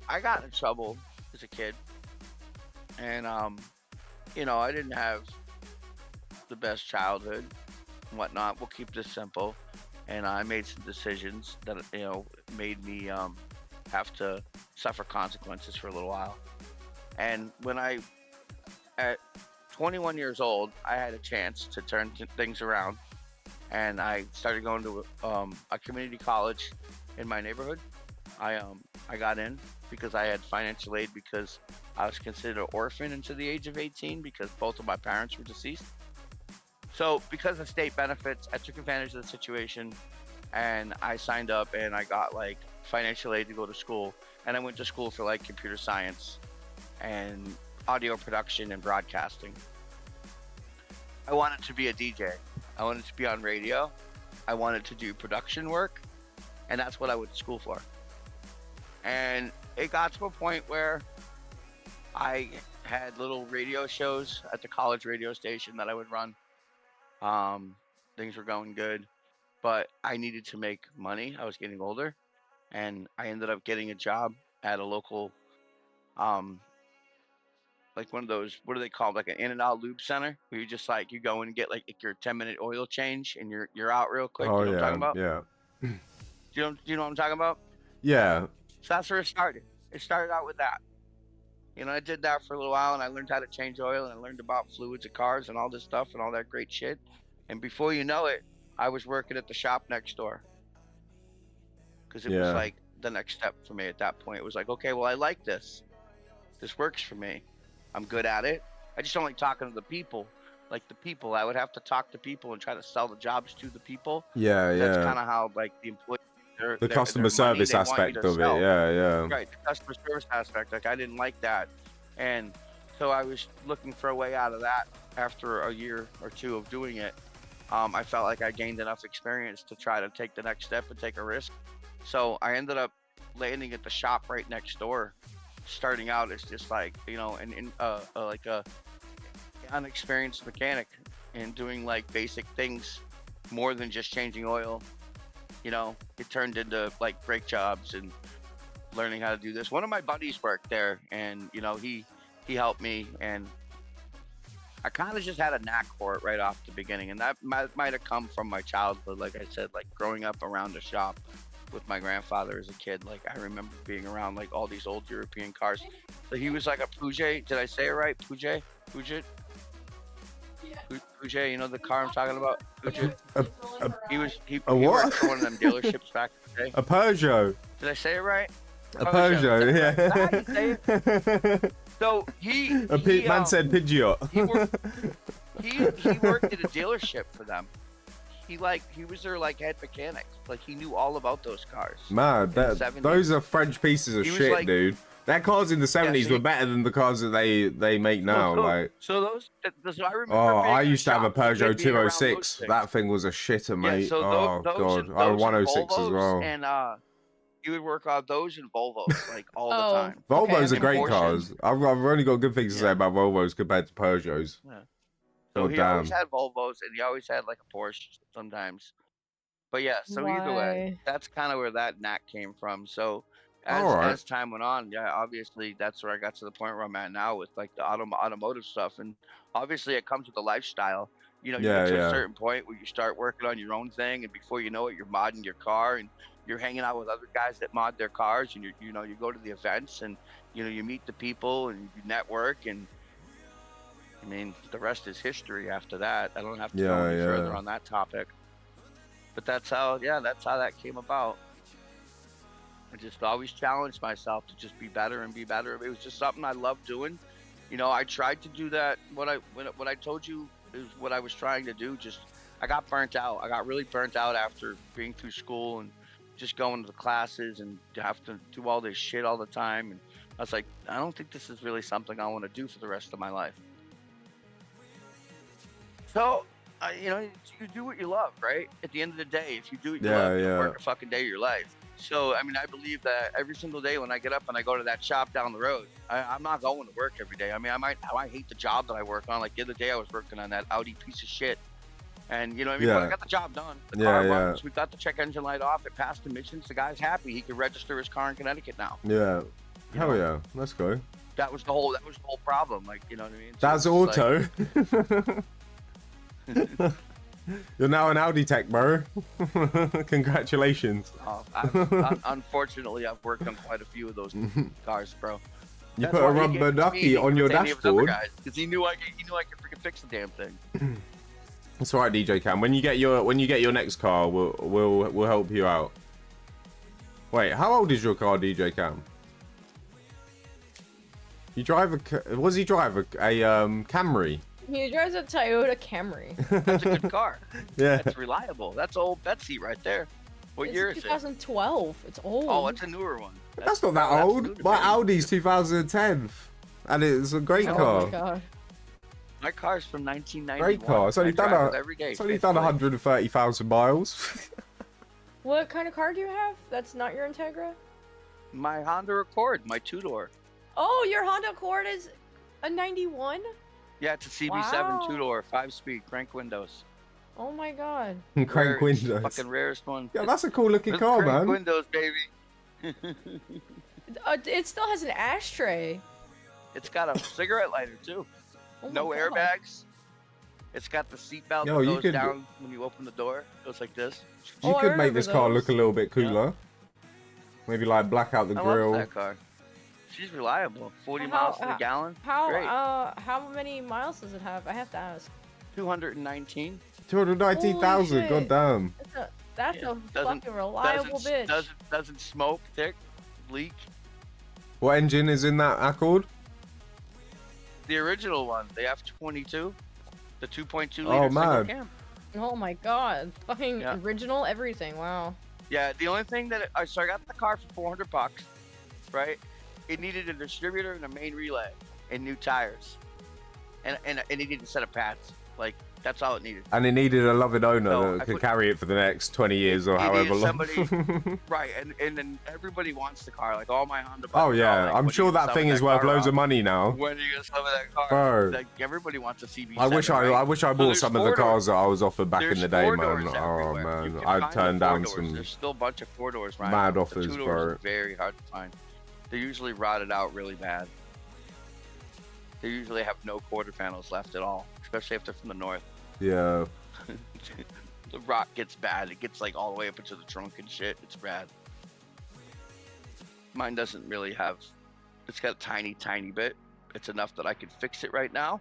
I got in trouble as a kid, and I didn't have the best childhood and whatnot. We'll keep this simple. And I made some decisions that made me have to suffer consequences for a little while. And at 21 years old, I had a chance to turn things around, and I started going to a community college in my neighborhood. I got in because I had financial aid because I was considered an orphan until the age of 18 because both of my parents were deceased. So because of state benefits, I took advantage of the situation, and I signed up and I got financial aid to go to school. And I went to school for computer science and audio production and broadcasting. I wanted to be a DJ. I wanted to be on radio. I wanted to do production work, and that's what I went to school for. And it got to a point where I had little radio shows at the college radio station that I would run. Things were going good, but I needed to make money. I was getting older, and I ended up getting a job at a local, one of those, what are they called? Like an in and out lube center where you just you go in and get your 10-minute oil change and you're out real quick. Oh, You know what I'm yeah, talking about? yeah. Do you know what I'm talking about? Yeah. So that's where it started. It started out with that. I did that for a little while, and I learned how to change oil, and I learned about fluids of cars and all this stuff and all that great shit. And before you know it, I was working at the shop next door because it was the next step for me at that point. It was okay, well, I like this. This works for me. I'm good at it. I just don't like talking to the people. I would have to talk to people and try to sell the jobs to the people. Yeah, That's kind of how the employees. The customer service aspect of it, yeah. Right, the customer service aspect. I didn't like that. And so I was looking for a way out of that after a year or two of doing it. I felt like I gained enough experience to try to take the next step and take a risk. So I ended up landing at the shop right next door, starting out as just a unexperienced mechanic and doing basic things more than just changing oil. It turned into brake jobs and learning how to do this. One of my buddies worked there, and he helped me, and I kind of just had a knack for it right off the beginning, and that might have come from my childhood. Like I said, growing up around the shop with my grandfather as a kid. I remember being around all these old European cars. So he was like a Peugeot. Did I say it right? Peugeot? Peugeot, the car I'm talking about? Peugeot. He worked for one of them dealerships back in the day. A Peugeot. Did I say it right? A Peugeot, yeah. Is that how you say it? So man said Pidgeot. he worked at a dealership for them. He was their head mechanic. He knew all about those cars. Man, those are French pieces of shit, dude. That cars in the 70s were better than the cars that they make now. So I remember. Oh, I used to have a Peugeot 206. That thing was a shitter, mate. So oh god, I had a 106 as well. And you would work on those and Volvos all the time. Volvos are great cars. I've only got good things to say about Volvos compared to Peugeots. Yeah. So he always had Volvos, and he always had a Porsche sometimes. But yeah, so either way, that's kind of where that knack came from. So as time went on, yeah, obviously that's where I got to the point where I'm at now with the automotive stuff, and obviously it comes with a lifestyle. You get to a certain point where you start working on your own thing, and before you know it, you're modding your car, and you're hanging out with other guys that mod their cars, and you go to the events, and you meet the people, and you network, and I mean, the rest is history after that. I don't have to go any further on that topic. But that's how that came about. I just always challenged myself to just be better and be better. It was just something I loved doing. I tried to do that. What I told you is what I was trying to do. Just I got burnt out. I got really burnt out after being through school and just going to the classes and have to do all this shit all the time. And I was like, I don't think this is really something I want to do for the rest of my life. So, you do what you love, right? At the end of the day, if you do what you love, you work a fucking day of your life. So, I mean, I believe that every single day when I get up and I go to that shop down the road, I'm not going to work every day. I mean, I might hate the job that I work on. Like the other day, I was working on that Audi piece of shit. And, you know what I mean? But I got the job done. The car runs. We got the check engine light off. It passed emissions. The guy's happy. He can register his car in Connecticut now. Yeah. Hell yeah. Let's go. That was the whole problem. Like, you know what I mean? So that's auto. Like... You're now an Audi tech, bro. Congratulations. Unfortunately, I've worked on quite a few of those cars, bro. You put a rubber ducky on your dashboard. Because he knew I could freaking fix the damn thing. That's all right, DJ Cam. When you get your next car, we'll help you out. Wait, how old is your car, DJ Cam? You drive a? Was he drive a Camry? He drives a Toyota Camry. That's a good car. Yeah. That's reliable. That's old Betsy right there. What year is it? 2012. It's old. Oh, it's a newer one. That's not that old. My Audi's 2010, and it's a great car. Oh my god. My car's from 1991. Great car. It's only done 130,000 miles. What kind of car do you have? That's not your Integra? My Honda Accord, my two-door. Oh, your Honda Accord is a 91? Yeah, it's a CB7 two-door, 5-speed, crank windows. Oh my god. Crank windows. Fucking rarest one. Yeah, that's a cool looking car, man. Crank windows, baby. It still has an ashtray. It's got a cigarette lighter too. Oh no airbags. It's got the seatbelt that goes down when you open the door. It goes like this. You could make this car look a little bit cooler. Yeah. Maybe like black out the grill. I love that car. She's reliable. 40 miles to the gallon. How many miles does it have? I have to ask. 219. 219,000. God damn. That's a fucking reliable bitch. Doesn't smoke, tick, leak. What engine is in that Accord? The original one. They have 22. The 2.2 liter single cam. Oh my god. Fucking original everything. Wow. Yeah, the only thing that so I got the car for $400, right? It needed a distributor and a main relay and new tires. And it needed a set of pads. Like, that's all it needed. And it needed a loving owner that could carry it for the next 20 years or however long. Right, and then everybody wants the car. Like, all my Honda buddies. Oh, yeah. Like, I'm sure that thing is worth loads of money now. When are you going to sell me that car? Bro. Like, everybody wants a CB7, I wish I bought some of the cars that I was offered back in the day, man. Oh, man. I've turned down some There's still a bunch of 4-doors right mad offers, the 2-doors bro. are very hard to find. They usually rotted out really bad. They usually have no quarter panels left at all, especially if they're from the north. Yeah. The rot gets bad. It gets like all the way up into the trunk and shit. It's bad. Mine doesn't really have. It's got a tiny bit. It's enough that I can fix it right now.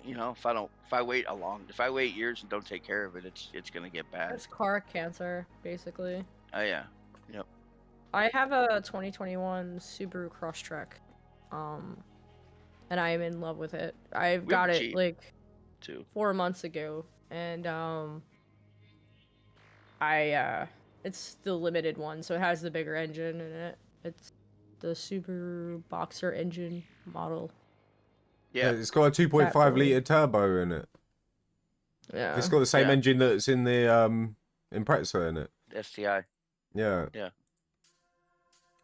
You know, if I wait years and don't take care of it, it's gonna get bad. It's car cancer, basically. Oh yeah. Yep. I have a 2021 Subaru Crosstrek, and I am in love with it. I've got it like 4 months ago, and it's the limited one, so it has the bigger engine in it. It's the Subaru Boxer engine model. Yeah, it's got a 2.5 liter turbo in it. Yeah, it's got the same engine that's in the Impreza in it. STI. Yeah. Yeah.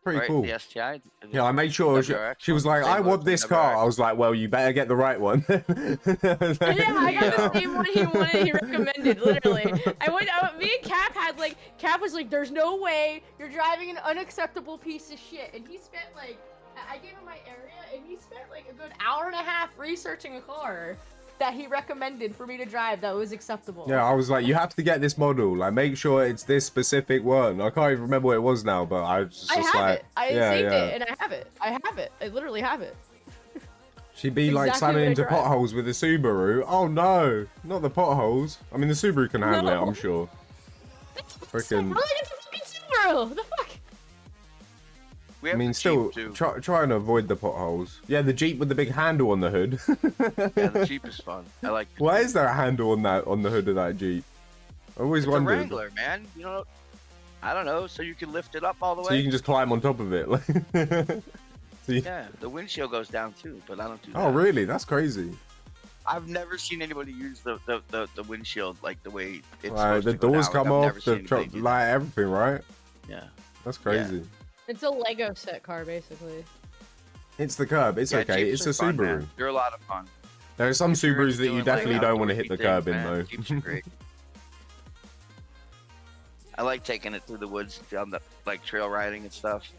Pretty cool. The STI. Yeah, I made sure she was like, I want this car. I was like, well, you better get the right one. Yeah, I got the same one he recommended, literally. Me and Cap was like, there's no way you're driving an unacceptable piece of shit. And he spent I gave him my area, and he spent a good hour and a half researching a car that he recommended for me to drive that was acceptable. Yeah, I was like, you have to get this model. Like, make sure it's this specific one. I can't even remember what it was now, but I was just I have like, it. I saved it, and I have it. I literally have it. She'd be like slamming into potholes with a Subaru. Oh no, not the potholes. I mean, the Subaru can handle it, I'm sure. Freaking. It's a fucking Subaru. The fuck. I mean, still try and avoid the potholes. Yeah, the Jeep with the big handle on the hood. Yeah, the Jeep is fun. I like. Why is there a handle on the hood of that Jeep? I always wondered. It's a Wrangler, man. You know, I don't know, so you can lift it up all the way. So you can just climb on top of it. Yeah, the windshield goes down too, but I don't do that. Oh, really? That's crazy. I've never seen anybody use the windshield like the way it's the doors come off, everything, right? Yeah. That's crazy. Yeah. It's a Lego set car, basically. It's the curb. It's okay. Jeeps It's a are fun, Subaru. man. They're a lot of fun. There are some If you're Subarus that you doing, definitely like, don't want to hit the outdoorsy curb things, in, man, though. Jeeps are great. I like taking it through the woods on the like trail riding and stuff.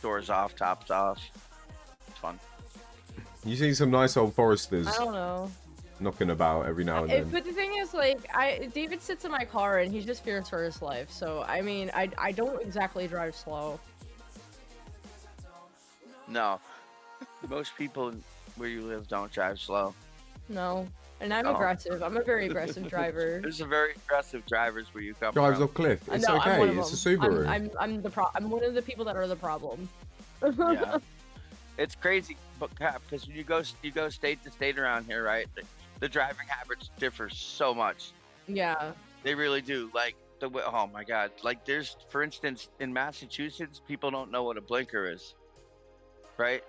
Doors off, tops off. It's fun. You see some nice old Foresters I don't know. knocking about every now and then. But the thing is, like, David sits in my car and he just fears for his life. So I mean, I don't exactly drive slow. No, most people where you live don't drive slow. No, and I'm No. aggressive. I'm a very aggressive driver. There's some very aggressive drivers where you come Drives from. off cliff. It's No, I'm one okay. of It's a them. Subaru. I'm one of the people that are the problem. Yeah. It's crazy, but because when you go state to state around here, right? The driving habits differ so much. Yeah. They really do. Like oh my god, like there's, for instance, in Massachusetts, people don't know what a blinker is, right?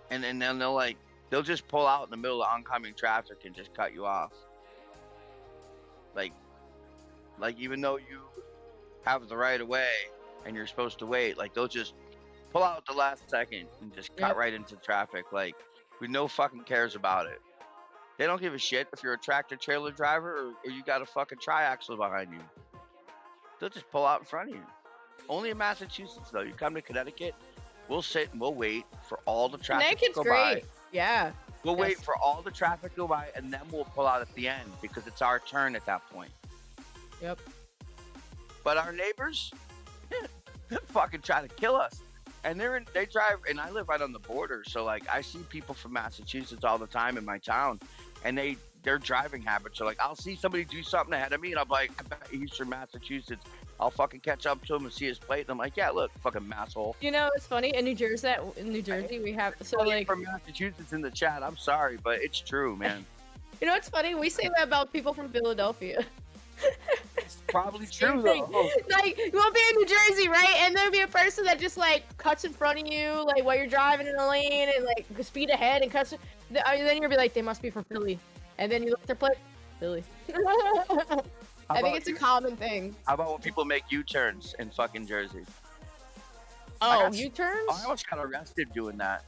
And then they'll just pull out in the middle of oncoming traffic and just cut you off. Like even though you have the right of way and you're supposed to wait, like they'll just pull out at the last second and just cut right into traffic, like with no fucking cares about it. They don't give a shit if you're a tractor trailer driver or you got a fucking triaxle behind you. They'll just pull out in front of you. Only in Massachusetts though. You come to Connecticut, we'll sit and we'll wait for all the traffic to Connecticut's go great. by. Yeah. We'll wait for all the traffic to go by and then we'll pull out at the end because it's our turn at that point. Yep. But our neighbors, they fucking try to kill us. And they drive, and I live right on the border, so like I see people from Massachusetts all the time in my town, and their driving habits are like, I'll see somebody do something ahead of me, and I'm like, I bet he's from Massachusetts. I'll fucking catch up to him and see his plate, and I'm like, yeah, look, fucking masshole. You know, it's funny in New Jersey we have like from Massachusetts in the chat. I'm sorry, but it's true, man. You know what's funny? We say that about people from Philadelphia. It's probably Same true thing. though. Like, you'll be in New Jersey, right? And there'll be a person that just like cuts in front of you, like while you're driving in a lane, and like speed ahead and cuts. Then you'll be like, they must be from Philly. And then you look at their plate, Philly. I think it's a common thing. How about when people make U-turns in fucking Jersey? Oh, U-turns? I almost got arrested doing that.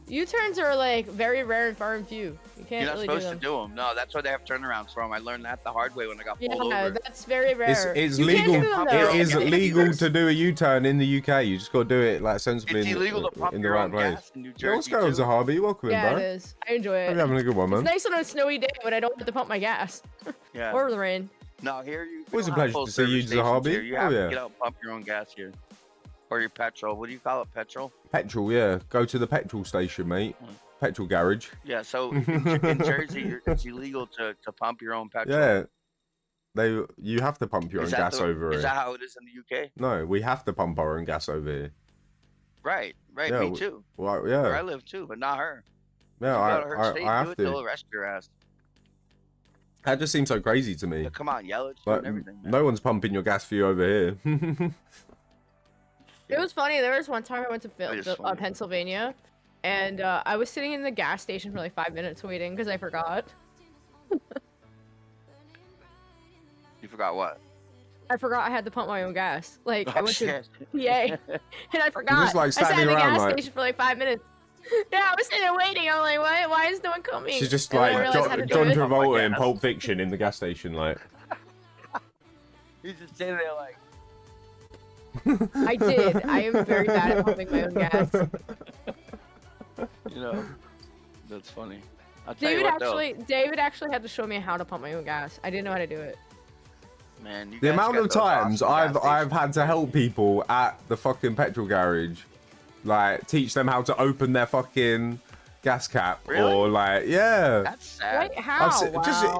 U-turns are like very rare and far and few. You can't You're not really supposed do to them. do them. No, that's why they have turnarounds for them. I learned that the hard way when I got pulled Yeah, over. that's very rare. It's You can't legal. do them, though. It is Yeah. legal to do a U-turn in the UK. You just got to do it like sensibly It's illegal to pump in the your right own place. gas in New Yo, what's Jersey, going on, too. Zahabi? Welcome in, Yeah, bro. it is. I enjoy it. Hope you're having a good one, It's man. nice on a snowy day when I don't have to pump my gas. Yeah. Or the rain. No, here you. Always a don't have pleasure full to see you, service stations Zahabi. here. You Oh, have yeah. to get out and pump your own gas here. Or your petrol. What do you call it? Petrol? Petrol, yeah. Go to the petrol station, mate. Petrol garage. Yeah, so in Jersey, it's illegal to pump your own petrol. Yeah. You have to pump your own gas over Is here. that how it is in the UK? No, we have to pump our own gas over here. Right, Yeah, me too. Well, Where I yeah. live too, but not her. Yeah, You go to her state, I do have it, they'll to. arrest your ass. That just seems so crazy to me. Yeah, come on, yell at you Like, and everything. Man. no one's pumping your gas for you over here. It was funny. There was one time I went to It is funny. Pennsylvania, and I was sitting in the gas station for like 5 minutes waiting because I forgot. You forgot what? I forgot I had to pump my own gas. Like I Oh, went to shit. PA, and I forgot. just, like, I sat standing in the around, gas like- station for like 5 minutes. Yeah, I was sitting there waiting. I'm like, why is no one coming? She's just And then I like realized how to do John it. Travolta in gas. Pulp Fiction in the gas station, like. He's just sitting there like, I did. I am very bad at pumping my own gas. you know, that's funny. I'll tell you David what, David actually had to show me how to pump my own gas. I didn't know how to do it. though, man, you The guys amount got of those times awesome gas I've stations. had to help people at the fucking petrol garage, like teach them how to open their fucking gas cap, Really? or like, yeah. That's sad. Wait, how?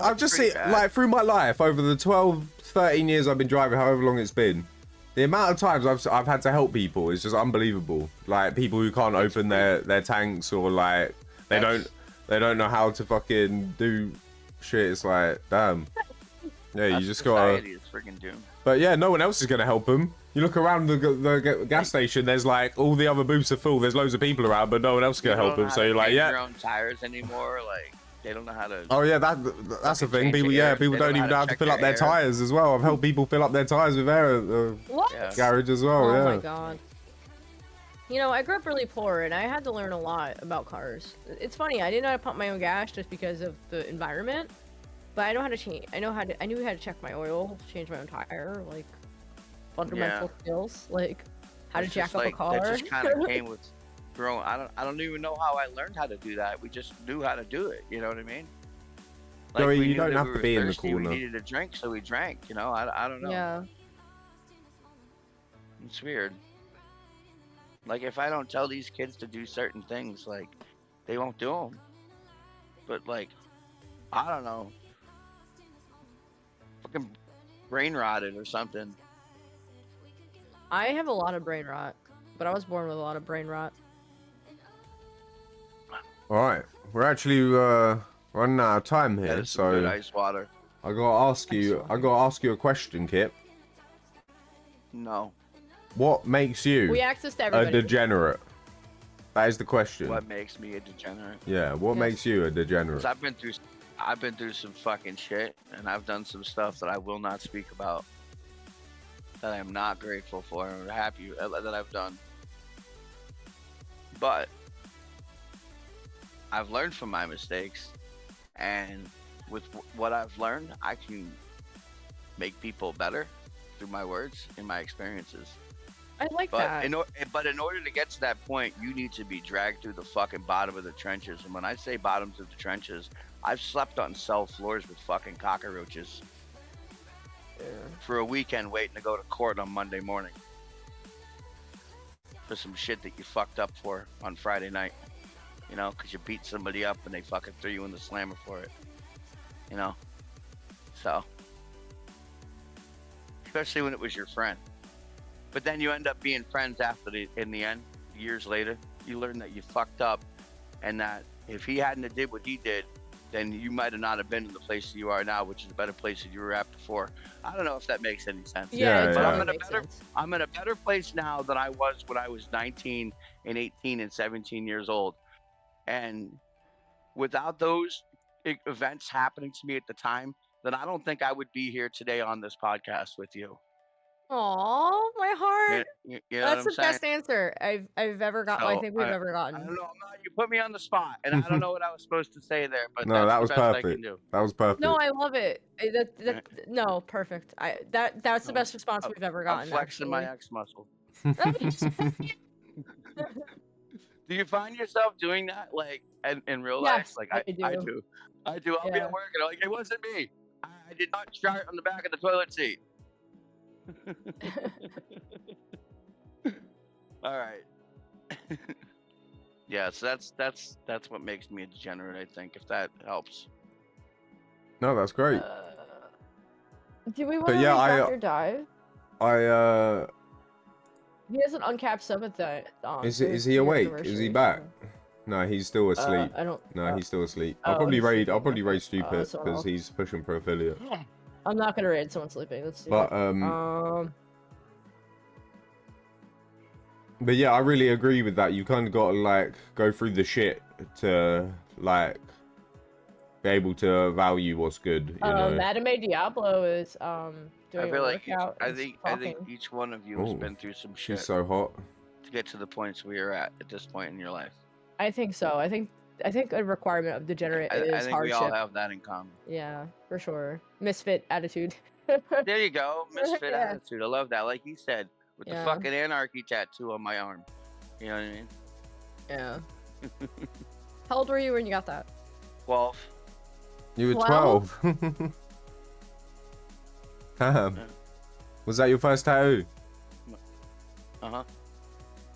I've just Pretty seen, bad. like, through my life over the 12, 13 years I've been driving, however long it's been. The amount of times I've had to help people is just unbelievable. Like people who can't open their tanks, or like they don't know how to fucking do shit. It's like, damn. Yeah, you That's just gotta. society is freaking doomed. But yeah, no one else is gonna help them. You look around the gas station. There's like all the other booths are full. There's loads of people around, but no one else is gonna help them. So you're like, Your yeah, own tires anymore, like. They don't know how to. Oh yeah, that's the thing. change People, the yeah, air. people They don't even know how to check fill up their air. tires as well. I've helped people fill up their tires with air at the What? Yeah. garage as well. Oh yeah. my god. You know, I grew up really poor, and I had to learn a lot about cars. It's funny, I didn't know how to pump my own gas just because of the environment, but I know how to change. I knew how to check my oil, change my own tire, like fundamental skills, like how to It's jack just up a like, car. That just kind of came with growing. I don't even know how I learned how to do that. We just knew how to do it. You know what I mean? Joey, we you knew don't that have we to were be in the thirsty, corner. We needed a drink, so we drank. You know, I don't know. Yeah. It's weird. Like, if I don't tell these kids to do certain things, like, they won't do them. But, like, I don't know. Fucking brain rotted or something. I have a lot of brain rot, but I was born with a lot of brain rot. All right, we're actually running out of time That here, is some good so ice water. I gotta ask you. I gotta ask you a question, Kip. No. What makes you We access to a everybody. degenerate? That is the question. What makes me a degenerate? Yeah, what Yes. makes you a 'Cause degenerate? I've been through some fucking shit, and I've done some stuff that I will not speak about. That I am not grateful for or happy that I've done. But I've learned from my mistakes, and with what I've learned, I can make people better through my words and my experiences. I like But that. in order to get to that point, you need to be dragged through the fucking bottom of the trenches. And when I say bottoms of the trenches, I've slept on cell floors with fucking cockroaches for a weekend waiting to go to court on Monday morning for some shit that you fucked up for on Friday night. You know, because you beat somebody up and they fucking threw you in the slammer for it. You know? So. Especially when it was your friend. But then you end up being friends in the end, years later. You learn that you fucked up, and that if he hadn't have did what he did, then you might have not have been in the place that you are now, which is a better place that you were at before. I don't know if that makes any sense. Yeah, it yeah. totally But makes sense. I'm in a better place now than I was when I was 19 and 18 and 17 years old. And without those events happening to me at the time, then I don't think I would be here today on this podcast with you. Aw, my heart. You know That's what I'm the saying? best answer I've ever gotten. I So, think we've ever I gotten. don't know. You put me on the spot, and I don't know what I was supposed to say there, but No, that's that the was best I can perfect. do. That was perfect. No, I love it. No, perfect. That's the best response we've ever I'm gotten. flexing my actually. X muscle. Do you find yourself doing that, like, in real life? Yes, Like, I I do. do. I'll be Yeah. at work, and I'm like, it wasn't me. I did not start on the back of the toilet seat. All right. Yeah, so that's what makes me a degenerate, I think, if that helps. No, that's great. Do we want But to yeah, read Dr. Dive? I He has an uncapped sub at that. is he awake? Is he back? No, he's still asleep. I don't. No, he's still asleep. oh, I'll probably he's raid. sleeping, I'll probably okay. raid stupid so because he's pushing pro affiliate. I'm not gonna raid someone sleeping. Let's see. But but yeah, I really agree with that. You kind of got to like go through the shit to like be able to value what's good. You know. Madame Diablo is doing I feel a like workout. I and think talking. each one of you has Ooh, been through some shit She's so hot. to get to the points where you're at this point in your life. I think so. I think a requirement of degenerate I is think we hardship. all have that in common. Yeah, for sure. Misfit attitude. There you go, misfit Yeah. attitude. I love that. Like he said, with Yeah. the fucking anarchy tattoo on my arm. You know what I mean? Yeah. How old were you when you got that? 12. You were 12? 12. Damn. Yeah. Was that your first tattoo? Uh-huh.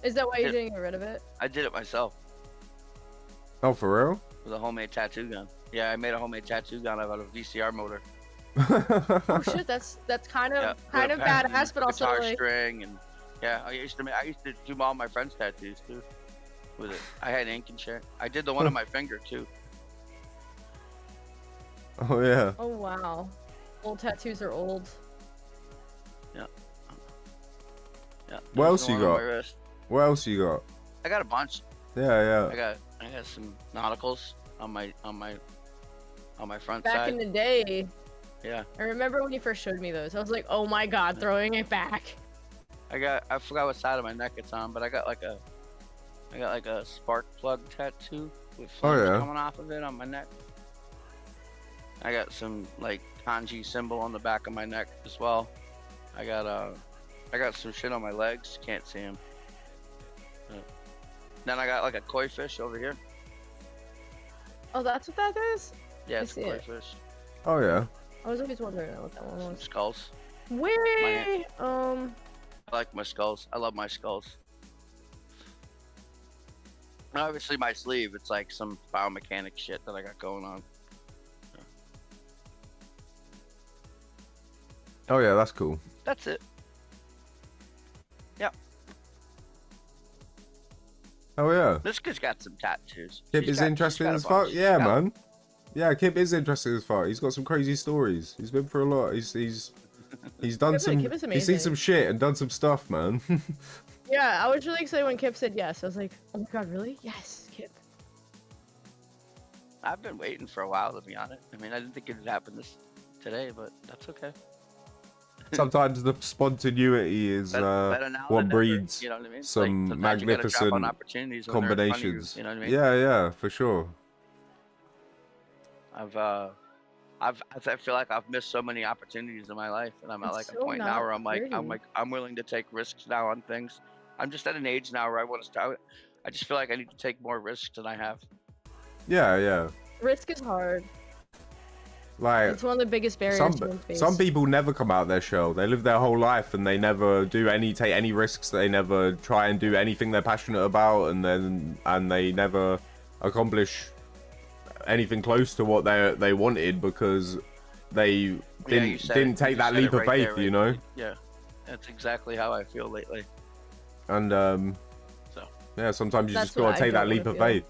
Is that why you Yeah. didn't get rid of it? I did it myself Oh, for real? with a homemade tattoo gun. Yeah, I made a homemade tattoo gun out of a VCR motor. Oh shit, that's kind Yeah, of with kind a of pen and badass, but also guitar like string and yeah, I used to do all my friends' tattoos too with it. I had ink and shit. I did the one on my finger too. Oh yeah. oh wow, old tattoos are old. Yeah. What there's else the you one on got? my wrist. What else you got? I got a bunch. Yeah, I got some nauticals on my on my front Back side. in the day, Yeah. I remember when you first showed me those. I was like, oh my god, throwing it back. I forgot what side of my neck it's on, but I got like a spark plug tattoo with flames coming off of it on my neck. I got some like kanji symbol on the back of my neck as well. I got some shit on my legs. Can't see them. Then I got like a koi fish over here. Oh, that's what that is? Yeah, I it's a see koi it. fish. Oh yeah. I was always wondering what that one Some was. skulls. Way. I like my skulls. I love my skulls. And obviously my sleeve, it's like some biomechanic shit that I got going on. Oh yeah, that's cool. That's it. Yep. Oh yeah. This kid's got some tattoos. Kip is interesting as fuck. Yeah, man. Yeah, Kip is interesting as fuck. He's got some crazy stories. He's been through a lot. He's done some. Kip is He's seen some shit and done some stuff, man. Yeah, I was really excited when Kip said yes. I was like, oh my god, really? Yes, Kip. I've been waiting for a while, to be honest. I mean, I didn't think it would happen today, but that's okay. Sometimes the spontaneity is better now what than breeds never, you know what I mean? some Like, sometimes you gotta drop on magnificent opportunities when they're in front of you, combinations. you know what I mean? Yeah, for sure. I feel like I've missed so many opportunities in my life, and I'm at It's like a so point now where I'm pretty. I'm willing to take risks now on things. I'm just at an age now where I want to start. I just feel like I need to take more risks than I have. Yeah. Risk is hard. Like It's one of the biggest barriers to face. some people never come out their shell. They live their whole life and they never take any risks. They never try and do anything they're passionate about, and they never accomplish anything close to what they wanted because they didn't take that leap of faith, you know? Yeah, that's exactly how I feel lately. And yeah, sometimes you That's just what gotta I take that don't leap wanna of faith.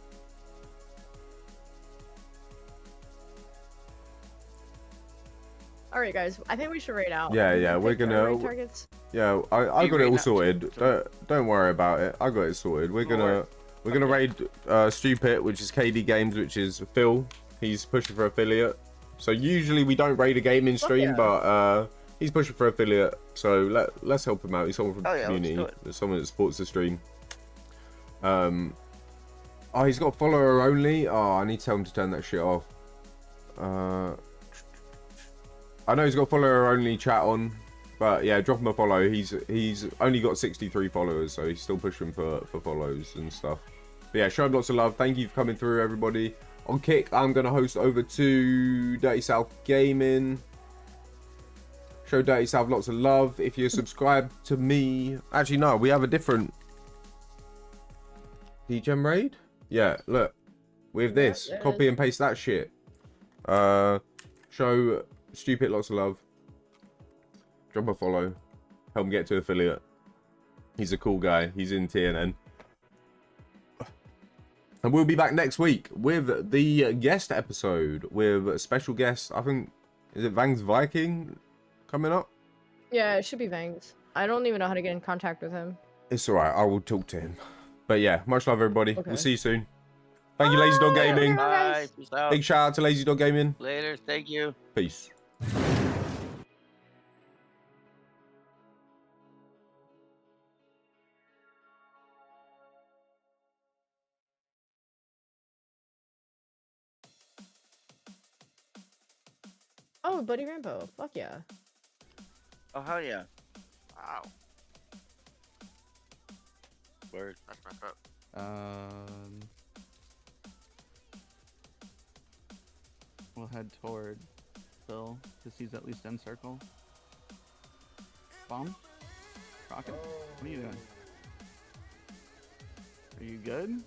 All right, guys. I think we should rate out. Yeah, we're Pick our gonna. raid targets. Yeah, I You got it read all that sorted. too. Don't worry about it. I got it sorted. We're gonna raid Stupid, which is KD Games, which is Phil. He's pushing for affiliate. So usually we don't raid a gaming stream, yeah. but he's pushing for affiliate. So let's help him out. He's someone from the Oh, yeah, let's community. do it. There's someone that supports the stream. Oh, he's got follower only. Oh, I need to tell him to turn that shit off. I know he's got follower only chat on, but yeah, drop him a follow. He's only got 63 followers, so he's still pushing for follows and stuff. But yeah, show him lots of love. Thank you for coming through, everybody. On Kick, I'm gonna host over to Dirty South Gaming. Show Dirty South lots of love. If you're subscribed to me, actually no, we have a different Degen raid. Yeah, look, with this, there it copy is. and paste that shit. Show Stupid lots of love. Drop a follow. Help him get to affiliate. He's a cool guy. He's in TNN. And we'll be back next week with the guest episode with a special guest. I think, is it Vang's Viking coming up? Yeah, it should be Vangs. I don't even know how to get in contact with him. It's alright. I will talk to him. But yeah, much love, everybody. Okay. We'll see you soon. Thank you, Lazy Dog Gaming. Bye. Peace out. Big shout out to Lazy Dog Gaming. Later. Thank you. Peace. Oh, Buddy Rambo. Fuck yeah. Oh hell yeah. Wow. Word. That's messed up. We'll head toward Phil, because he's at least in circle. Bomb? Rocket? What are you doing? Are you good?